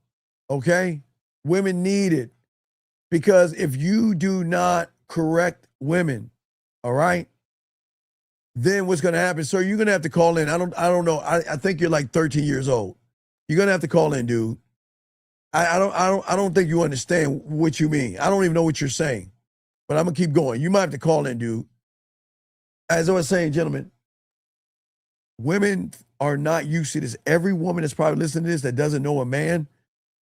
Okay? Women need it. Because if you do not correct women, all right, then what's going to happen? So you're going to have to call in. I don't know. I think you're like 13 years old. You're going to have to call in, dude. I don't think you understand what you mean. I don't even know what you're saying, but I'm going to keep going. You might have to call in, dude. As I was saying, gentlemen, women are not used to this. Every woman that's probably listening to this that doesn't know a man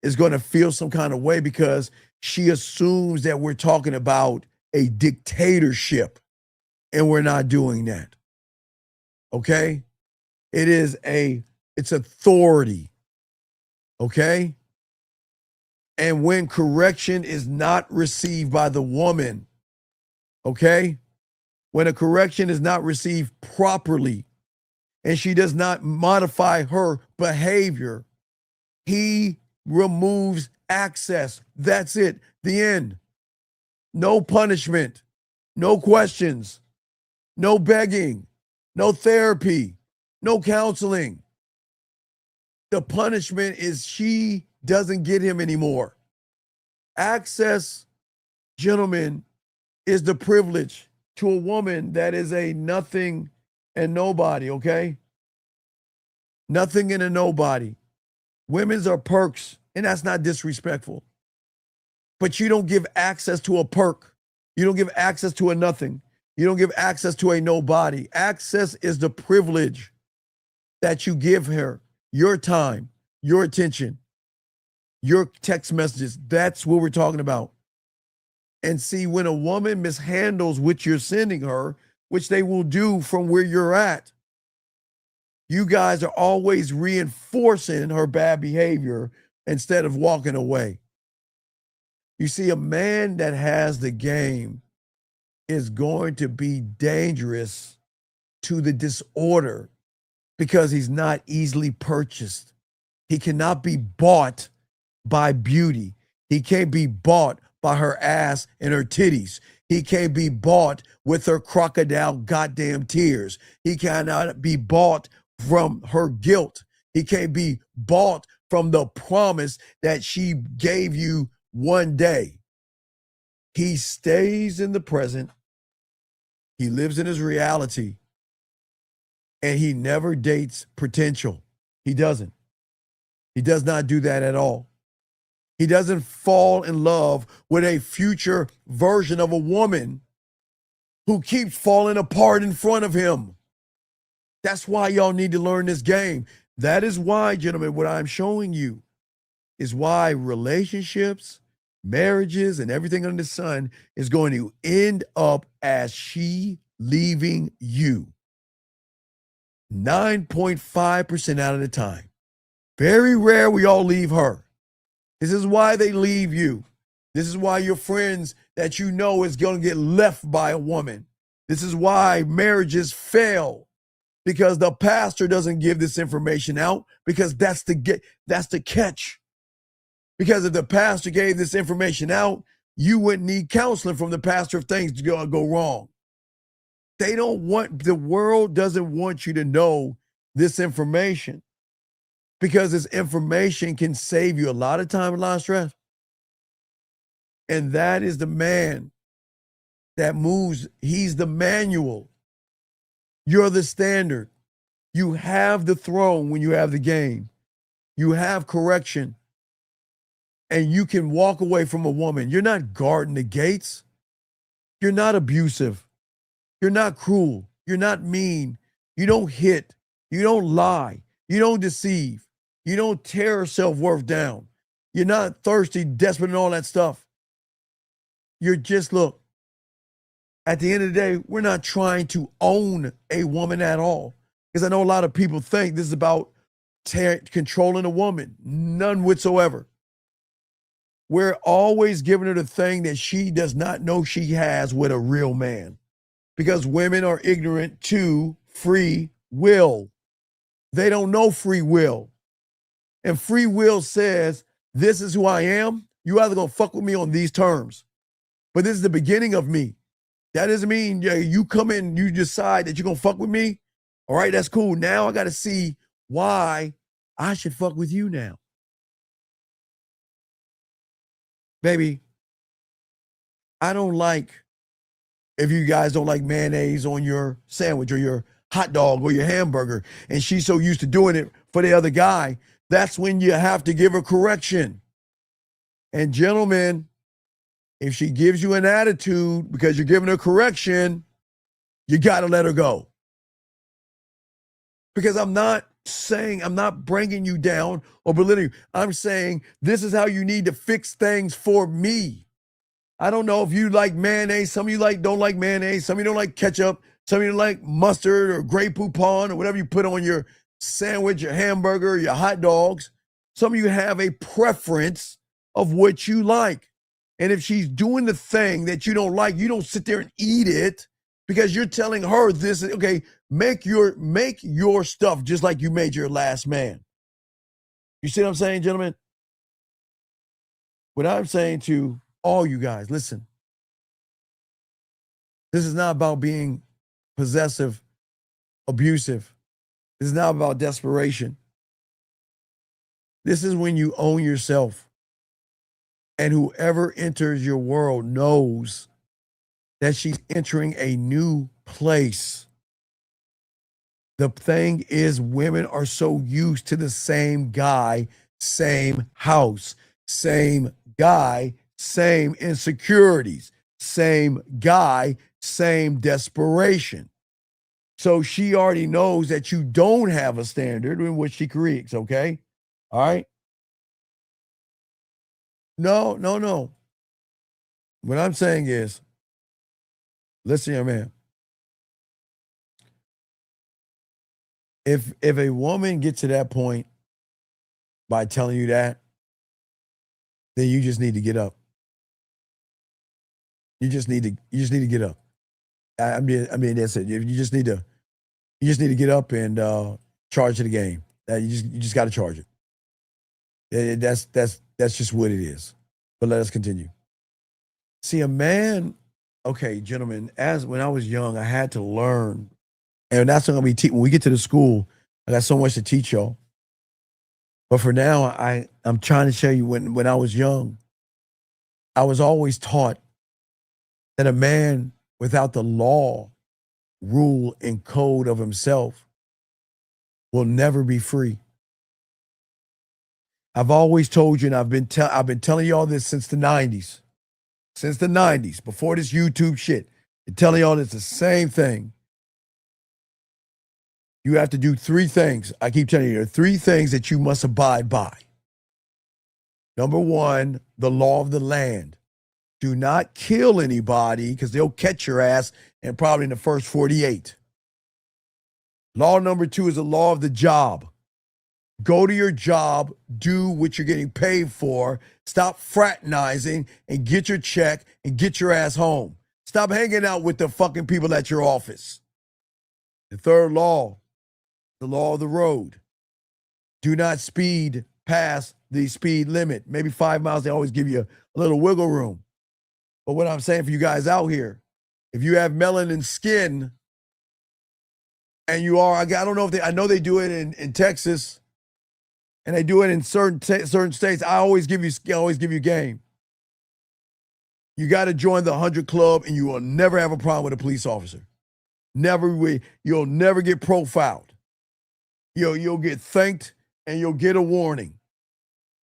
is going to feel some kind of way because she assumes that we're talking about a dictatorship, and we're not doing that. Okay? It's authority. Okay? And when correction is not received by the woman, okay? When a correction is not received properly and she does not modify her behavior, he removes access. That's it. The end. No punishment, no questions, no begging, no therapy, no counseling. The punishment is she doesn't get him anymore. Access, gentlemen, is the privilege to a woman that is a nothing and nobody, okay? Nothing and a nobody. Women's are perks, and that's not disrespectful. But you don't give access to a perk. You don't give access to a nothing. You don't give access to a nobody. Access is the privilege that you give her. Your time, your attention, your text messages. That's what we're talking about. And see, when a woman mishandles what you're sending her, which they will do from where you're at, you guys are always reinforcing her bad behavior instead of walking away. You see, a man that has the game is going to be dangerous to the disorder because he's not easily purchased. He cannot be bought by beauty. He can't be bought by her ass and her titties. He can't be bought with her crocodile goddamn tears. He cannot be bought from her guilt. He can't be bought from the promise that she gave you one day. He stays in the present. He lives in his reality. And he never dates potential. He doesn't. He does not do that at all. He doesn't fall in love with a future version of a woman who keeps falling apart in front of him. That's why y'all need to learn this game. That is why, gentlemen, what I'm showing you is why relationships, marriages, and everything under the sun is going to end up as she leaving you. 9.5% out of the time. Very rare we all leave her. This is why they leave you. This is why your friends that you know is going to get left by a woman. This is why marriages fail, because the pastor doesn't give this information out, because that's the catch. Because if the pastor gave this information out, you wouldn't need counseling from the pastor if things go wrong. The world doesn't want you to know this information, because this information can save you a lot of time and a lot of stress. And that is the man that moves. He's the manual. You're the standard. You have the throne when you have the game. You have correction. And you can walk away from a woman. You're not guarding the gates. You're not abusive. You're not cruel. You're not mean. You don't hit. You don't lie. You don't deceive. You don't tear her self-worth down. You're not thirsty, desperate, and all that stuff. You're just, look, at the end of the day, we're not trying to own a woman at all. Because I know a lot of people think this is about controlling a woman. None whatsoever. We're always giving her the thing that she does not know she has with a real man. Because women are ignorant to free will. they don't know free will. And free will says, this is who I am. You either gonna fuck with me on these terms. But this is the beginning of me. That doesn't mean you come in, you decide that you're gonna fuck with me. All right, that's cool. Now I gotta see why I should fuck with you now. Baby, I don't like if you guys don't like mayonnaise on your sandwich or your hot dog or your hamburger, and she's so used to doing it for the other guy, that's when you have to give her correction. And gentlemen, if she gives you an attitude because you're giving her correction, you got to let her go. Because I'm not bringing you down or belittling you. I'm saying this is how you need to fix things for me. I don't know if you like mayonnaise. Some of you don't like mayonnaise. Some of you don't like ketchup. Some of you like mustard or Grey Poupon or whatever you put on your sandwich, your hamburger, your hot dogs. Some of you have a preference of what you like. And if she's doing the thing that you don't like, you don't sit there and eat it because you're telling her this is okay. Make your stuff just like you made your last man. You see what I'm saying, gentlemen? What I'm saying to all you guys, listen. This is not about being possessive, abusive. This is not about desperation. This is when you own yourself. And whoever enters your world knows that she's entering a new place. The thing is, women are so used to the same guy, same house, same guy, same insecurities, same guy, same desperation. So she already knows that you don't have a standard in which she creates, okay? All right? No. What I'm saying is, listen, young man. If a woman gets to that point by telling you that, then you just need to get up. You just need to get up. I mean, that's it. You just need to get up and charge to the game. You just got to charge it. That's just what it is. But let us continue. See, a man, okay, gentlemen, when I was young, I had to learn, and that's what I'm going to be when we get to the school. I got so much to teach y'all. But for now, I'm trying to show you when I was young, I was always taught that a man without the law, rule, and code of himself will never be free. I've always told you, and I've been telling y'all this since the 90s. Since the 90s, before this YouTube shit. I'm telling y'all it's the same thing. You have to do three things. I keep telling you, there are three things that you must abide by. Number one, the law of the land. Do not kill anybody because they'll catch your ass and probably in the first 48. Law number two is the law of the job. Go to your job, do what you're getting paid for, stop fraternizing and get your check and get your ass home. Stop hanging out with the fucking people at your office. The third law, the law of the road. Do not speed past the speed limit. Maybe 5 miles, they always give you a little wiggle room. But what I'm saying for you guys out here, if you have melanin skin and you are, I don't know if I know they do it in Texas and they do it in certain states. I always give you game. You got to join the 100 Club and you will never have a problem with a police officer. You'll never get profiled. You'll get thanked and you'll get a warning.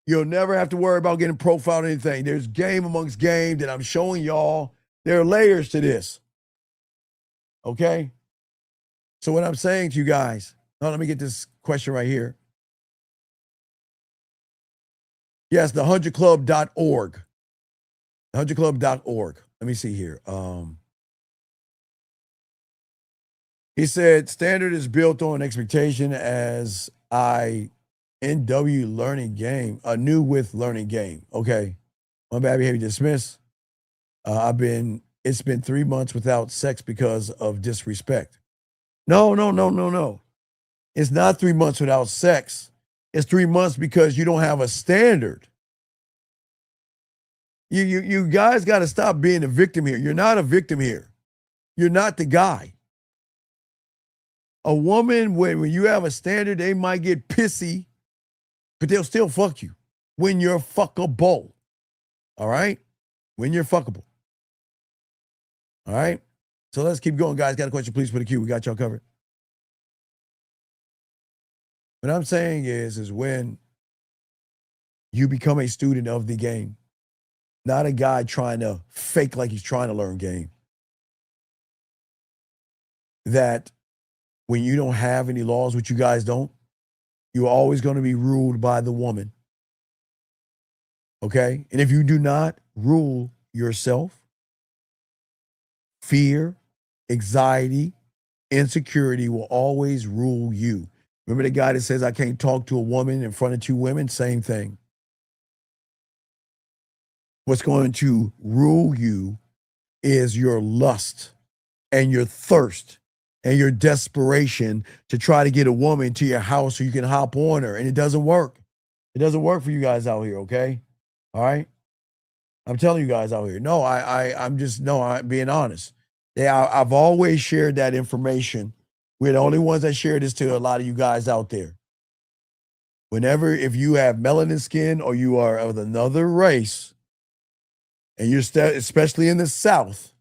You'll never have to worry about getting profiled or anything. There's game amongst game that I'm showing y'all. There are layers to this. Okay? So what I'm saying to you guys, now let me get this question right here. Yes, the 100club.org. 100club.org. Let me see here. He said, standard is built on expectation as NW learning game, a new with learning game. Okay. My bad behavior dismissed. It's been 3 months without sex because of disrespect. No. It's not 3 months without sex. It's 3 months because you don't have a standard. You guys got to stop being a victim here. You're not a victim here. You're not the guy. A woman, when you have a standard, they might get pissy, but they'll still fuck you when you're fuckable. All right? When you're fuckable. All right? So let's keep going, guys. Got a question? Please put a Q. We got y'all covered. What I'm saying is when you become a student of the game, not a guy trying to fake like he's trying to learn game, that when you don't have any laws, which you guys don't, you're always going to be ruled by the woman. Okay? And if you do not rule yourself, fear, anxiety, insecurity will always rule you. Remember the guy that says, I can't talk to a woman in front of two women? Same thing. What's going to rule you is your lust and your thirst and your desperation to try to get a woman to your house so you can hop on her. And it doesn't work. It doesn't work for you guys out here, okay? All right? I'm telling you guys out here. No, I'm being honest. I've always shared that information. We're the only ones that share this to a lot of you guys out there. If you have melanin skin or you are of another race, and you're especially in the South,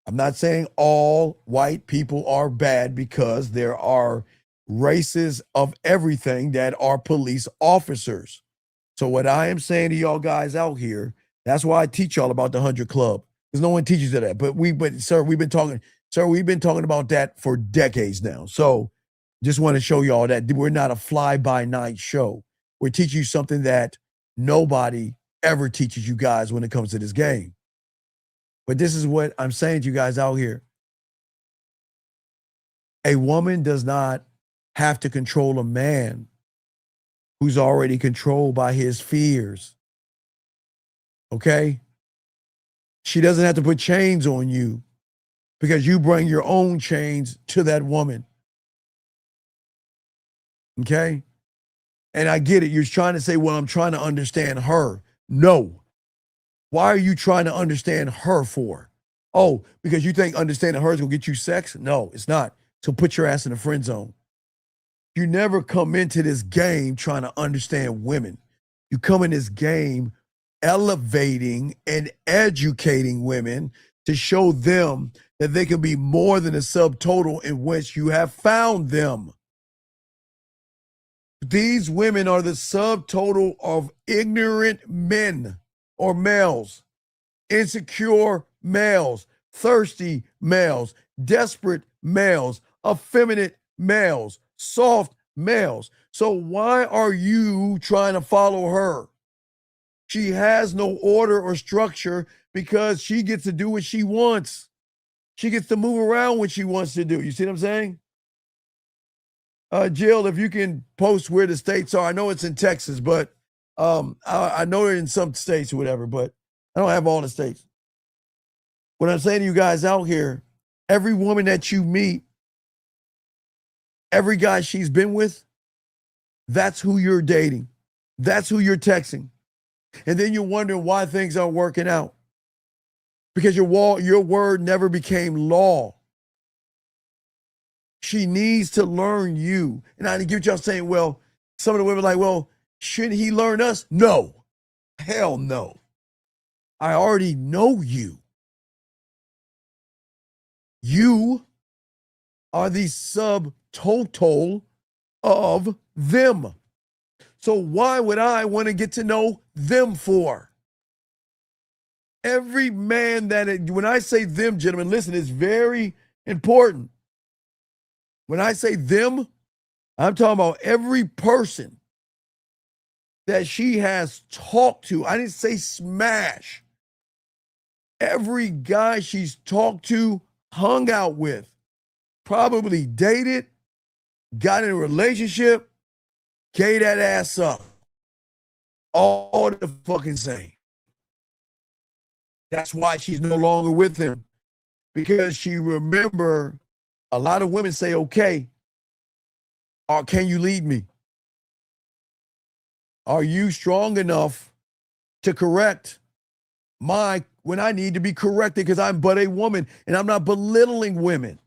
I'm not saying all white people are bad, because there are races of everything that are police officers. So what I am saying to y'all guys out here, that's why I teach y'all about the 100 Club, because no one teaches you that. Sir, we've been talking about that for decades now. So just want to show y'all that we're not a fly-by-night show. We're teaching you something that nobody ever teaches you guys when it comes to this game. But this is what I'm saying to you guys out here. A woman does not have to control a man who's already controlled by his fears. Okay? She doesn't have to put chains on you because you bring your own chains to that woman. Okay? And I get it. You're trying to say, well, I'm trying to understand her. No. Why are you trying to understand her for? Oh, because you think understanding her is going to get you sex? No, it's not. So put your ass in the friend zone. You never come into this game trying to understand women. You come in this game elevating and educating women to show them that they can be more than a subtotal in which you have found them. These women are the subtotal of ignorant men or males, insecure males, thirsty males, desperate males, effeminate males, soft males. So why are you trying to follow her? She has no order or structure because she gets to do what she wants. She gets to move around when she wants to do. You see what I'm saying? Jill, if you can post where the states are. I know it's in Texas, but I know they're in some states or whatever, but I don't have all the states. What I'm saying to you guys out here, every woman that you meet, every guy she's been with, that's who you're dating. That's who you're texting. And then you're wondering why things aren't working out. Because your word never became law. She needs to learn you. And I get y'all saying, well, some of the women are like, well, shouldn't he learn us? No. Hell no. I already know you. You are the subtotal of them. So why would I want to get to know them for? Every man when I say them, gentlemen, listen, it's very important. When I say them, I'm talking about every person that she has talked to. I didn't say smash. Every guy she's talked to, hung out with, probably dated, got in a relationship, gave that ass up. All the fucking same. That's why she's no longer with him. Because she remember, a lot of women say, okay, Or can you lead me? Are you strong enough to correct when I need to be corrected, because I'm but a woman, and I'm not belittling women.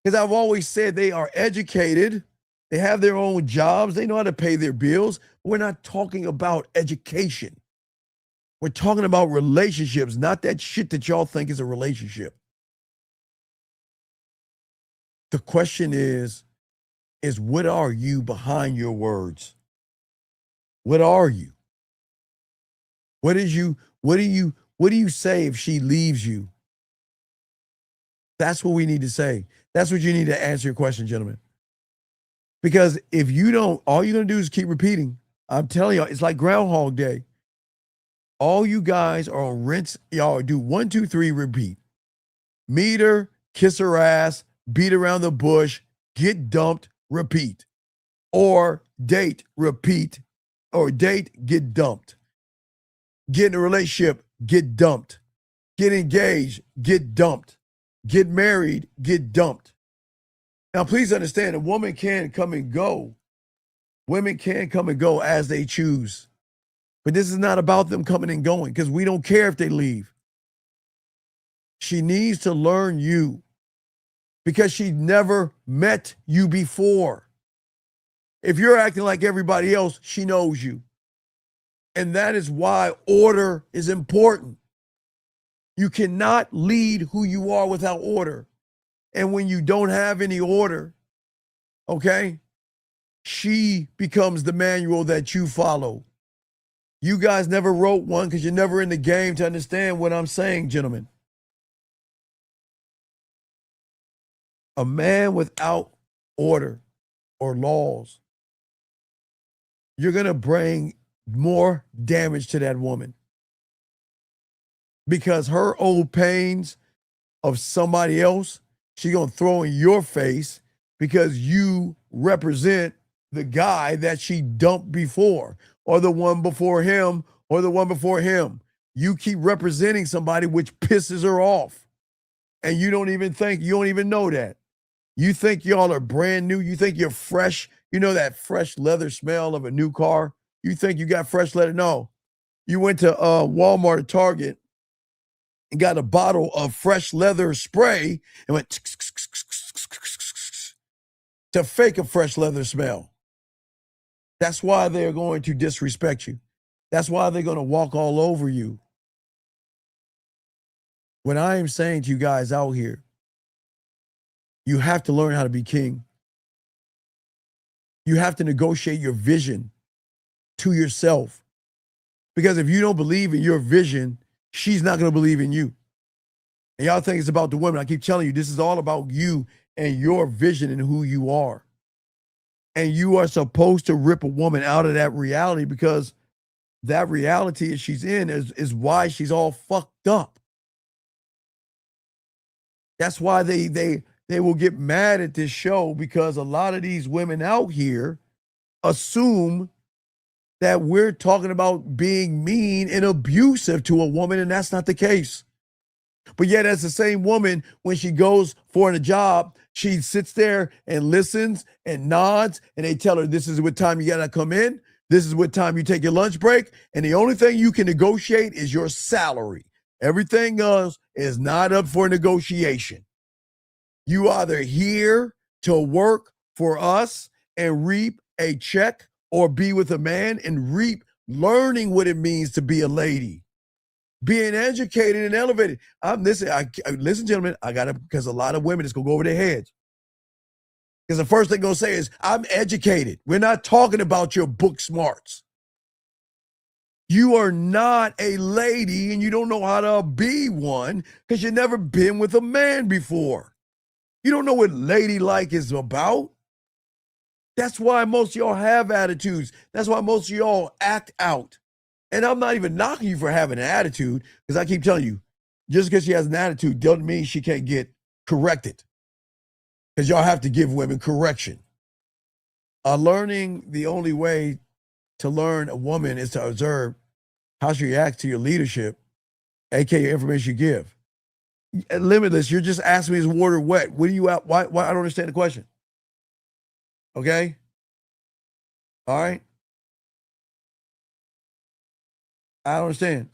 Because I've always said they are educated, they have their own jobs, they know how to pay their bills. We're not talking about education. We're talking about relationships, not that shit that y'all think is a relationship. The question is what are you behind your words? What are you? What do you say if she leaves you? That's what we need to say. That's what you need to answer your question, gentlemen. Because if you don't, all you're going to do is keep repeating. I'm telling you, it's like Groundhog Day. All you guys are on rinse. Y'all do 1, 2, 3, repeat. Meet her, kiss her ass, beat around the bush, get dumped, repeat. Or date, repeat. Or date, get dumped. Get in a relationship, get dumped. Get engaged, get dumped. Get married, get dumped. Now, please understand, a woman can come and go. Women can come and go as they choose. But this is not about them coming and going, because we don't care if they leave. She needs to learn you because she never met you before. If you're acting like everybody else, she knows you. And that is why order is important. You cannot lead who you are without order. And when you don't have any order, okay, she becomes the manual that you follow. You guys never wrote one because you're never in the game to understand what I'm saying, gentlemen. A man without order or laws, you're going to bring more damage to that woman. Because her old pains of somebody else, she's going to throw in your face because you represent the guy that she dumped before, or the one before him, or the one before him. You keep representing somebody which pisses her off. And you don't even know that. You think y'all are brand new. You think you're fresh. You know that fresh leather smell of a new car? You think you got fresh leather? No. You went to Walmart or Target and got a bottle of fresh leather spray and went to fake a fresh leather smell. That's why they're going to disrespect you. That's why they're going to walk all over you. What I am saying to you guys out here, you have to learn how to be king. You have to negotiate your vision to yourself. Because if you don't believe in your vision, she's not going to believe in you. And y'all think it's about the women. I keep telling you, this is all about you and your vision and who you are. And you are supposed to rip a woman out of that reality, because that reality that she's in is why she's all fucked up. That's why they will get mad at this show, because a lot of these women out here assume that we're talking about being mean and abusive to a woman, and that's not the case. But yet, as the same woman, when she goes for a job, she sits there and listens and nods, and they tell her, this is what time you gotta come in, this is what time you take your lunch break, and the only thing you can negotiate is your salary. Everything else is not up for negotiation. You either here to work for us and reap a check, or be with a man and reap learning what it means to be a lady, being educated and elevated. Listen, gentlemen, I got to, because a lot of women, it's going to go over their heads. Because the first thing they're going to say is, I'm educated. We're not talking about your book smarts. You are not a lady, and you don't know how to be one because you've never been with a man before. You don't know what ladylike is about. That's why most of y'all have attitudes. That's why most of y'all act out. And I'm not even knocking you for having an attitude, because I keep telling you, just because she has an attitude doesn't mean she can't get corrected. Because y'all have to give women correction. The only way to learn a woman is to observe how she reacts to your leadership, aka information you give. Limitless, you're just asking me, is water wet? Why I don't understand the question. Okay? All right? I don't understand.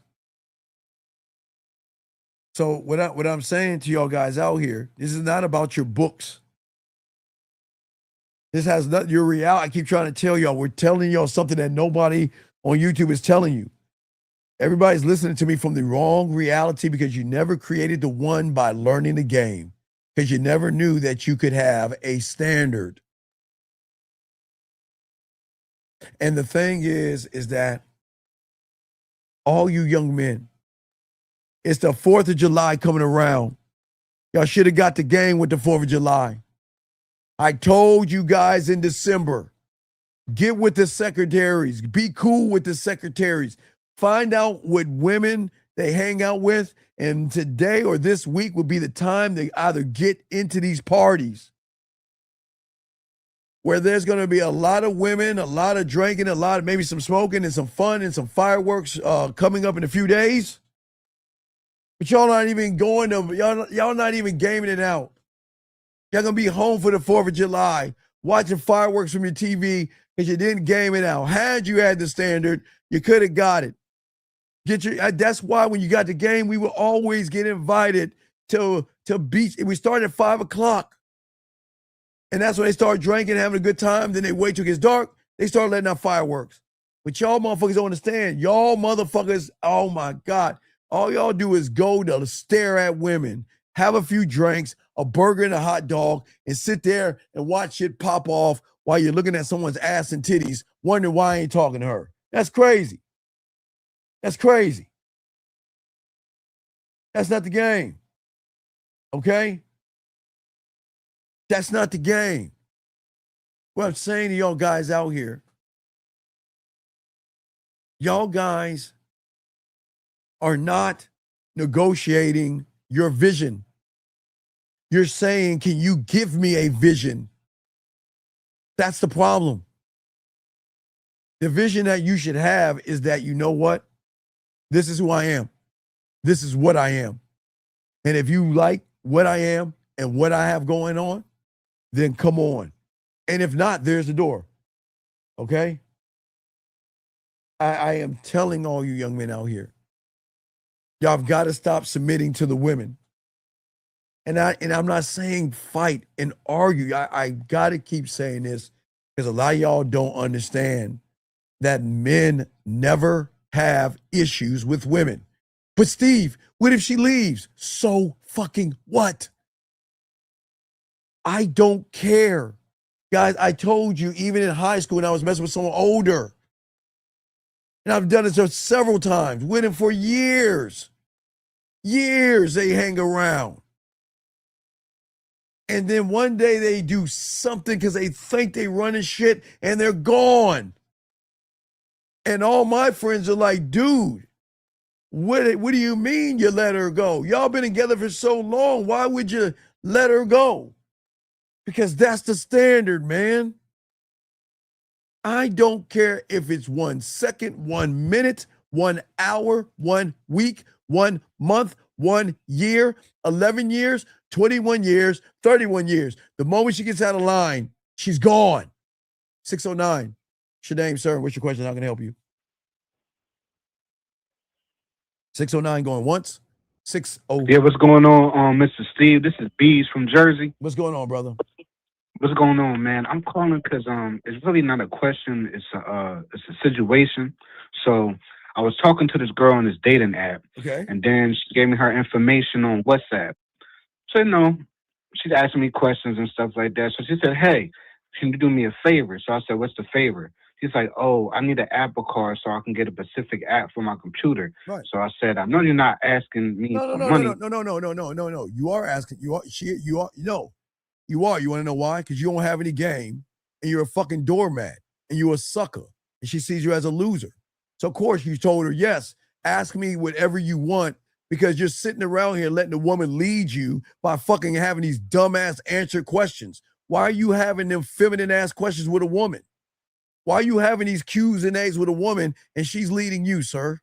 So what I'm saying to y'all guys out here, this is not about your books. This has not your reality. I keep trying to tell y'all, we're telling y'all something that nobody on YouTube is telling you. Everybody's listening to me from the wrong reality because you never created the one by learning the game. Because you never knew that you could have a standard. And the thing is that all you young men, it's the 4th of July coming around. Y'all should have got the game with the 4th of July. I told you guys in December, get with the secretaries. Be cool with the secretaries. Find out what women they hang out with. And today or this week would be the time they either get into these parties where there's going to be a lot of women, a lot of drinking, a lot of maybe some smoking and some fun and some fireworks coming up in a few days. But y'all not even going to, y'all not even gaming it out. Y'all going to be home for the 4th of July, watching fireworks from your TV because you didn't game it out. Had you had the standard, you could have got it. That's why when you got the game, we would always get invited to beach. We started at 5 o'clock. And that's when they start drinking, having a good time. Then they wait till it gets dark. They start letting out fireworks. But y'all motherfuckers don't understand. Y'all motherfuckers, oh my God. All y'all do is go to stare at women, have a few drinks, a burger and a hot dog, and sit there and watch shit pop off while you're looking at someone's ass and titties, wondering why I ain't talking to her. That's crazy. That's crazy. That's not the game. Okay? That's not the game. What I'm saying to y'all guys out here, y'all guys are not negotiating your vision. You're saying, can you give me a vision? That's the problem. The vision that you should have is that, you know what? This is who I am. This is what I am. And if you like what I am and what I have going on, then come on. And if not, there's the door. Okay? I am telling all you young men out here, y'all have got to stop submitting to the women. And I'm not saying fight and argue. I got to keep saying this because a lot of y'all don't understand that men never have issues with women. But Steve, what if she leaves? So fucking what? I don't care. Guys, I told you, even in high school when I was messing with someone older, and I've done it several times, with him for years. Years they hang around. And then one day they do something because they think they running shit and they're gone. And all my friends are like, dude, what do you mean you let her go? Y'all been together for so long. Why would you let her go? Because that's the standard, man. I don't care if it's 1 second, 1 minute, 1 hour, 1 week, 1 month, 1 year, 11 years, 21 years, 31 years. The moment she gets out of line, she's gone. 609. What's your name, sir? What's your question? How can I help you? 609 going once. 60. Yeah, what's going on, Mr. Steve? This is Bees from Jersey. What's going on, brother? What's going on, man? I'm calling because it's really not a question. It's a situation. So I was talking to this girl on this dating app, okay, and then she gave me her information on WhatsApp. So she's asking me questions and stuff like that. So she said, "Hey, can you do me a favor?" So I said, "What's the favor?" She's like, "Oh, I need an Apple card so I can get a specific app for my computer." Right. So I said, "I know you're not asking me for money." No. You are asking. You are. You are. You want to know why? Because you don't have any game, and you're a fucking doormat, and you're a sucker, and she sees you as a loser. So of course you told her, yes, ask me whatever you want, because you're sitting around here letting the woman lead you by fucking having these dumbass answer questions. Why are you having them feminine ass questions with a woman? Why are you having these Q's and A's with a woman and she's leading you, sir?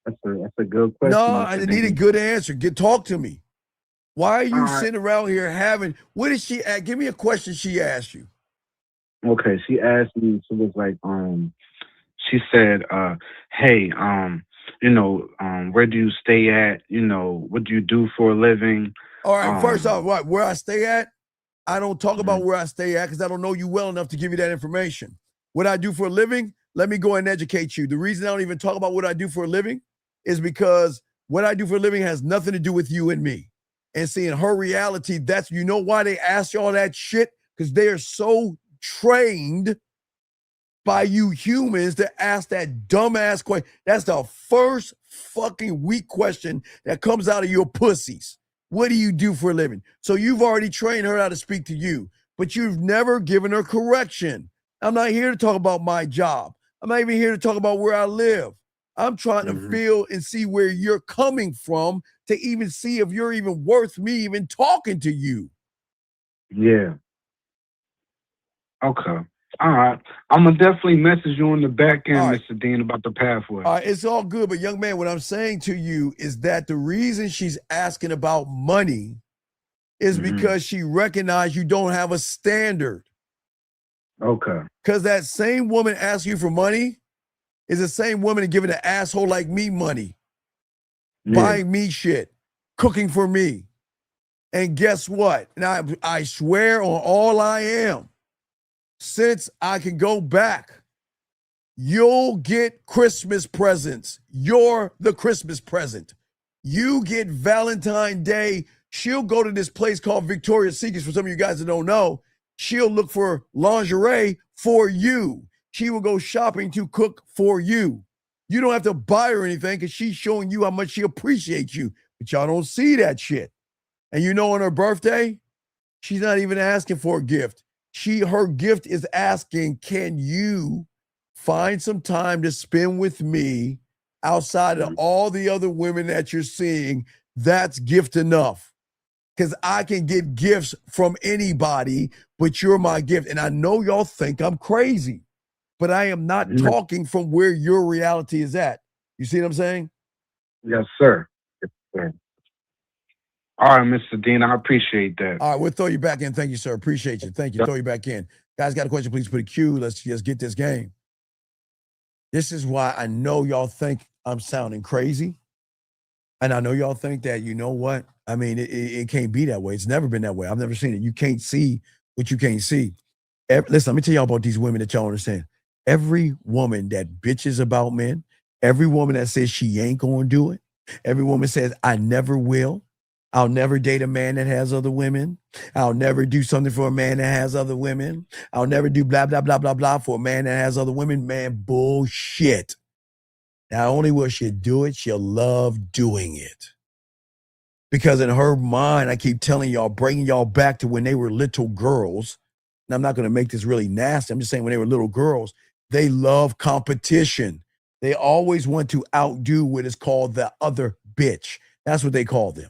That's a good question. No, I need a good answer. Talk to me. Why are you All right. sitting around here having, what did she ask? Give me a question she asked you. Okay, she asked me, she was like, she said, hey, where do you stay at? What do you do for a living? All right, first off, where I stay at? I don't talk about where I stay at because I don't know you well enough to give you that information. What I do for a living, let me go and educate you. The reason I don't even talk about what I do for a living is because what I do for a living has nothing to do with you and me. And seeing her reality, that's, you know why they ask you all that shit? Because they are so trained by you humans to ask that dumbass question. That's the first fucking weak question that comes out of your pussies. What do you do for a living? So you've already trained her how to speak to you, but you've never given her correction. I'm not here to talk about my job. I'm not even here to talk about where I live. I'm trying to feel and see where you're coming from to even see if you're even worth me even talking to you. Yeah. Okay. All right. I'm going to definitely message you on the back end, All right. Mr. Dean, about the pathway. All right, it's all good, but young man, what I'm saying to you is that the reason she's asking about money is because she recognized you don't have a standard. Okay. Because that same woman asking you for money is the same woman giving an asshole like me money, buying me shit, cooking for me. And guess what? And I swear on all I am, since I can go back, you'll get Christmas presents. You're the Christmas present. You get Valentine's Day. She'll go to this place called Victoria's Secret. For some of you guys that don't know, she'll look for lingerie for you. She will go shopping to cook for you. You don't have to buy her anything because she's showing you how much she appreciates you. But y'all don't see that shit. And you know, on her birthday, she's not even asking for a gift. Her gift is asking, can you find some time to spend with me outside of all the other women that you're seeing? That's gift enough. Because I can get gifts from anybody, but you're my gift. And I know y'all think I'm crazy, but I am not talking from where your reality is at. You see what I'm saying? Yes, sir. Yes, sir. All right, Mr. Dean, I appreciate that. All right, we'll throw you back in. Thank you, sir. Appreciate you. Thank you. Yep. Throw you back in. Guys, got a question? Please put a Q. Let's just get this game. This is why I know y'all think I'm sounding crazy. And I know y'all think that, you know what? I mean, it can't be that way. It's never been that way. I've never seen it. You can't see what you can't see. Listen, let me tell y'all about these women that y'all understand. Every woman that bitches about men, every woman that says she ain't going to do it, every woman says, I never will. I'll never date a man that has other women. I'll never do something for a man that has other women. I'll never do blah, blah, blah, blah, blah for a man that has other women. Man, bullshit. Not only will she do it, she'll love doing it. Because in her mind, I keep telling y'all, bringing y'all back to when they were little girls. And I'm not going to make this really nasty. I'm just saying when they were little girls, they love competition. They always want to outdo what is called the other bitch. That's what they call them.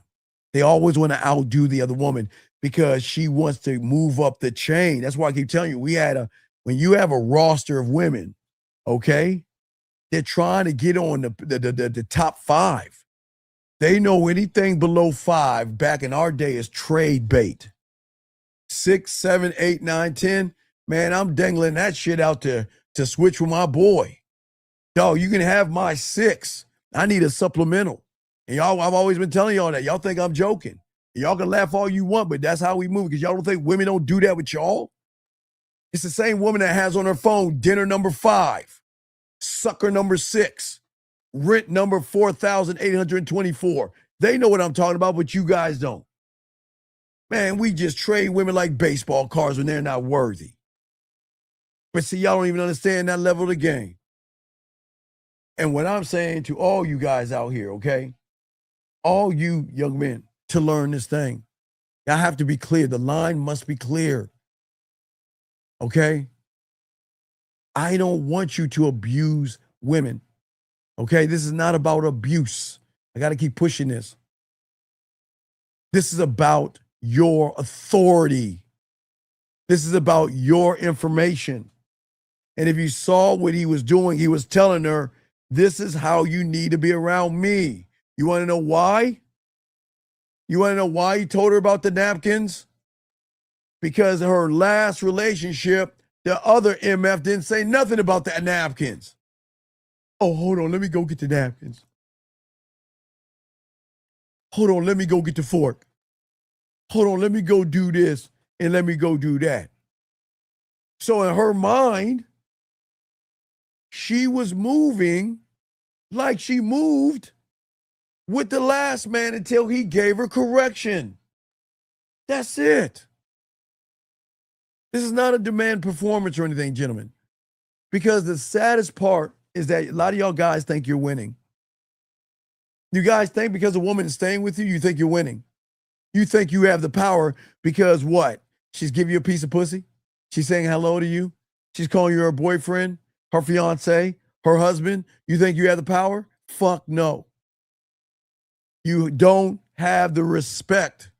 They always want to outdo the other woman because she wants to move up the chain. That's why I keep telling you, when you have a roster of women, okay, they're trying to get on the top 5. They know anything below 5 back in our day is trade bait. 6, 7, 8, 9, 10. Man, I'm dangling that shit out to switch with my boy. Dog, you can have my 6. I need a supplemental. And y'all, I've always been telling y'all that. Y'all think I'm joking. Y'all can laugh all you want, but that's how we move because y'all don't think women don't do that with y'all? It's the same woman that has on her phone dinner number 5, sucker number 6, rent number 4,824. They know what I'm talking about, but you guys don't. Man, we just trade women like baseball cards when they're not worthy. But see, y'all don't even understand that level of the game. And what I'm saying to all you guys out here, okay, all you young men, to learn this thing, y'all have to be clear. The line must be clear, okay? I don't want you to abuse women, okay? This is not about abuse. I got to keep pushing this. This is about your authority. This is about your information. And if you saw what he was doing, he was telling her, this is how you need to be around me. You want to know why? You want to know why he told her about the napkins? Because her last relationship, the other MF didn't say nothing about the napkins. Oh, hold on, let me go get the napkins. Hold on, let me go get the fork. Hold on, let me go do this and let me go do that. So in her mind, she was moving like she moved with the last man until he gave her correction. That's it. This is not a demand performance or anything, gentlemen. Because the saddest part is that a lot of y'all guys think you're winning. You guys think because a woman is staying with you, you think you're winning. You think you have the power because what? She's giving you a piece of pussy? She's saying hello to you? She's calling you her boyfriend, her fiance, her husband? You think you have the power? Fuck no. You don't have the respect.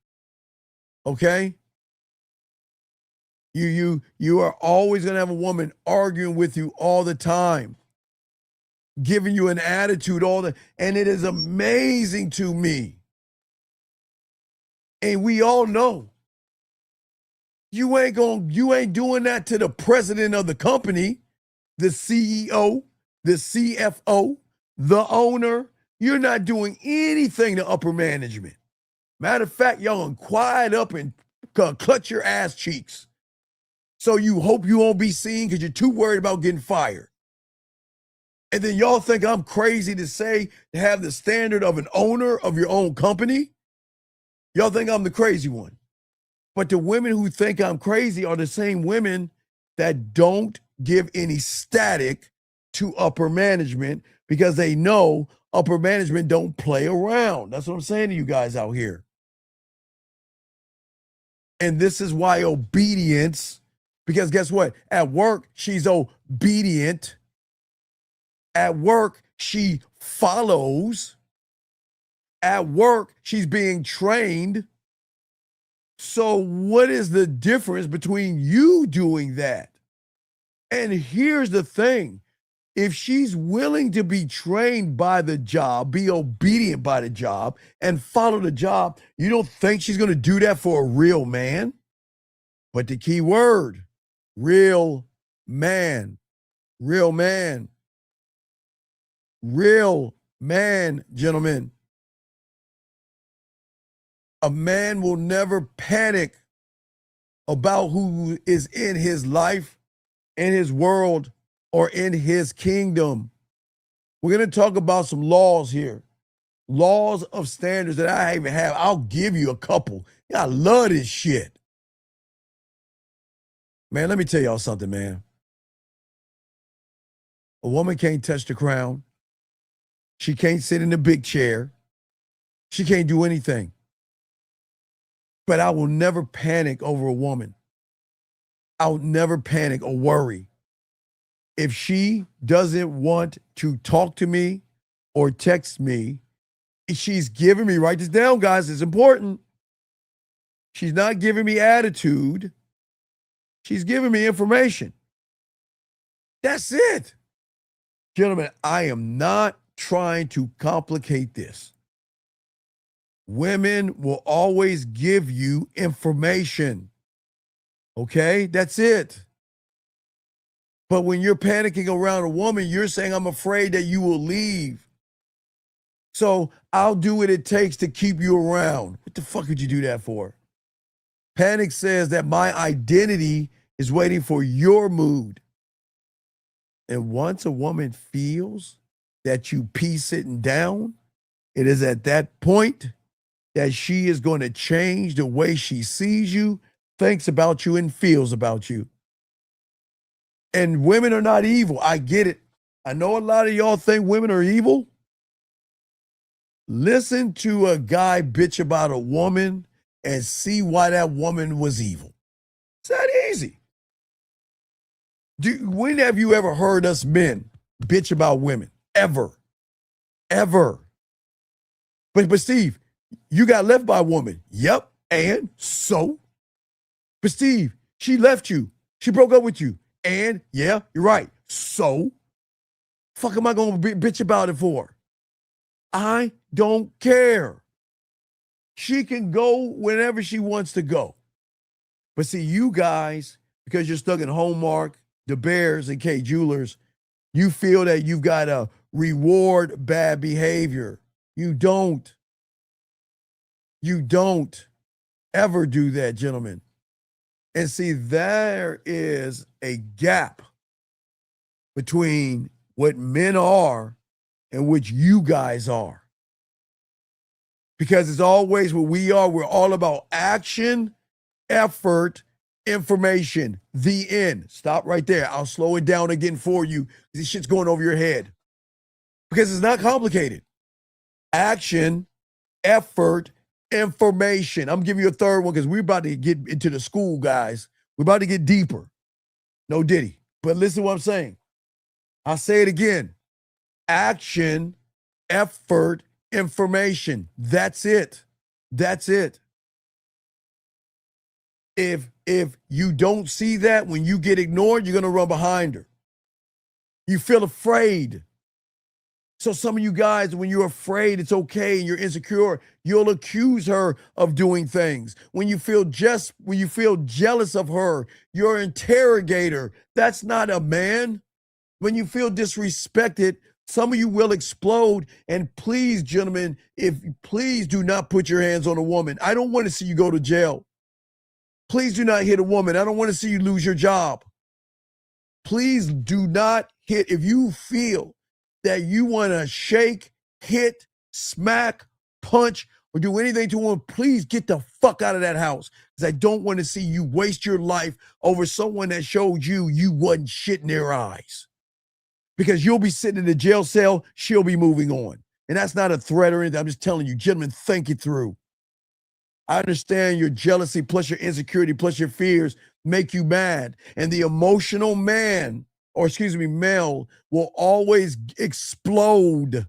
Okay? You are always going to have a woman arguing with you all the time, giving you an attitude and it is amazing to me. And we all know you ain't doing that to the president of the company, the CEO, the CFO, the owner. You're not doing anything to upper management. Matter of fact, y'all gonna quiet up and clutch your ass cheeks. So you hope you won't be seen because you're too worried about getting fired. And then y'all think I'm crazy to have the standard of an owner of your own company? Y'all think I'm the crazy one. But the women who think I'm crazy are the same women that don't give any static to upper management because they know upper management don't play around. That's what I'm saying to you guys out here. And this is why obedience, because guess what? At work, she's obedient. At work, she follows. At work, she's being trained. So what is the difference between you doing that? And here's the thing. If she's willing to be trained by the job, be obedient by the job, and follow the job, you don't think she's going to do that for a real man? But the key word, real man, real man, real man, gentlemen. A man will never panic about who is in his life, in his world, or in his kingdom. We're going to talk about some laws here. Laws of standards that I even have. I'll give you a couple. I love this shit. Man, let me tell y'all something, man. A woman can't touch the crown. She can't sit in the big chair. She can't do anything. But I will never panic over a woman. I'll never panic or worry. If she doesn't want to talk to me or text me, she's giving me, write this down, guys, it's important. She's not giving me attitude. She's giving me information. That's it. Gentlemen, I am not trying to complicate this. Women will always give you information. Okay? That's it. But when you're panicking around a woman, you're saying, I'm afraid that you will leave. So I'll do what it takes to keep you around. What the fuck would you do that for? Panic says that my identity is waiting for your mood. And once a woman feels that you pee sitting down, it is at that point that she is going to change the way she sees you, thinks about you, and feels about you. And women are not evil. I get it. I know a lot of y'all think women are evil. Listen to a guy bitch about a woman and see why that woman was evil. It's that easy. When have you ever heard us men bitch about women? Ever. Ever. But Steve, you got left by a woman. Yep. And so? But Steve, she left you. She broke up with you. And yeah, you're right. So? Fuck am I going to bitch about it for? I don't care. She can go whenever she wants to go. But see, you guys, because you're stuck in Hallmark, the Bears, and K Jewelers, you feel that you've got to reward bad behavior. You don't. You don't ever do that, gentlemen. And see, there is a gap between what men are and what you guys are. Because it's always what we are. We're all about action, effort, information, the end. Stop right there. I'll slow it down again for you. This shit's going over your head. Because it's not complicated. Action, effort, information. I'm giving you a third one because we're about to get into the school, guys. We're about to get deeper. No Diddy. But listen to what I'm saying. I'll say it again. Action, effort, information. That's it. That's it. If you don't see that, when you get ignored, you're going to run behind her. You feel afraid. So some of you guys, when you're afraid, it's okay, and you're insecure, you'll accuse her of doing things. When you feel jealous of her, you're an interrogator. That's not a man. When you feel disrespected, some of you will explode. And please, gentlemen, please do not put your hands on a woman. I don't want to see you go to jail. Please do not hit a woman. I don't want to see you lose your job. Please do not hit. If you feel that you want to shake, hit, smack, punch, or do anything to a woman, please get the fuck out of that house. Because I don't want to see you waste your life over someone that showed you wasn't shit in their eyes. Because you'll be sitting in the jail cell, she'll be moving on. And that's not a threat or anything. I'm just telling you, gentlemen, think it through. I understand your jealousy plus your insecurity plus your fears make you mad. And the emotional male will always explode.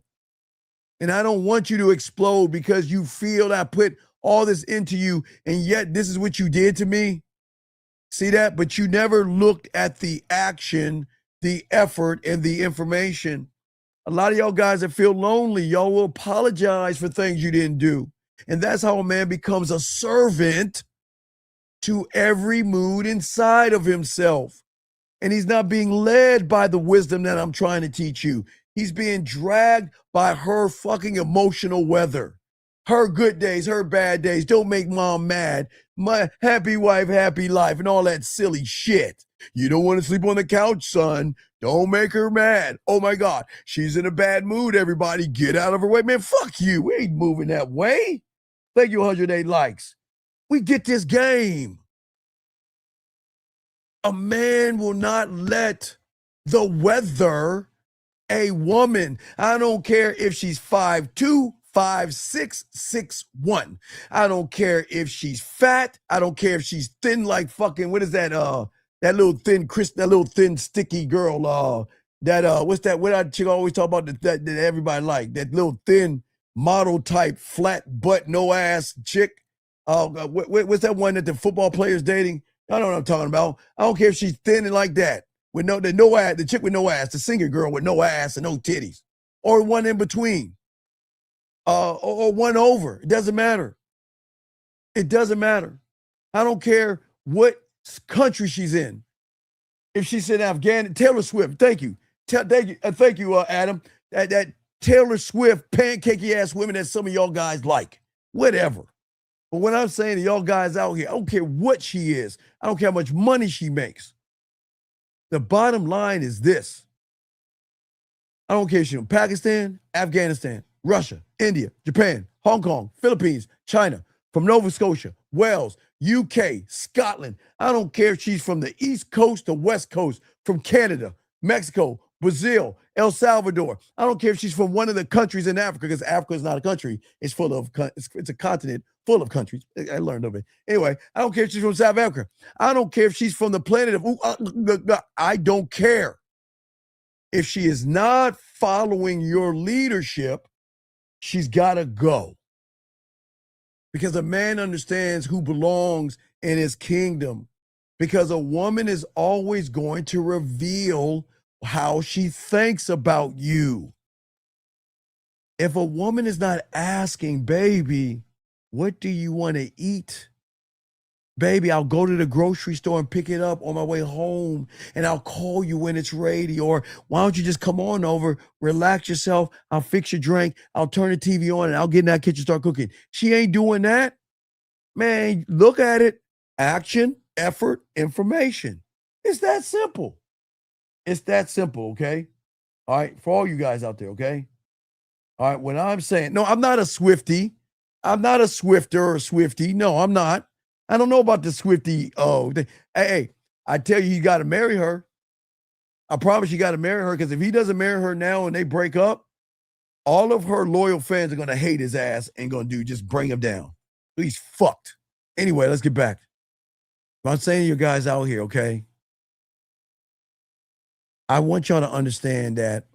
And I don't want you to explode because you feel I put all this into you and yet this is what you did to me. See that? But you never looked at the action, the effort, and the information. A lot of y'all guys that feel lonely, y'all will apologize for things you didn't do. And that's how a man becomes a servant to every mood inside of himself. And he's not being led by the wisdom that I'm trying to teach you. He's being dragged by her fucking emotional weather. Her good days, her bad days. Don't make mom mad. My happy wife, happy life, and all that silly shit. You don't want to sleep on the couch, son. Don't make her mad. Oh my God, she's in a bad mood, everybody. Get out of her way. Man, fuck you. We ain't moving that way. Thank you, 108 likes. We get this game. A man will not let the weather a woman. I don't care if she's 5'2", 5'6", 6'1". I don't care if she's fat. I don't care if she's thin like fucking, what is that? That little thin sticky girl. What's that? What that chick always talk about that everybody like? That little thin model type, flat butt, no ass chick. What's that one that the football players dating? I know what I'm talking about. I don't care if she's thin and like that. With no ass, the chick with no ass, the singer girl with no ass and no titties. Or one in between. Or one over. It doesn't matter. It doesn't matter. I don't care what country she's in. If she's in Afghanistan, Taylor Swift, thank you. Thank you, Adam. That Taylor Swift, pancakey ass women that some of y'all guys like. Whatever. But what I'm saying to y'all guys out here, I don't care what she is. I don't care how much money she makes. The bottom line is this. I don't care if she's from Pakistan, Afghanistan, Russia, India, Japan, Hong Kong, Philippines, China, from Nova Scotia, Wales, UK, Scotland. I don't care if she's from the East Coast to West Coast, from Canada, Mexico, Brazil, El Salvador. I don't care if she's from one of the countries in Africa, because Africa is not a country. It's a continent full of countries. I learned of it. Anyway, I don't care if she's from South Africa. I don't care if she's from the planet of, I don't care. If she is not following your leadership, she's got to go. Because a man understands who belongs in his kingdom. Because a woman is always going to reveal how she thinks about you. If a woman is not asking, baby, What do you want to eat? Baby, I'll go to the grocery store and pick it up on my way home, and I'll call you when it's ready. Or why don't you just come on over, relax yourself, I'll fix your drink, I'll turn the TV on, and I'll get in that kitchen, start cooking. She ain't doing that. Man, look at it. Action, effort, information. It's that simple. It's that simple, okay? All right, for all you guys out there, okay? All right, when I'm saying, no, I'm not a Swiftie. I'm not a Swifter or a Swiftie. No, I'm not. I don't know about the Swiftie. Oh, hey, I tell you got to marry her. I promise you got to marry her, because if he doesn't marry her now and they break up, all of her loyal fans are going to hate his ass and going to just bring him down. He's fucked. Anyway, let's get back. I'm saying to you guys out here, okay? I want y'all to understand that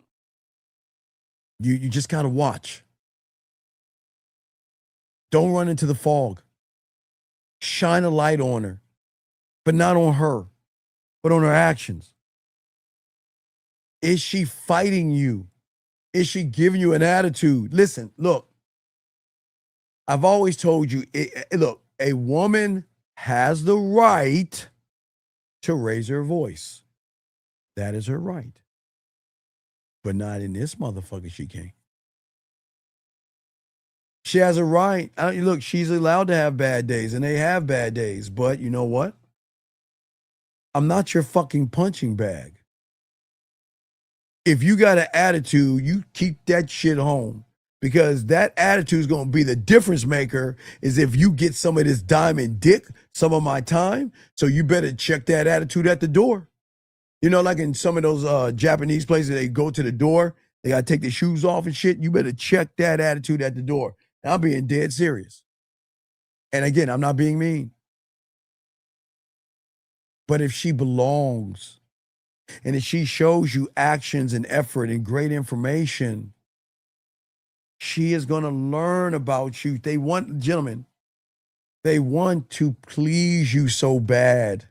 you just got to watch. Don't run into the fog. Shine a light on her, but not on her, but on her actions. Is she fighting you? Is she giving you an attitude? Listen, look, I've always told you, look, a woman has the right to raise her voice. That is her right. But not in this motherfucker, she can't. She has a right. Look, she's allowed to have bad days, and they have bad days. But you know what? I'm not your fucking punching bag. If you got an attitude, you keep that shit home, because that attitude is going to be the difference maker. Is if you get some of this diamond dick, some of my time. So you better check that attitude at the door. You know, like in some of those Japanese places, they go to the door, they got to take their shoes off and shit. You better check that attitude at the door. And I'm being dead serious. And again, I'm not being mean. But if she belongs, and if she shows you actions and effort and great information, she is going to learn about you. They want, gentlemen, they want to please you so bad.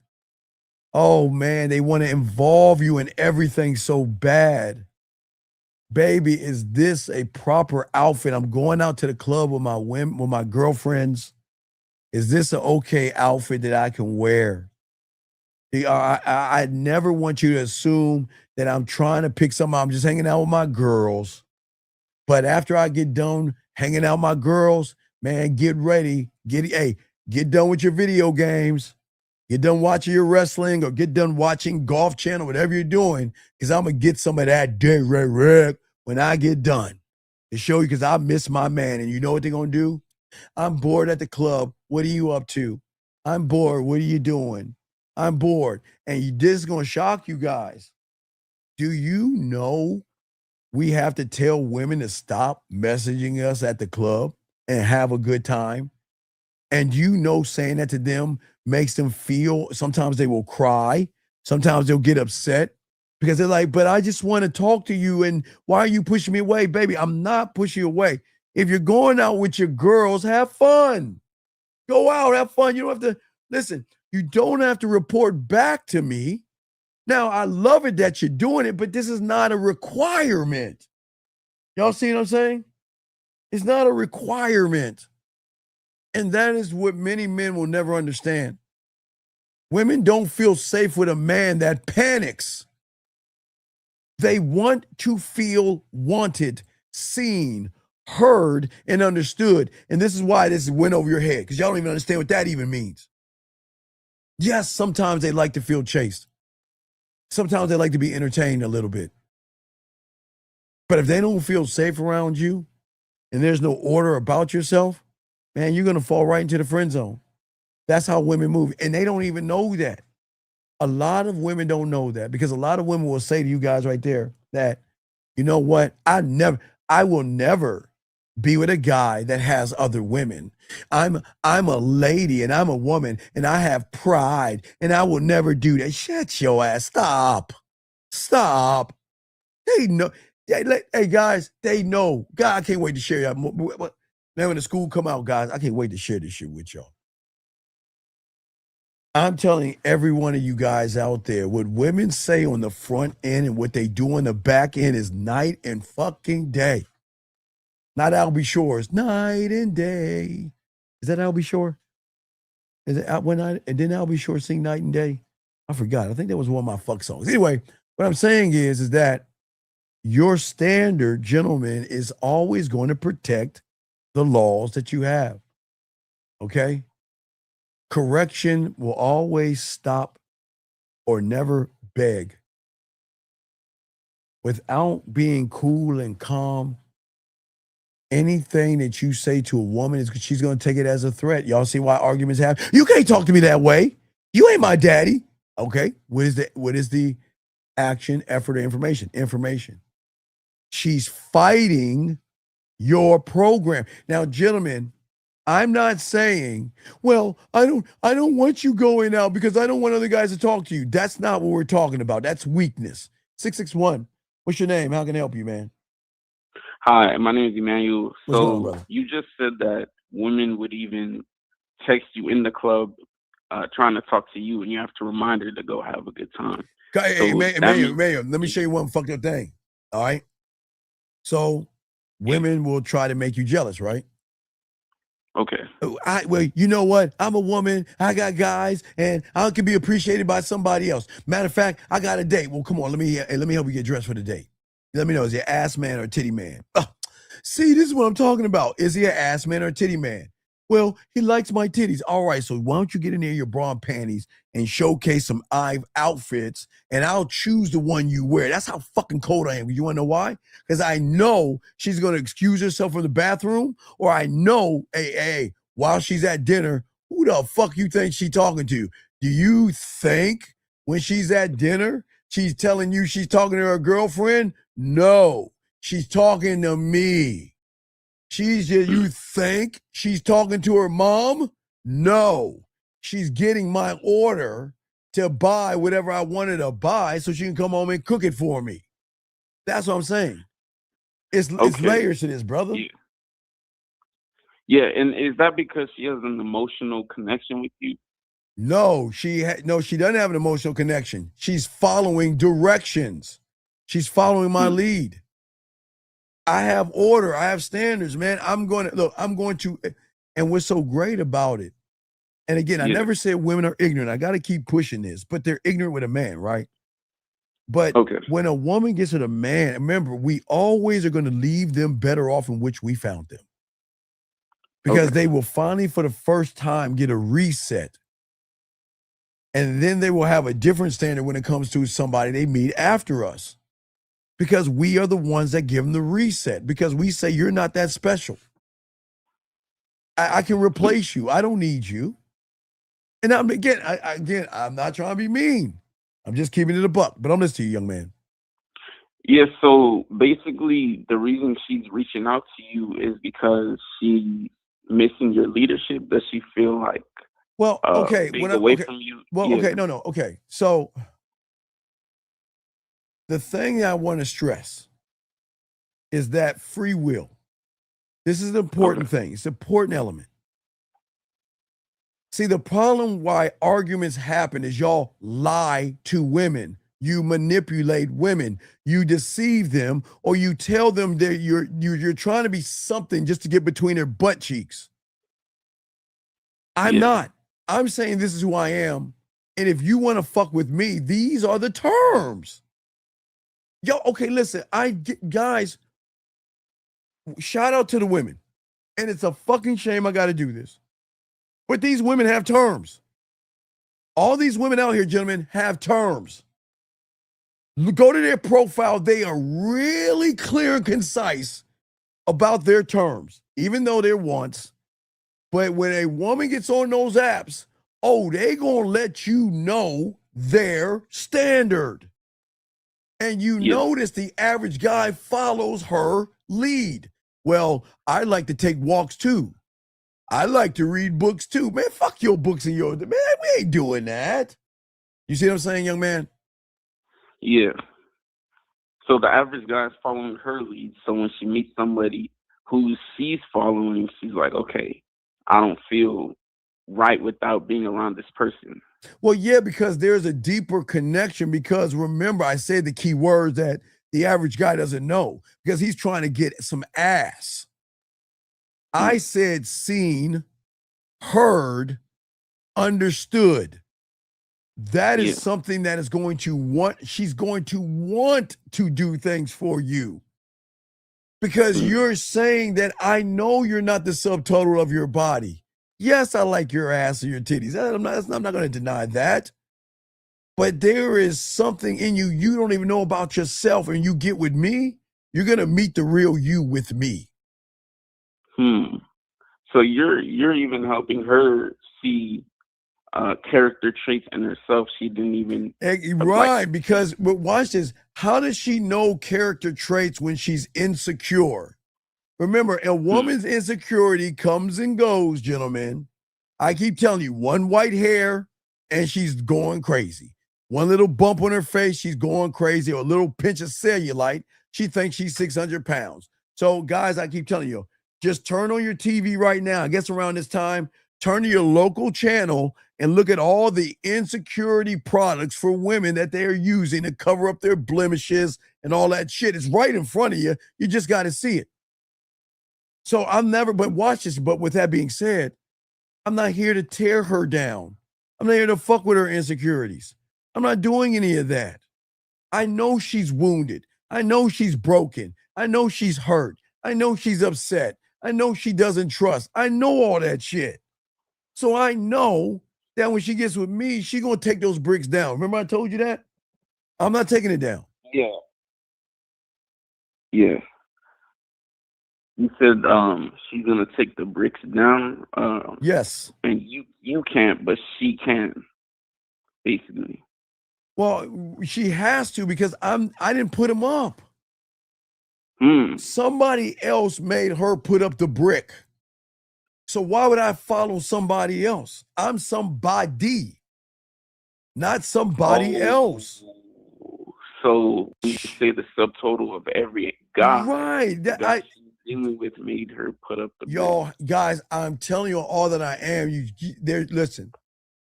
Oh man, they want to involve you in everything so bad. Baby, is this a proper outfit? I'm going out to the club with my girlfriends. Is this an okay outfit that I can wear? I never want you to assume that I'm trying to pick something. I'm just hanging out with my girls. But after I get done hanging out with my girls, man, get ready. Get done with your video games. Get done watching your wrestling, or get done watching Golf Channel, whatever you're doing, because I'm going to get some of that direct when I get done to show you, because I miss my man. And you know what they're going to do? I'm bored at the club. What are you up to? I'm bored. What are you doing? I'm bored. And this is going to shock you guys. Do you know we have to tell women to stop messaging us at the club and have a good time? And you know, saying that to them makes them feel, sometimes they will cry. Sometimes they'll get upset because they're like, but I just want to talk to you. And why are you pushing me away? Baby, I'm not pushing you away. If you're going out with your girls, have fun. Go out, have fun. You don't have to, listen, you don't have to report back to me. Now, I love it that you're doing it, but this is not a requirement. Y'all see what I'm saying? It's not a requirement. And that is what many men will never understand. Women don't feel safe with a man that panics. They want to feel wanted, seen, heard, and understood. And this is why this went over your head, because y'all don't even understand what that even means. Yes, sometimes they like to feel chased. Sometimes they like to be entertained a little bit. But if they don't feel safe around you and there's no order about yourself, man, you're going to fall right into the friend zone. That's how women move. And they don't even know that. A lot of women don't know that, because a lot of women will say to you guys right there that, you know what? I will never be with a guy that has other women. I'm a lady and I'm a woman and I have pride and I will never do that. Shut your ass. Stop. They know. Hey guys, they know. God, I can't wait to share that. Now when the school come out, guys, I can't wait to share this shit with y'all. I'm telling every one of you guys out there, what women say on the front end and what they do on the back end is night and fucking day. Not Albie Shores, night and day. Is that I'll Be Sure? Is it out when I and then I'll Be Sure sing Night and Day? I forgot. I think that was one of my fuck songs. Anyway, what I'm saying is that your standard, gentleman, is always going to protect the laws that you have. Okay? Correction will always stop or never beg. Without being cool and calm, anything that you say to a woman, she's going to take it as a threat. Y'all see why arguments happen? You can't talk to me that way. You ain't my daddy. Okay. What is the action, effort, or information? Information. She's fighting your program. Now, gentlemen, I'm not saying, well, I don't want you going out because I don't want other guys to talk to you. That's not what we're talking about. That's weakness. 661. What's your name? How can I help you, man? Hi, my name is Emmanuel. What's going on, So brother? you just said that women would even text you in the club trying to talk to you, and you have to remind her to go have a good time. Hey, So that Mayor, means, let me show you one fucked up thing. All right. So women will try to make you jealous, right? okay, Well, you know what? I'm a woman. I got guys, and I can be appreciated by somebody else. Matter of fact, I got a date. Well, come on, let me help you get dressed for the date. Let me know, is he an ass man or a titty man? See, this is what I'm talking about. Is he an ass man or a titty man? Well, he likes my titties. All right, so why don't you get in there your bra and panties and showcase some outfits, and I'll choose the one you wear. That's how fucking cold I am. You want to know why? Because I know she's going to excuse herself from the bathroom, or I know, hey, while she's at dinner, who the fuck you think she talking to? Do you think when she's at dinner, she's telling you she's talking to her girlfriend? No, she's talking to me. You think she's talking to her mom? No, she's getting my order to buy whatever I wanted to buy so she can come home and cook it for me. That's what I'm saying. It's okay. layers to this, brother. Yeah, and is that because she has an emotional connection with you? No, she doesn't have an emotional connection. She's following directions. She's following my lead. I have order. I have standards, man. I'm going to, and what's so great about it, and again, I never said women are ignorant. I got to keep pushing this, but they're ignorant with a man, right? But when a woman gets with a man, remember, we always are going to leave them better off in which we found them. Because they will finally, for the first time, get a reset. And then they will have a different standard when it comes to somebody they meet after us. Because we are the ones that give them the reset. Because we say, you're not that special. I can replace you. I don't need you. And I'm not trying to be mean. I'm just keeping it a buck. But I'm listening to you, young man. Yeah, so basically the reason she's reaching out to you is because she's missing your leadership. Does she feel like being away from you? Okay. So the thing I want to stress is that free will. This is an important thing. It's an important element. See, the problem why arguments happen is y'all lie to women. You manipulate women. You deceive them, or you tell them that you're trying to be something just to get between their butt cheeks. I'm not. I'm saying this is who I am. And if you want to fuck with me, these are the terms. Yo, okay, listen, guys, shout out to the women. And it's a fucking shame I got to do this. But these women have terms. All these women out here, gentlemen, have terms. Go to their profile. They are really clear and concise about their terms, even though they're wants. But when a woman gets on those apps, they gonna let you know their standard. And you notice the average guy follows her lead. Well, I like to take walks too. I like to read books too. Man, fuck your books and man, we ain't doing that. You see what I'm saying, young man? Yeah. So the average guy is following her lead. So when she meets somebody who she's following, she's like, okay, I don't feel right without being around this person. Well, yeah, because there's a deeper connection. Because remember, I said the key words that the average guy doesn't know because he's trying to get some ass. I said seen, heard, understood. That is Yeah. something that is going to want, she's going to want to do things for you. Because you're saying that I know you're not the subtotal of your body. Yes, I like your ass and your titties. I'm not going to deny that. But there is something in you you don't even know about yourself, and you get with me, you're going to meet the real you with me. So you're even helping her see character traits in herself she didn't even Right, because but watch this. How does she know character traits when she's insecure? Remember, a woman's insecurity comes and goes, gentlemen. I keep telling you, one white hair and she's going crazy. One little bump on her face, she's going crazy. Or a little pinch of cellulite, she thinks she's 600 pounds. So, guys, I keep telling you, just turn on your TV right now. I guess around this time, turn to your local channel and look at all the insecurity products for women that they are using to cover up their blemishes and all that shit. It's right in front of you. You just got to see it. So but watch this. But with that being said, I'm not here to tear her down. I'm not here to fuck with her insecurities. I'm not doing any of that. I know she's wounded. I know she's broken. I know she's hurt. I know she's upset. I know she doesn't trust. I know all that shit. So I know that when she gets with me, she's going to take those bricks down. Remember I told you that? I'm not taking it down. Yeah. Yeah. You said she's gonna take the bricks down. Yes. And you can't, but she can, basically. Well, she has to because I didn't put him up. Somebody else made her put up the brick. So why would I follow somebody else? I'm somebody, not somebody else. So you say the subtotal of every guy. Right. The guy she's dealing with made her put up the Yo, guys, I'm telling you all that I am. Listen,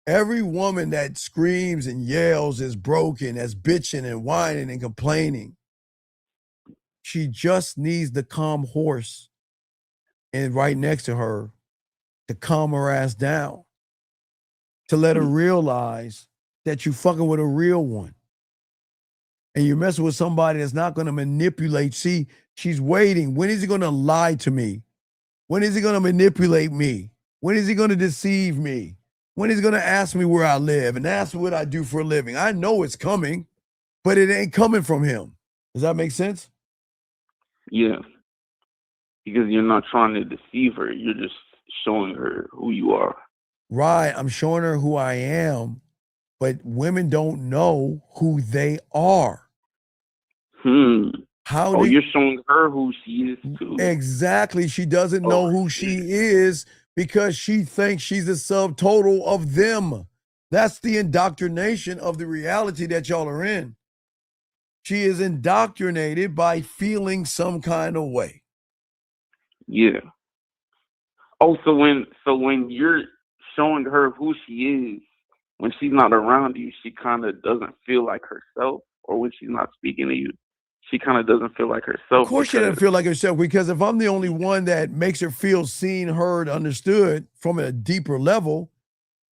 every woman that screams and yells is broken, that's bitching and whining and complaining. She just needs the calm horse and right next to her to calm her ass down, to let her realize that you fucking with a real one. And you're messing with somebody that's not going to manipulate. See, she's waiting. When is he going to lie to me? When is he going to manipulate me? When is he going to deceive me? When is he going to ask me where I live and ask me what I do for a living? I know it's coming, but it ain't coming from him. Does that make sense? Yeah. Because you're not trying to deceive her. You're just showing her who you are. Right. I'm showing her who I am, but women don't know who they are. You're showing her who she is too. Exactly. She doesn't know who she is because she thinks she's a subtotal of them. That's the indoctrination of the reality that y'all are in. She is indoctrinated by feeling some kind of way. Yeah. Oh, so when you're showing her who she is, when she's not around you, she kind of doesn't feel like herself, or when she's not speaking to you, she kind of doesn't feel like herself. Of course she doesn't feel like herself, because if I'm the only one that makes her feel seen, heard, understood from a deeper level,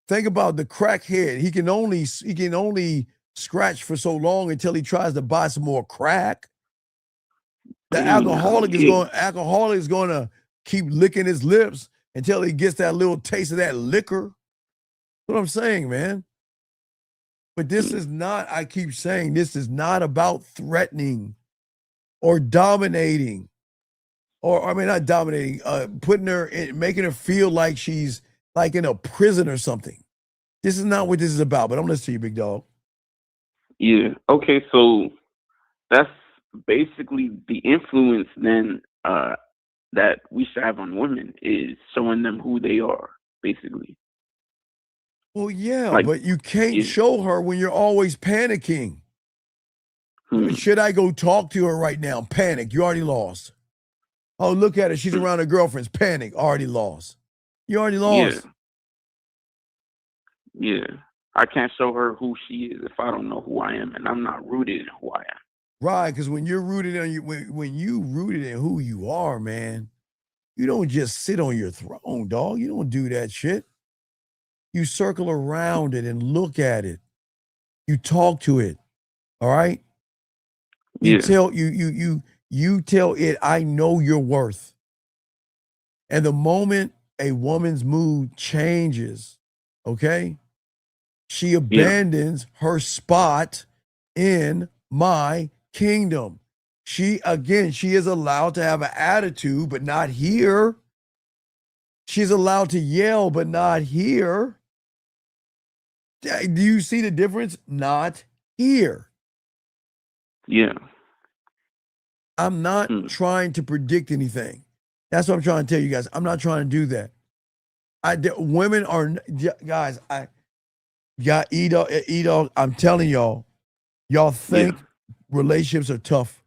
think about the crackhead. He can only scratch for so long until he tries to buy some more crack. The alcoholic is going to keep licking his lips until he gets that little taste of that liquor. That's what I'm saying, man. But this is not, I keep saying, this is not about threatening or dominating, or I mean, not dominating, putting her in, making her feel like she's like in a prison or something. This is not what this is about, but I'm listening to you, big dog. Yeah. Okay. So that's basically the influence then that we should have on women, is showing them who they are, basically. Well, yeah, but you can't show her when you're always panicking. Should I go talk to her right now? Panic. You already lost. Oh, look at her. She's around her girlfriends. Panic. Already lost. You already lost. Yeah. I can't show her who she is if I don't know who I am, and I'm not rooted in who I am. Right, because when you're rooted in when you rooted in who you are, man, You don't just sit on your throne, dog. You don't do that shit. You circle around it and look at it. You talk to it. All right? You Yeah. tell you tell it, I know your worth. And the moment a woman's mood changes, okay, she abandons her spot in my kingdom. She is allowed to have an attitude, but not here. She's allowed to yell, but not here. Do you see the difference? Not here. Yeah. I'm not trying to predict anything. That's what I'm trying to tell you guys. I'm not trying to do that. Women are, guys, E-Dog, I'm telling y'all think relationships are tough.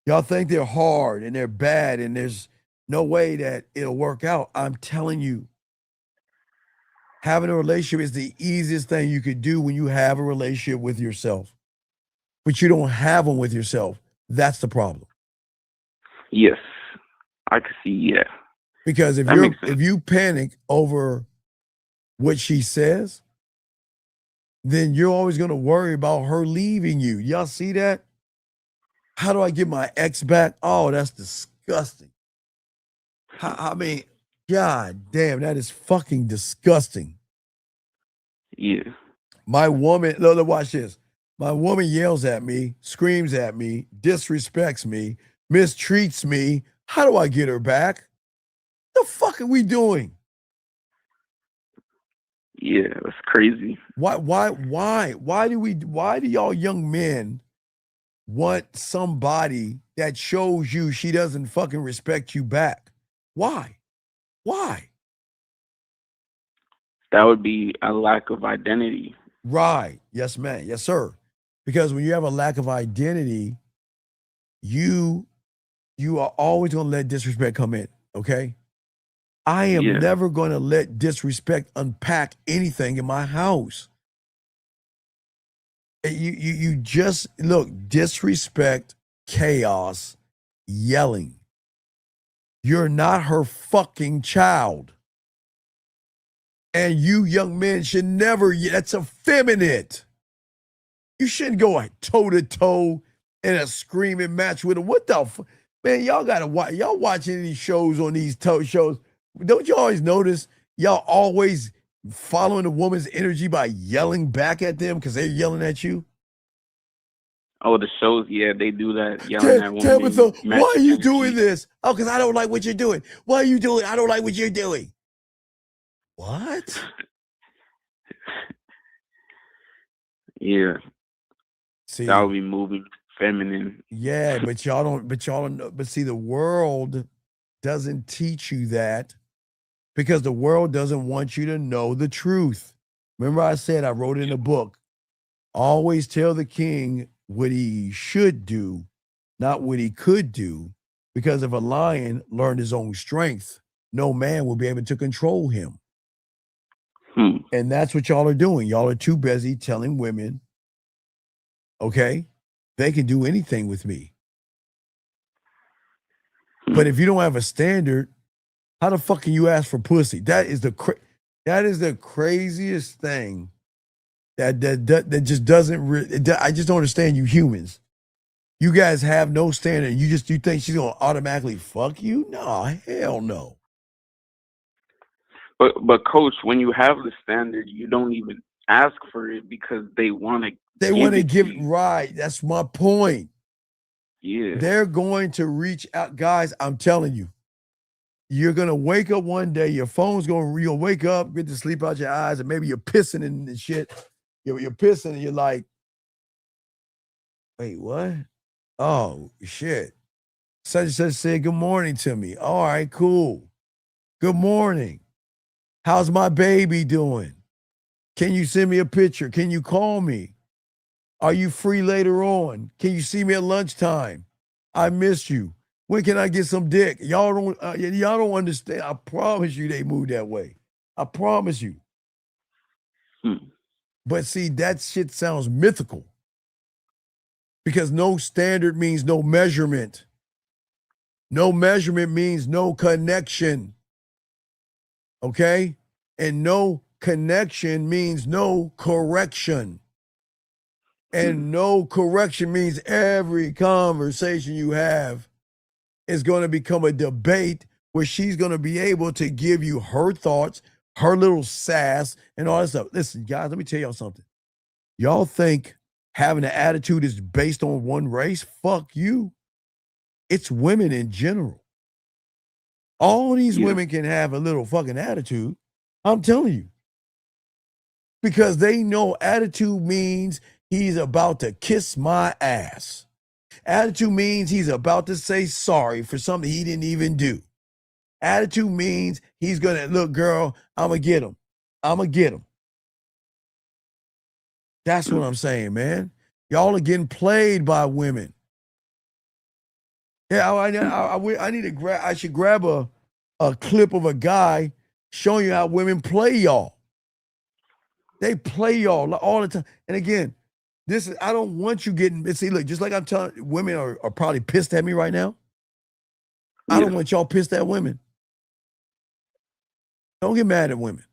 Y'all think they're hard and they're bad and there's no way that it'll work out. I'm telling you, having a relationship is the easiest thing you could do when you have a relationship with yourself. But you don't have one with yourself. That's the problem. Yes. I can see, yeah. Because if you panic over what she says, then you're always going to worry about her leaving you. Y'all see that? How do I get my ex back? Oh, that's disgusting. I mean, God damn, that is fucking disgusting. Yeah. My woman, look, watch this. My woman yells at me, screams at me, disrespects me, mistreats me. How do I get her back? The fuck are we doing? Yeah, that's crazy. Why do y'all young men want somebody that shows you she doesn't fucking respect you back? Why? That would be a lack of identity. Right. Yes, man. Yes, sir. Because when you have a lack of identity, you are always going to let disrespect come in, okay? I am never going to let disrespect unpack anything in my house. You just look, disrespect, chaos, yelling. You're not her fucking child. And you young men should never, that's effeminate. You shouldn't go toe to toe in a screaming match with her. What the man, y'all gotta watch, y'all watching these shows on these shows. Don't you always notice y'all always following a woman's energy by yelling back at them because they're yelling at you? Oh, the shows, yeah, they do that, yelling at women. Tabitha, why are you doing this? Oh, because I don't like what you're doing. Why are you doing? I don't like what you're doing. What? Yeah. See, that would be moving feminine. Yeah, but y'all don't know. But see, the world doesn't teach you that because the world doesn't want you to know the truth. Remember I said, I wrote in a book, always tell the king what he should do, not what he could do, because if a lion learned his own strength, no man will be able to control him. And that's what y'all are doing. Y'all are too busy telling women, okay, they can do anything with me. But if you don't have a standard, how the fuck can you ask for pussy? That is the craziest thing. That just doesn't. I just don't understand you humans. You guys have no standard. You think she's gonna automatically fuck you? No, hell no. But coach, when you have the standard, you don't even ask for it because they want to. They want to give it right. That's my point. Yeah. They're going to reach out, guys. I'm telling you. You're gonna wake up one day. Your phone's you'll wake up, get to sleep out your eyes, and maybe you're pissing and shit. You're pissing, and you're like, "Wait, what? Oh shit!" Such and such said good morning to me. All right, cool. Good morning. How's my baby doing? Can you send me a picture? Can you call me? Are you free later on? Can you see me at lunchtime? I miss you. When can I get some dick? Y'all don't understand. I promise you they move that way. I promise you. But see, that shit sounds mythical. Because no standard means no measurement. No measurement means no connection. Okay? And no connection means no correction. And no correction means every conversation you have is going to become a debate where she's going to be able to give you her thoughts, her little sass, and all that stuff. Listen, guys, let me tell y'all something. Y'all think having an attitude is based on one race? Fuck you. It's women in general. All these women can have a little fucking attitude. I'm telling you. Because they know attitude means he's about to kiss my ass. Attitude means he's about to say sorry for something he didn't even do. Attitude means he's going to, look, girl, I'm going to get him. I'm going to get him. That's what I'm saying, man. Y'all are getting played by women. Yeah, I need to grab, I should grab a clip of a guy showing you how women play y'all. They play y'all all the time. And again, this is, I don't want you getting, see, look, just like I'm telling, women are probably pissed at me right now. I don't want y'all pissed at women. Don't get mad at women.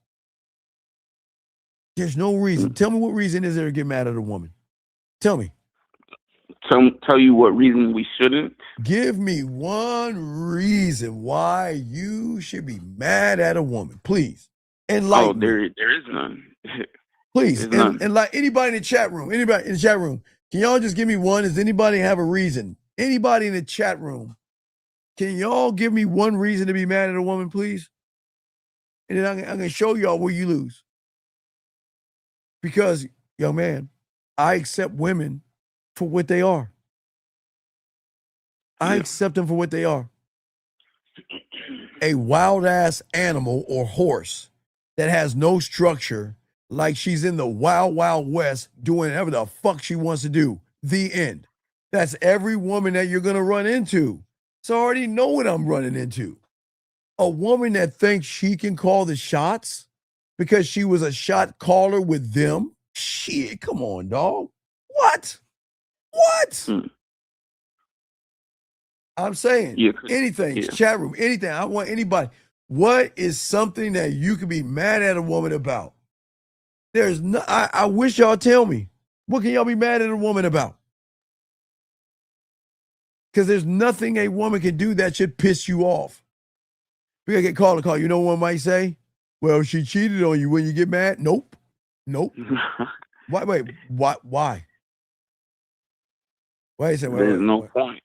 There's no reason. Tell me what reason is there to get mad at a woman? Tell me. Tell you what reason we shouldn't? Give me one reason why you should be mad at a woman, please. Enlighten me. There is none. Please, and like anybody in the chat room, can y'all just give me one? Does anybody have a reason? Anybody in the chat room, can y'all give me one reason to be mad at a woman, please? And then I'm going to show y'all where you lose. Because, young man, I accept women for what they are. I accept them for what they are. A wild-ass animal or horse that has no structure, like she's in the wild, wild west doing whatever the fuck she wants to do. The end. That's every woman that you're going to run into. So I already know what I'm running into. A woman that thinks she can call the shots because she was a shot caller with them. Shit, come on, dog. What? I'm saying anything, chat room, anything. I want anybody. What is something that you could be mad at a woman about? There's no, I wish y'all tell me. What can y'all be mad at a woman about? Because there's nothing a woman can do that should piss you off. We gotta get call. You know what one might say? Well, she cheated on you when you get mad? Nope. Wait, what? Why? Wait a second. There's no point.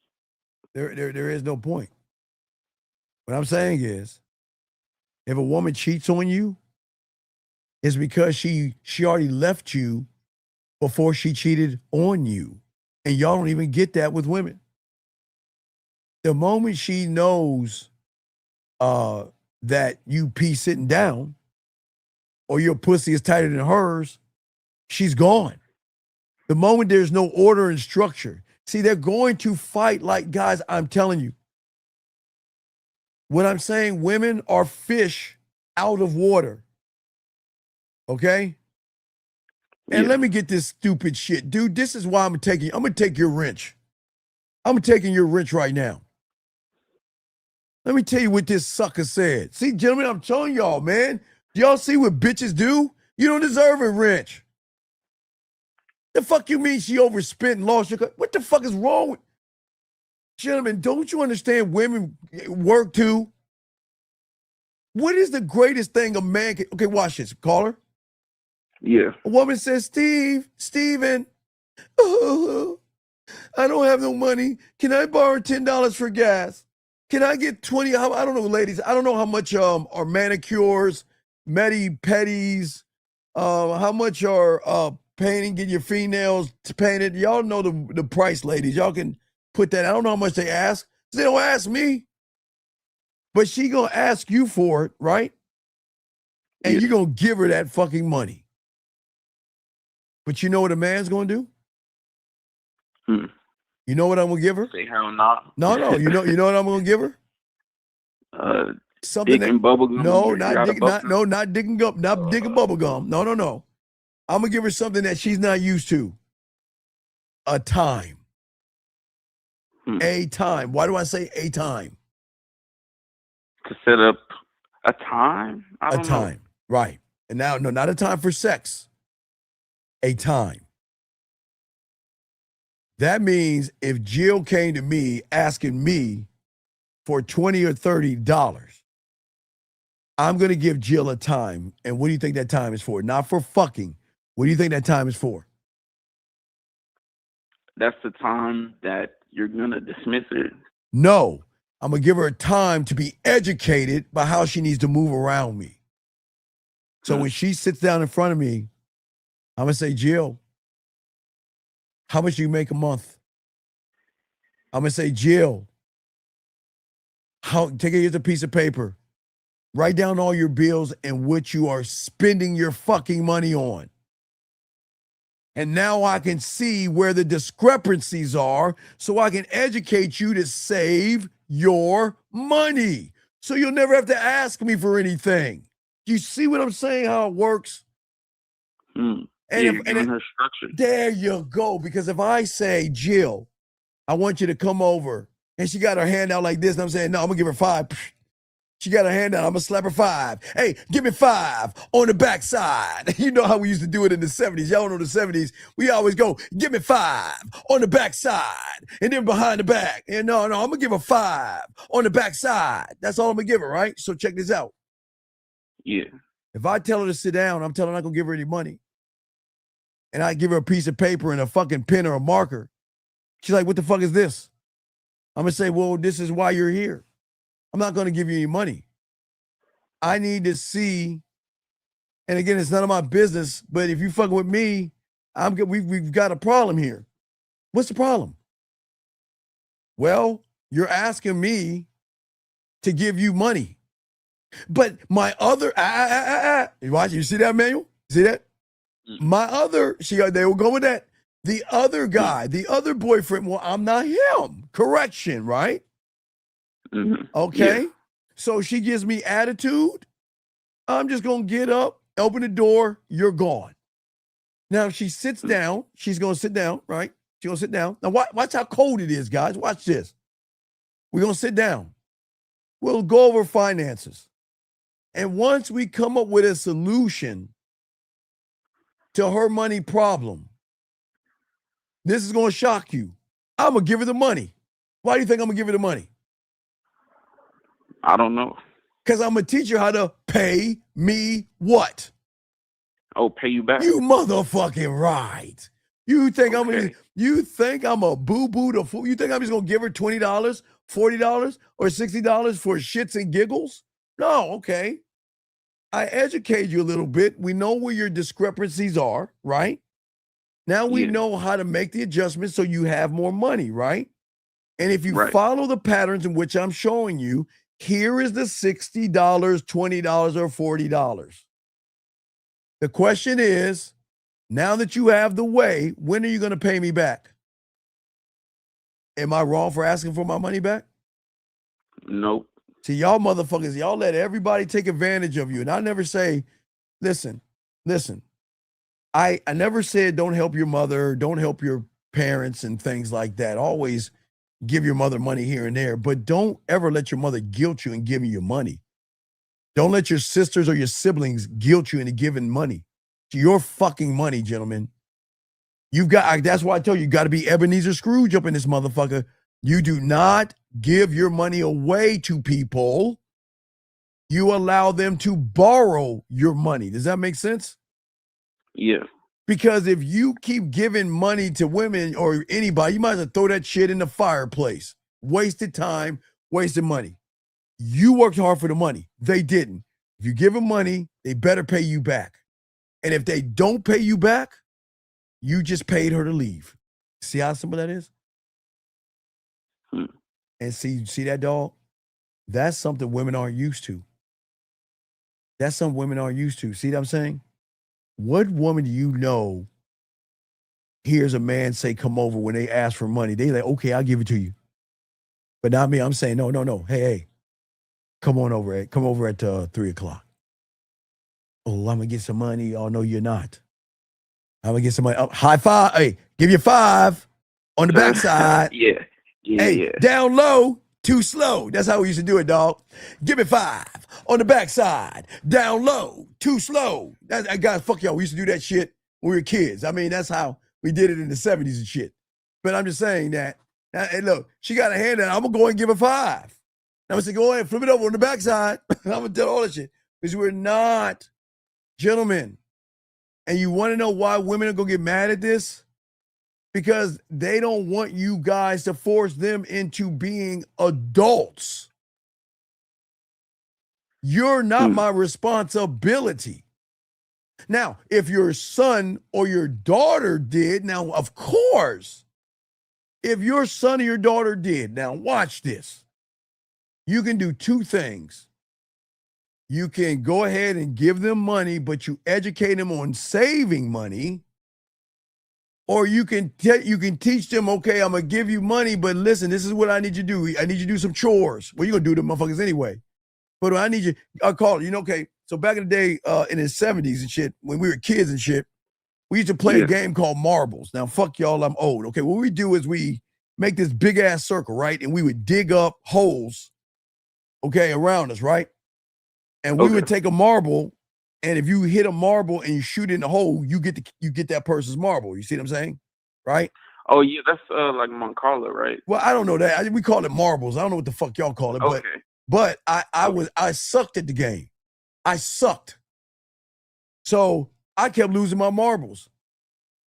There is no point. What I'm saying is, if a woman cheats on you, it's because she already left you before she cheated on you. And y'all don't even get that with women. The moment she knows that you pee sitting down or your pussy is tighter than hers, she's gone. The moment there's no order and structure. See, they're going to fight like guys, I'm telling you. When I'm saying women are fish out of water. Okay? And let me get this stupid shit. Dude, this is why I'm gonna take your wrench. I'm taking your wrench right now. Let me tell you what this sucker said. See, gentlemen, I'm telling y'all, man. Do y'all see what bitches do? You don't deserve a wrench. The fuck you mean she overspent and lost your... What the fuck is wrong with... Gentlemen, don't you understand women work too? What is the greatest thing a man can... Okay, watch this. Caller. Yeah. A woman says, Steven, I don't have no money. Can I borrow $10 for gas? Can I get 20? I don't know, ladies. I don't know how much are manicures, pedis, how much are painting, get your fingernails painted. Y'all know the price, ladies. Y'all can put that. I don't know how much they ask. They don't ask me. But she gonna ask you for it, right? And you're gonna give her that fucking money. But you know what a man's gonna do? You know what I'm gonna give her? Say hell not. No. You know what I'm gonna give her? Something dick and bubble gum. No, not digging bubble gum. No. I'm gonna give her something that she's not used to. A time. A time. Why do I say a time? to set up a time. I A don't know. time, right? And now, no, not a time for sex. A time. That means if Jill came to me asking me for $20 or $30, I'm going to give Jill a time. And what do you think that time is for? Not for fucking. What do you think that time is for? That's the time that you're gonna dismiss her. No, I'm going to give her a time to be educated by how she needs to move around me. So when she sits down in front of me, I'm going to say, Jill, how much do you make a month? I'm going to say, Jill, here's a piece of paper. Write down all your bills and what you are spending your fucking money on. And now I can see where the discrepancies are so I can educate you to save your money. So you'll never have to ask me for anything. You see what I'm saying, how it works? And you're giving her structure. There you go. Because if I say, Jill, I want you to come over, and she got her hand out like this, and I'm saying, no, I'm going to give her 5. She got her hand out. I'm going to slap her 5. Hey, give me 5 on the backside. You know how we used to do it in the 70s. Y'all know the 70s. We always go, give me 5 on the backside and then behind the back. And no, I'm going to give her 5 on the backside. That's all I'm going to give her, right? So check this out. Yeah. If I tell her to sit down, I'm telling her I'm not going to give her any money. And I give her a piece of paper and a fucking pen or a marker. She's like, what the fuck is this? I'm going to say, well, this is why you're here. I'm not going to give you any money. I need to see, and again, it's none of my business, but if you fucking with me, we've got a problem here. What's the problem? Well, you're asking me to give you money. But my other, watch, you see that, Manuel? See that? My other, they will go with that. The other guy, the other boyfriend, well, I'm not him. Correction, right? Okay. Yeah. So she gives me attitude. I'm just going to get up, open the door. You're gone. Now, if she sits down, she's going to sit down, right? She's going to sit down. Now, watch how cold it is, guys. Watch this. We're going to sit down. We'll go over finances. And once we come up with a solution to her money problem, this is going to shock you. I'm going to give her the money. Why do you think I'm going to give her the money? I don't know. Because I'm going to teach her how to pay me what? Oh, pay you back. You motherfucking right. You think I'm a boo-boo to fool? You think I'm just going to give her $20, $40, or $60 for shits and giggles? No, okay. I educate you a little bit. We know where your discrepancies are, right? Now we know how to make the adjustments so you have more money, right? And if you follow the patterns in which I'm showing you, here is the $60, $20, or $40. The question is, now that you have the way, when are you going to pay me back? Am I wrong for asking for my money back? Nope. See, y'all motherfuckers, y'all let everybody take advantage of you. And I never say, listen. I never said don't help your mother, don't help your parents and things like that. Always give your mother money here and there, but don't ever let your mother guilt you in giving you money. Don't let your sisters or your siblings guilt you into giving money. It's your fucking money, gentlemen. That's why I tell you, you got to be Ebenezer Scrooge up in this motherfucker. You do not give your money away to people. You allow them to borrow your money. Does that make sense? Yeah. Because if you keep giving money to women or anybody, you might as well throw that shit in the fireplace. Wasted time, wasted money. You worked hard for the money. They didn't. If you give them money, they better pay you back. And if they don't pay you back, you just paid her to leave. See how simple that is? And see that, dog? That's something women aren't used to. That's something women aren't used to. See what I'm saying? What woman do you know hears a man say, come over when they ask for money? They like, okay, I'll give it to you. But not me. I'm saying, no. Hey, come over at 3:00. Oh, I'm going to get some money. Oh, no, you're not. I'm going to get some money. Oh, high five. Hey, give you 5 on the backside. Yeah. Hey, down low, too slow. That's how we used to do it, dog. Give me 5 on the backside, down low, too slow. That guys, fuck y'all. We used to do that shit when we were kids. I mean, that's how we did it in the 70s and shit. But I'm just saying that. Hey, look, she got a hand out. I'm gonna go and give her 5. I'm gonna say, go ahead, flip it over on the backside. I'm gonna tell all that shit because we're not gentlemen. And you want to know why women are gonna get mad at this? Because they don't want you guys to force them into being adults. You're not my responsibility. Now, if your son or your daughter did, now, of course, if your son or your daughter did, now watch this. You can do 2 things. You can go ahead and give them money, but you educate them on saving money. Or you can teach them, okay, I'm gonna give you money, but listen, this is what I need you to do. I need you to do some chores. Well, you're gonna do them motherfuckers anyway. But I need you, I'll call it, okay. So back in the day, in the 70s and shit, when we were kids and shit, we used to play a game called marbles. Now, fuck y'all, I'm old. Okay, what we do is we make this big ass circle, right? And we would dig up holes, okay, around us, right? And we would take a marble. And if you hit a marble and you shoot it in the hole, you get that person's marble. You see what I'm saying? Right? Oh yeah, that's like Moncala, right? Well, I don't know that. We call it marbles. I don't know what the fuck y'all call it. But I sucked at the game. I sucked. So I kept losing my marbles.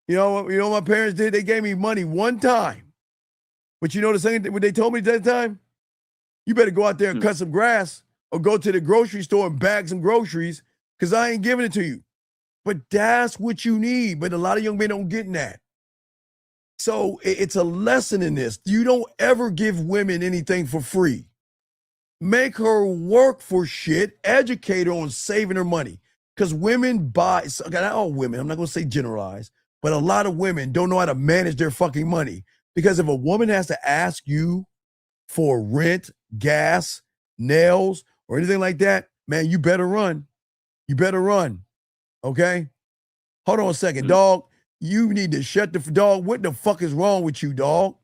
You know what my parents did? They gave me money one time. But you know the second thing what they told me that time? You better go out there and cut some grass or go to the grocery store and bag some groceries. Because I ain't giving it to you. But that's what you need. But a lot of young men don't get that. So it's a lesson in this. You don't ever give women anything for free. Make her work for shit. Educate her on saving her money. Because women buy, not all women, I'm not going to say generalize, but a lot of women don't know how to manage their fucking money. Because if a woman has to ask you for rent, gas, nails, or anything like that, man, you better run. You better run, okay? Hold on a second, dog. You need to shut the dog. What the fuck is wrong with you, dog?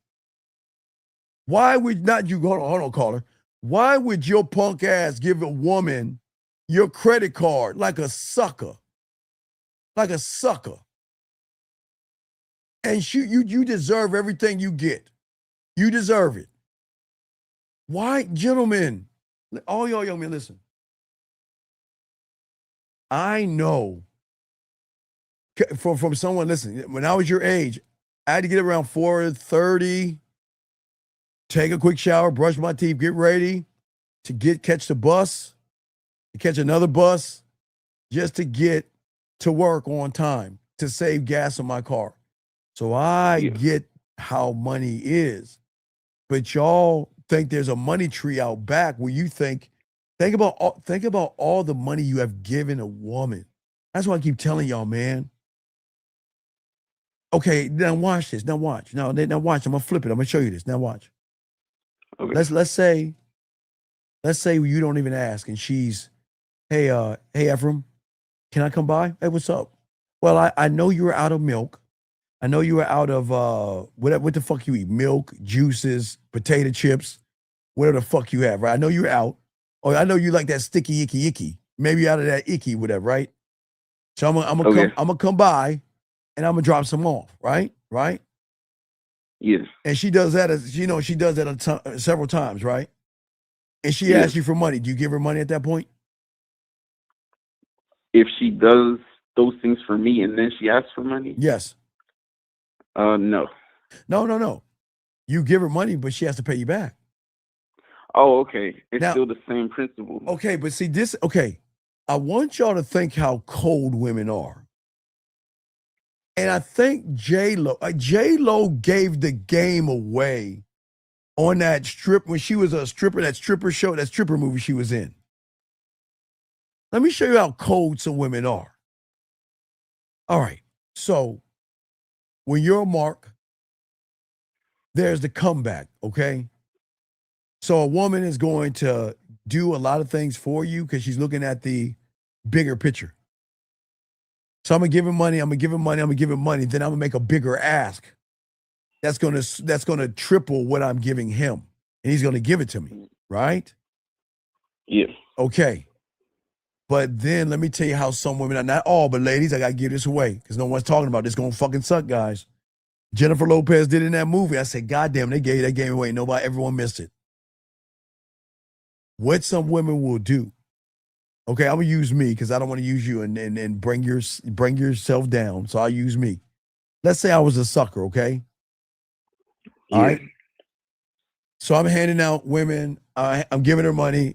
Why would not you, hold on, caller. Why would your punk ass give a woman your credit card like a sucker? Like a sucker. And you deserve everything you get. You deserve it. Why, gentlemen, all y'all young men, listen. I know from someone, listen, when I was your age, I had to get around 4:30, take a quick shower, brush my teeth, get ready to catch the bus, to catch another bus, just to get to work on time, to save gas in my car. So I get how money is. But y'all think there's a money tree out back where you think about all the money you have given a woman. That's why I keep telling y'all, man. Okay, now watch this. Now watch. Now watch. I'm gonna flip it. I'm gonna show you this. Now watch. Okay. Let's say you don't even ask, and she's, hey Ephraim, can I come by? Hey, what's up? Well, I know you were out of milk. I know you were out of what the fuck you eat? Milk, juices, potato chips, whatever the fuck you have, right? I know you're out. Or I know you like that sticky icky. Maybe out of that icky, whatever, right? So I'm gonna come by and I'm gonna drop some off, right? Right? Yes. And she does that she does that several times, right? And she asks you for money. Do you give her money at that point? If she does those things for me and then she asks for money? Yes. No. No. You give her money, but she has to pay you back. Oh, okay. It's Now, still the same principle. Okay, but see this, okay. I want y'all to think how cold women are. And I think J-Lo gave the game away on that strip when she was a stripper, that stripper movie she was in. Let me show you how cold some women are. All right. So when you're a mark, there's the comeback, okay? So a woman is going to do a lot of things for you because she's looking at the bigger picture. So I'm gonna give him money, then I'm gonna make a bigger ask. That's gonna triple what I'm giving him and he's going to give it to me, right? Yeah. Okay. But then let me tell you how some women, not all, but ladies, I got to give this away because no one's talking about this. Going to fucking suck, guys. Jennifer Lopez did it in that movie. I said, God damn, they gave that game away. Everyone missed it. What some women will do. Okay, I'm gonna use me because I don't want to use you and bring yourself down. So I'll use me. Let's say I was a sucker, okay? All right. So I'm handing out women, I'm giving her money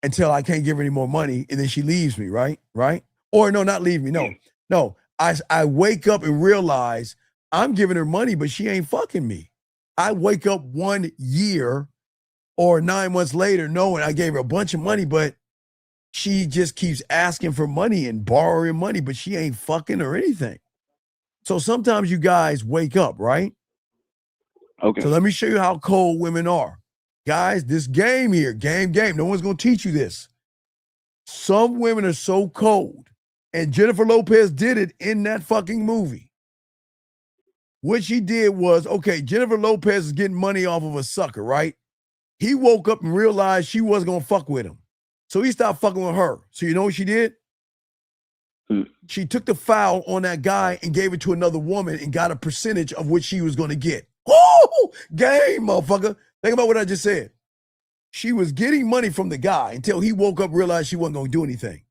until I can't give her any more money, and then she leaves me, right? Right? Or no, not leave me. No. I wake up and realize I'm giving her money, but she ain't fucking me. I wake up 1 year or 9 months later knowing I gave her a bunch of money, but she just keeps asking for money and borrowing money, but she ain't fucking or anything. So sometimes you guys wake up, right? Okay. So let me show you how cold women are. Guys, this game here, game. No one's going to teach you this. Some women are so cold, and Jennifer Lopez did it in that fucking movie. What she did was, okay, Jennifer Lopez is getting money off of a sucker, right? He woke up and realized she wasn't going to fuck with him. So he stopped fucking with her. So you know what she did? She took the foul on that guy and gave it to another woman and got a percentage of what she was going to get. Woo! Game, motherfucker. Think about what I just said. She was getting money from the guy until he woke up and realized she wasn't going to do anything.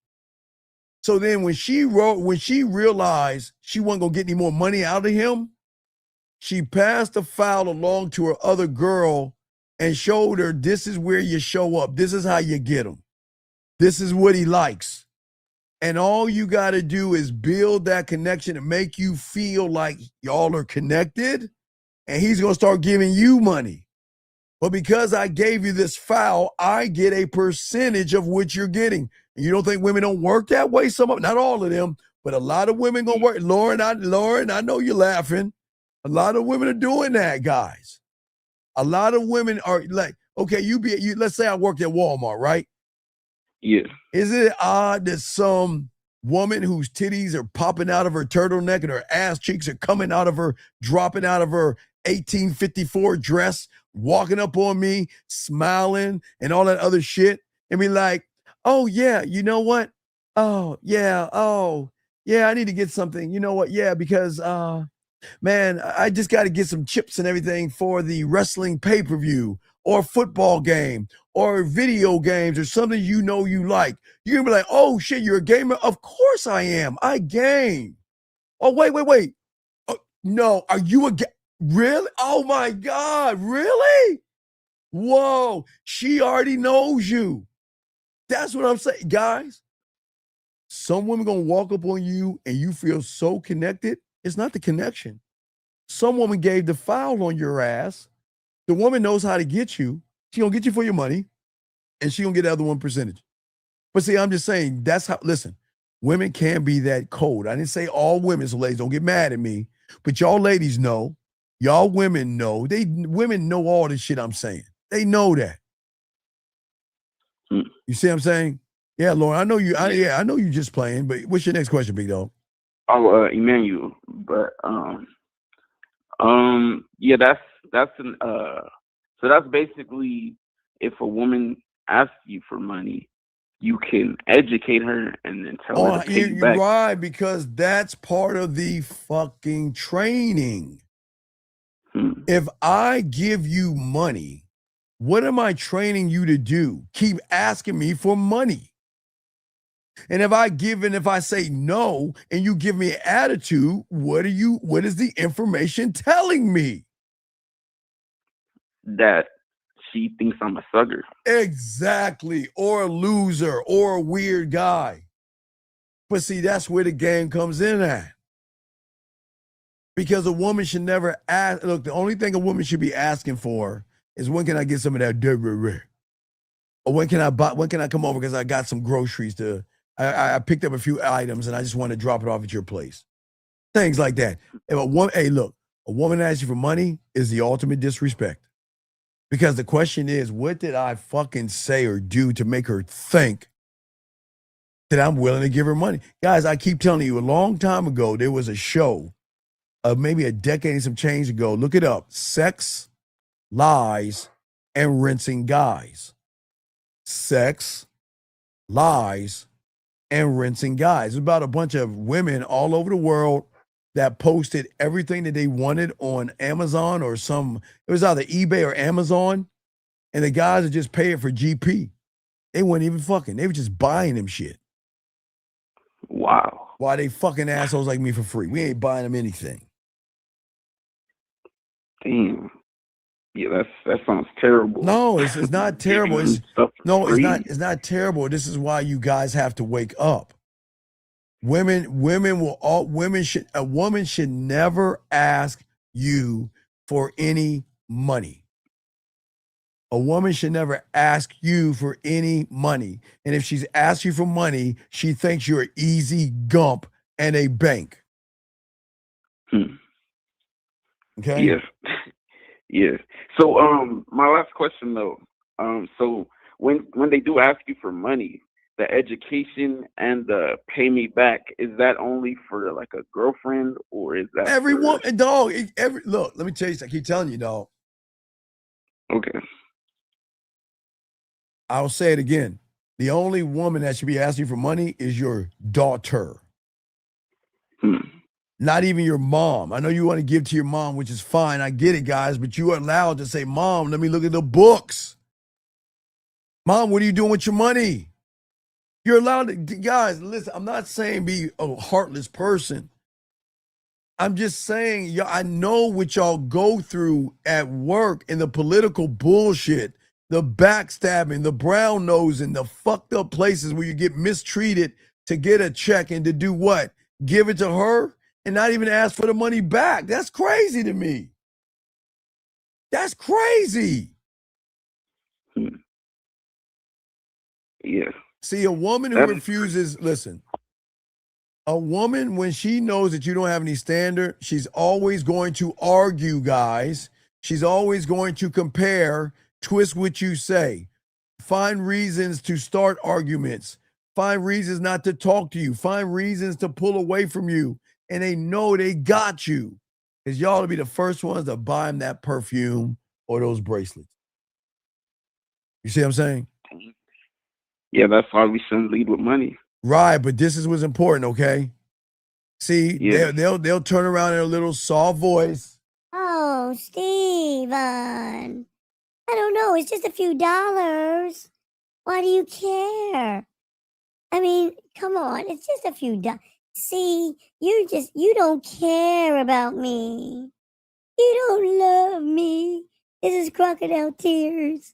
So then when she realized she wasn't going to get any more money out of him, she passed the foul along to her other girl and showed her, this is where you show up. This is how you get him. This is what he likes. And all you got to do is build that connection and make you feel like y'all are connected, and he's going to start giving you money. But because I gave you this foul, I get a percentage of what you're getting. And you don't think women don't work that way? Some of, not all of them, but a lot of women going to work. Lauren, I know you're laughing. A lot of women are doing that, guys. A lot of women are like, okay, let's say I worked at Walmart, right? Yeah. Is it odd that some woman whose titties are popping out of her turtleneck and her ass cheeks are coming out of her, dropping out of her 1854 dress, walking up on me, smiling and all that other shit, and be like, oh yeah, you know what? Oh yeah, I need to get something. You know what? Yeah, because man, I just got to get some chips and everything for the wrestling pay-per-view or football game or video games or something you know you like. You're going to be like, oh shit, you're a gamer? Of course I am. I game. Oh, wait. Oh, no, are you really? Oh my God, really? Whoa, she already knows you. That's what I'm saying. Guys, some women going to walk up on you and you feel so connected. It's not the connection. Some woman gave the foul on your ass. The woman knows how to get you. She gonna get you for your money, and she gonna get the other one percentage. But see, I'm just saying that's how. Listen, women can be that cold. I didn't say all women, so ladies don't get mad at me. But y'all ladies know, y'all women know. Women know all this shit I'm saying. They know that. You see what I'm saying? Yeah, Lauren, I know you. I know you just playing. But what's your next question, big dog? Oh, Emmanuel, but yeah, that's an so that's basically if a woman asks you for money, you can educate her and then tell her to pay you back. You're right, because that's part of the fucking training. If I give you money, what am I training you to do? Keep asking me for money. And if I say no and you give me an attitude, what is the information telling me? That she thinks I'm a sucker. Exactly. Or a loser or a weird guy. But see, that's where the game comes in at. Because a woman should never ask. Look, the only thing a woman should be asking for is, when can I get some of that? Or when can I come over because I got some groceries I picked up a few items and I just want to drop it off at your place. Things like that. If a woman asks you for money is the ultimate disrespect. Because the question is, what did I fucking say or do to make her think that I'm willing to give her money? Guys, I keep telling you, a long time ago, there was a show, maybe a decade and some change ago. Look it up. Sex lies, and rinsing guys. Sex, lies, and rinsing guys. It's about a bunch of women all over the world that posted everything that they wanted on Amazon or it was either eBay or Amazon, and the guys are just paying for GP. They weren't even fucking. They were just buying them shit. Wow. Why they fucking assholes like me for free? We ain't buying them anything. Damn. Yeah, that sounds terrible. No, it's not terrible. It's free. It's not terrible. This is why you guys have to wake up. A woman should never ask you for any money. A woman should never ask you for any money. And if she's asked you for money, she thinks you're an easy gump and a bank. Okay? Yes. Yes. So my last question though. So when they do ask you for money, the education and the pay me back, is that only for like a girlfriend or is that everyone dog? Look, let me tell you, I keep telling you, dog. Okay. I'll say it again. The only woman that should be asking for money is your daughter. Not even your mom. I know you want to give to your mom, which is fine. I get it, guys, but you are allowed to say, Mom, let me look at the books. Mom, what are you doing with your money? You're allowed to, guys, listen, I'm not saying be a heartless person. I'm just saying, I know what y'all go through at work in the political bullshit, the backstabbing, the brown nosing, the fucked up places where you get mistreated to get a check and to do what? Give it to her and not even ask for the money back. That's crazy to me. That's crazy. Yeah. See, a woman who refuses, listen, a woman, when she knows that you don't have any standard, she's always going to argue, guys. She's always going to compare, twist what you say, find reasons to start arguments, find reasons not to talk to you, find reasons to pull away from you. And they know they got you. Because y'all will be the first ones to buy them that perfume or those bracelets. You see what I'm saying? Yeah, that's why we shouldn't lead with money. Right, but this is what's important, okay? See, they'll turn around in a little soft voice. Oh, Steven. I don't know. It's just a few dollars. Why do you care? I mean, come on. It's just a few dollars. See, you don't care about me. You don't love me. This is crocodile tears.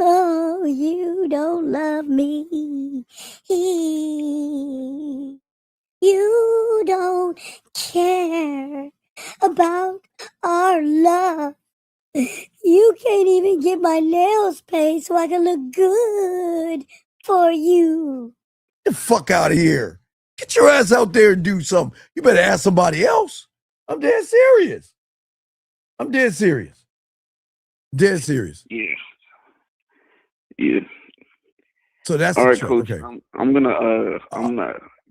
Oh, you don't love me. You don't care about our love. You can't even get my nails paid so I can look good for you. Get the fuck out of here. Get your ass out there and do something. You better ask somebody else. I'm dead serious. I'm dead serious. Dead serious. Yeah. Yeah. So that's all the right, truth. Coach. Okay. I'm gonna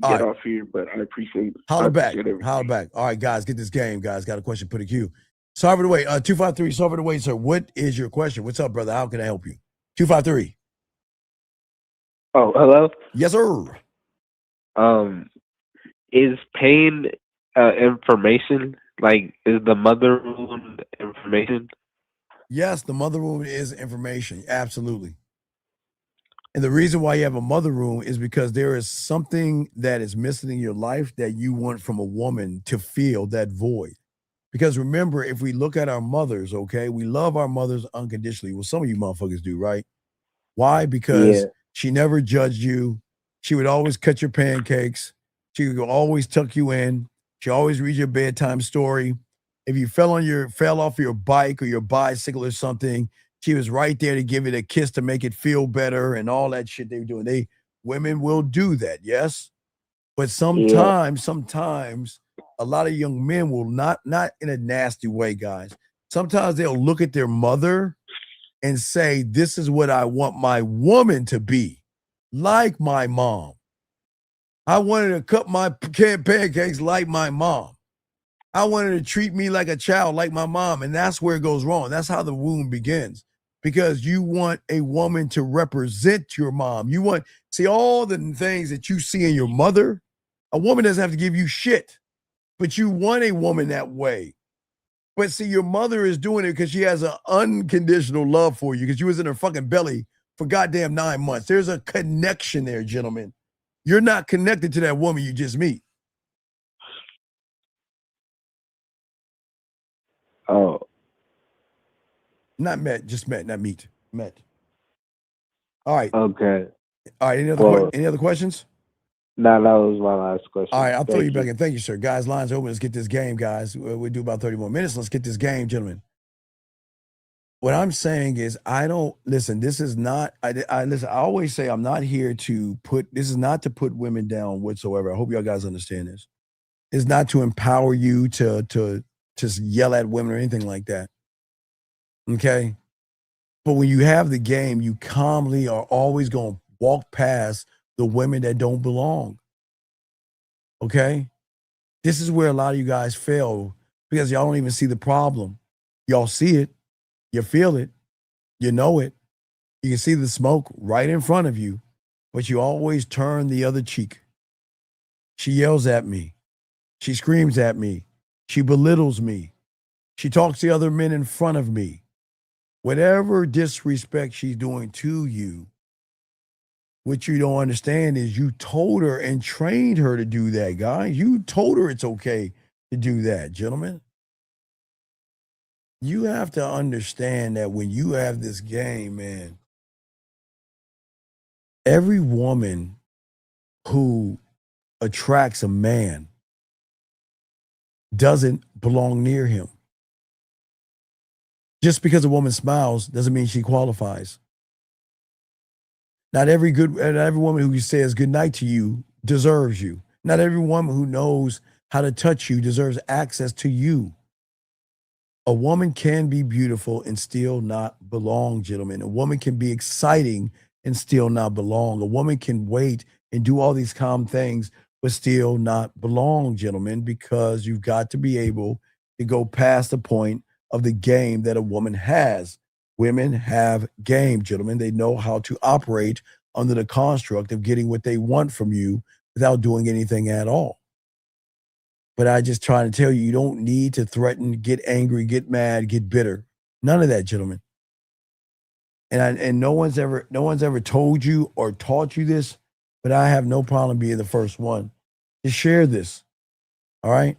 get right. off here, but I appreciate. Holler back. Holler back. All right, guys, get this game, guys. Got a question, put a Q. Sorry for the wait. 253, sorry for the wait, sir. What is your question? What's up, brother? How can I help you? 253. Oh, hello? Yes, sir. Is pain information? Like, is the mother wound information? Yes, the mother wound is information. Absolutely. And the reason why you have a mother wound is because there is something that is missing in your life that you want from a woman to fill that void. Because remember, if we look at our mothers, okay, we love our mothers unconditionally. Well, some of you motherfuckers do, right? Why? Because she never judged you. She would always cut your pancakes. She would always tuck you in. She always read your bedtime story. If you fell off your bike or your bicycle or something, she was right there to give it a kiss to make it feel better and all that shit they were doing. Women will do that, yes? But sometimes a lot of young men will not in a nasty way, guys. Sometimes they'll look at their mother and say, this is what I want my woman to be, like my mom. I wanted to cut my pancakes like my mom. I want her to treat me like a child, like my mom. And that's where it goes wrong. That's how the wound begins. Because you want a woman to represent your mom. You want, see, all the things that you see in your mother, a woman doesn't have to give you shit. But you want a woman that way. But see, your mother is doing it because she has an unconditional love for you because you was in her fucking belly for goddamn 9 months. There's a connection there, gentlemen. You're not connected to that woman you just meet. Oh. Not met, just met, not meet. Met. All right. Okay. All right. Any other questions? No, that was my last question. All right, I'll throw you back in. Thank you, sir. Guys, lines open. Let's get this game, guys. We'll do about 30 more minutes. Let's get this game, gentlemen. What I'm saying is, I don't listen. This is not. I listen. I always say I'm not here to put. This is not to put women down whatsoever. I hope y'all guys understand this. It's not to empower you to yell at women or anything like that. Okay, but when you have the game, you calmly are always going to walk past the women that don't belong. Okay, this is where a lot of you guys fail because y'all don't even see the problem. Y'all see it, you feel it, you know it. You can see the smoke right in front of you, but you always turn the other cheek. She yells at me. She screams at me. She belittles me. She talks to other men in front of me. Whatever disrespect she's doing to you, what you don't understand is you told her and trained her to do that, guys. You told her it's okay to do that, gentlemen. You have to understand that when you have this game, man, every woman who attracts a man doesn't belong near him. Just because a woman smiles doesn't mean she qualifies. Not every woman who says good night to you deserves you. Not every woman who knows how to touch you deserves access to you. A woman can be beautiful and still not belong, gentlemen. A woman can be exciting and still not belong. A woman can wait and do all these calm things, but still not belong, gentlemen, because you've got to be able to go past the point of the game that a woman has. Women have game, gentlemen. They know how to operate under the construct of getting what they want from you without doing anything at all. But I just try to tell you, you don't need to threaten, get angry, get mad, get bitter. None of that, gentlemen. And no one's ever told you or taught you this, but I have no problem being the first one to share this. All right?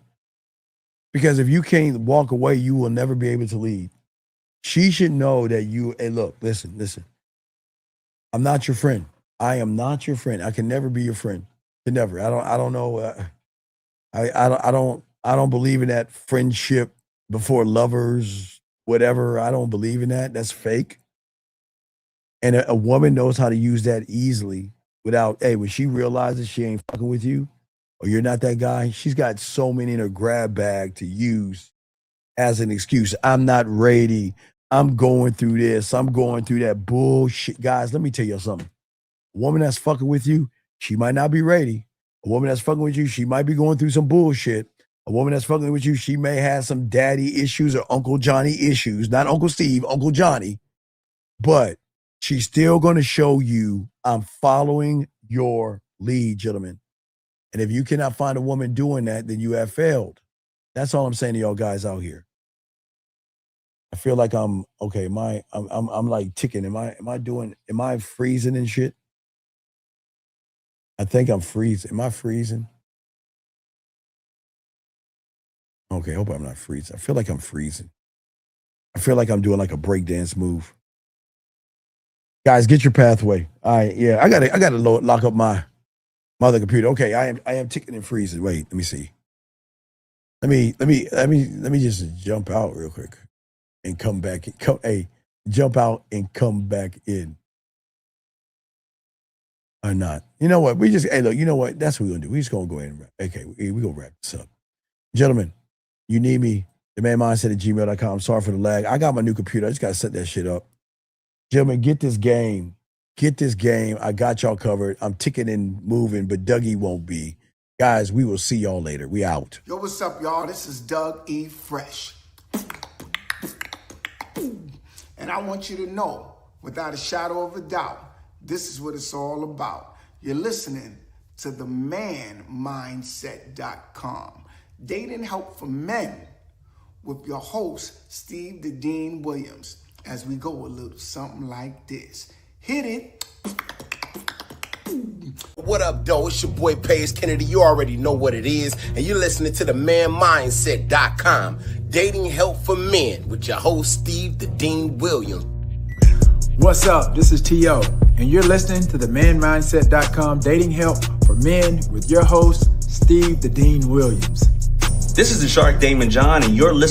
Because if you can't walk away, you will never be able to lead. She should know that you, hey, look, listen. I'm not your friend. I am not your friend. I can never be your friend. Can never. I don't know. I don't believe in that friendship before lovers, whatever. I don't believe in that. That's fake. And a woman knows how to use that easily without, hey, when she realizes she ain't fucking with you or you're not that guy, she's got so many in her grab bag to use as an excuse. I'm not ready. I'm going through this. I'm going through that bullshit. Guys, let me tell you something. A woman that's fucking with you, she might not be ready. A woman that's fucking with you, she might be going through some bullshit. A woman that's fucking with you, she may have some daddy issues or Uncle Johnny issues. Not Uncle Steve, Uncle Johnny. But she's still going to show you, I'm following your lead, gentlemen. And if you cannot find a woman doing that, then you have failed. That's all I'm saying to y'all guys out here. I feel like I'm okay. I'm like ticking. Am I freezing and shit? I think I'm freezing. Am I freezing? Okay, I hope I'm not freezing. I feel like I'm freezing. I feel like I'm doing like a breakdance move. Guys, get your pathway. All right, yeah. I gotta lock up my other computer. Okay, I am ticking and freezing. Wait, let me see. Let me just jump out real quick and come back. Jump out and come back in. Or not. You know what? Look, you know what? That's what we're gonna do. We're just gonna go ahead and wrap. Okay, we're gonna wrap this up. Gentlemen, you need me, themanmindset@gmail.com. I'm sorry for the lag. I got my new computer. I just gotta set that shit up. Gentlemen, get this game. Get this game. I got y'all covered. I'm ticking and moving, but Dougie won't be. Guys, we will see y'all later. We out. Yo, what's up, y'all? This is Doug E. Fresh. And I want you to know, without a shadow of a doubt, this is what it's all about. You're listening to the manmindset.com. Dating help for men with your host, Steve the Dean Williams, as we go a little something like this. Hit it. What up, though? It's your boy Paige Kennedy. You already know what it is. And you're listening to the manmindset.com. Dating help for men with your host, Steve the Dean Williams. What's up? This is T.O. And you're listening to the manmindset.com dating help for men with your host, Steve the Dean Williams. This is the Shark Damon John, and you're listening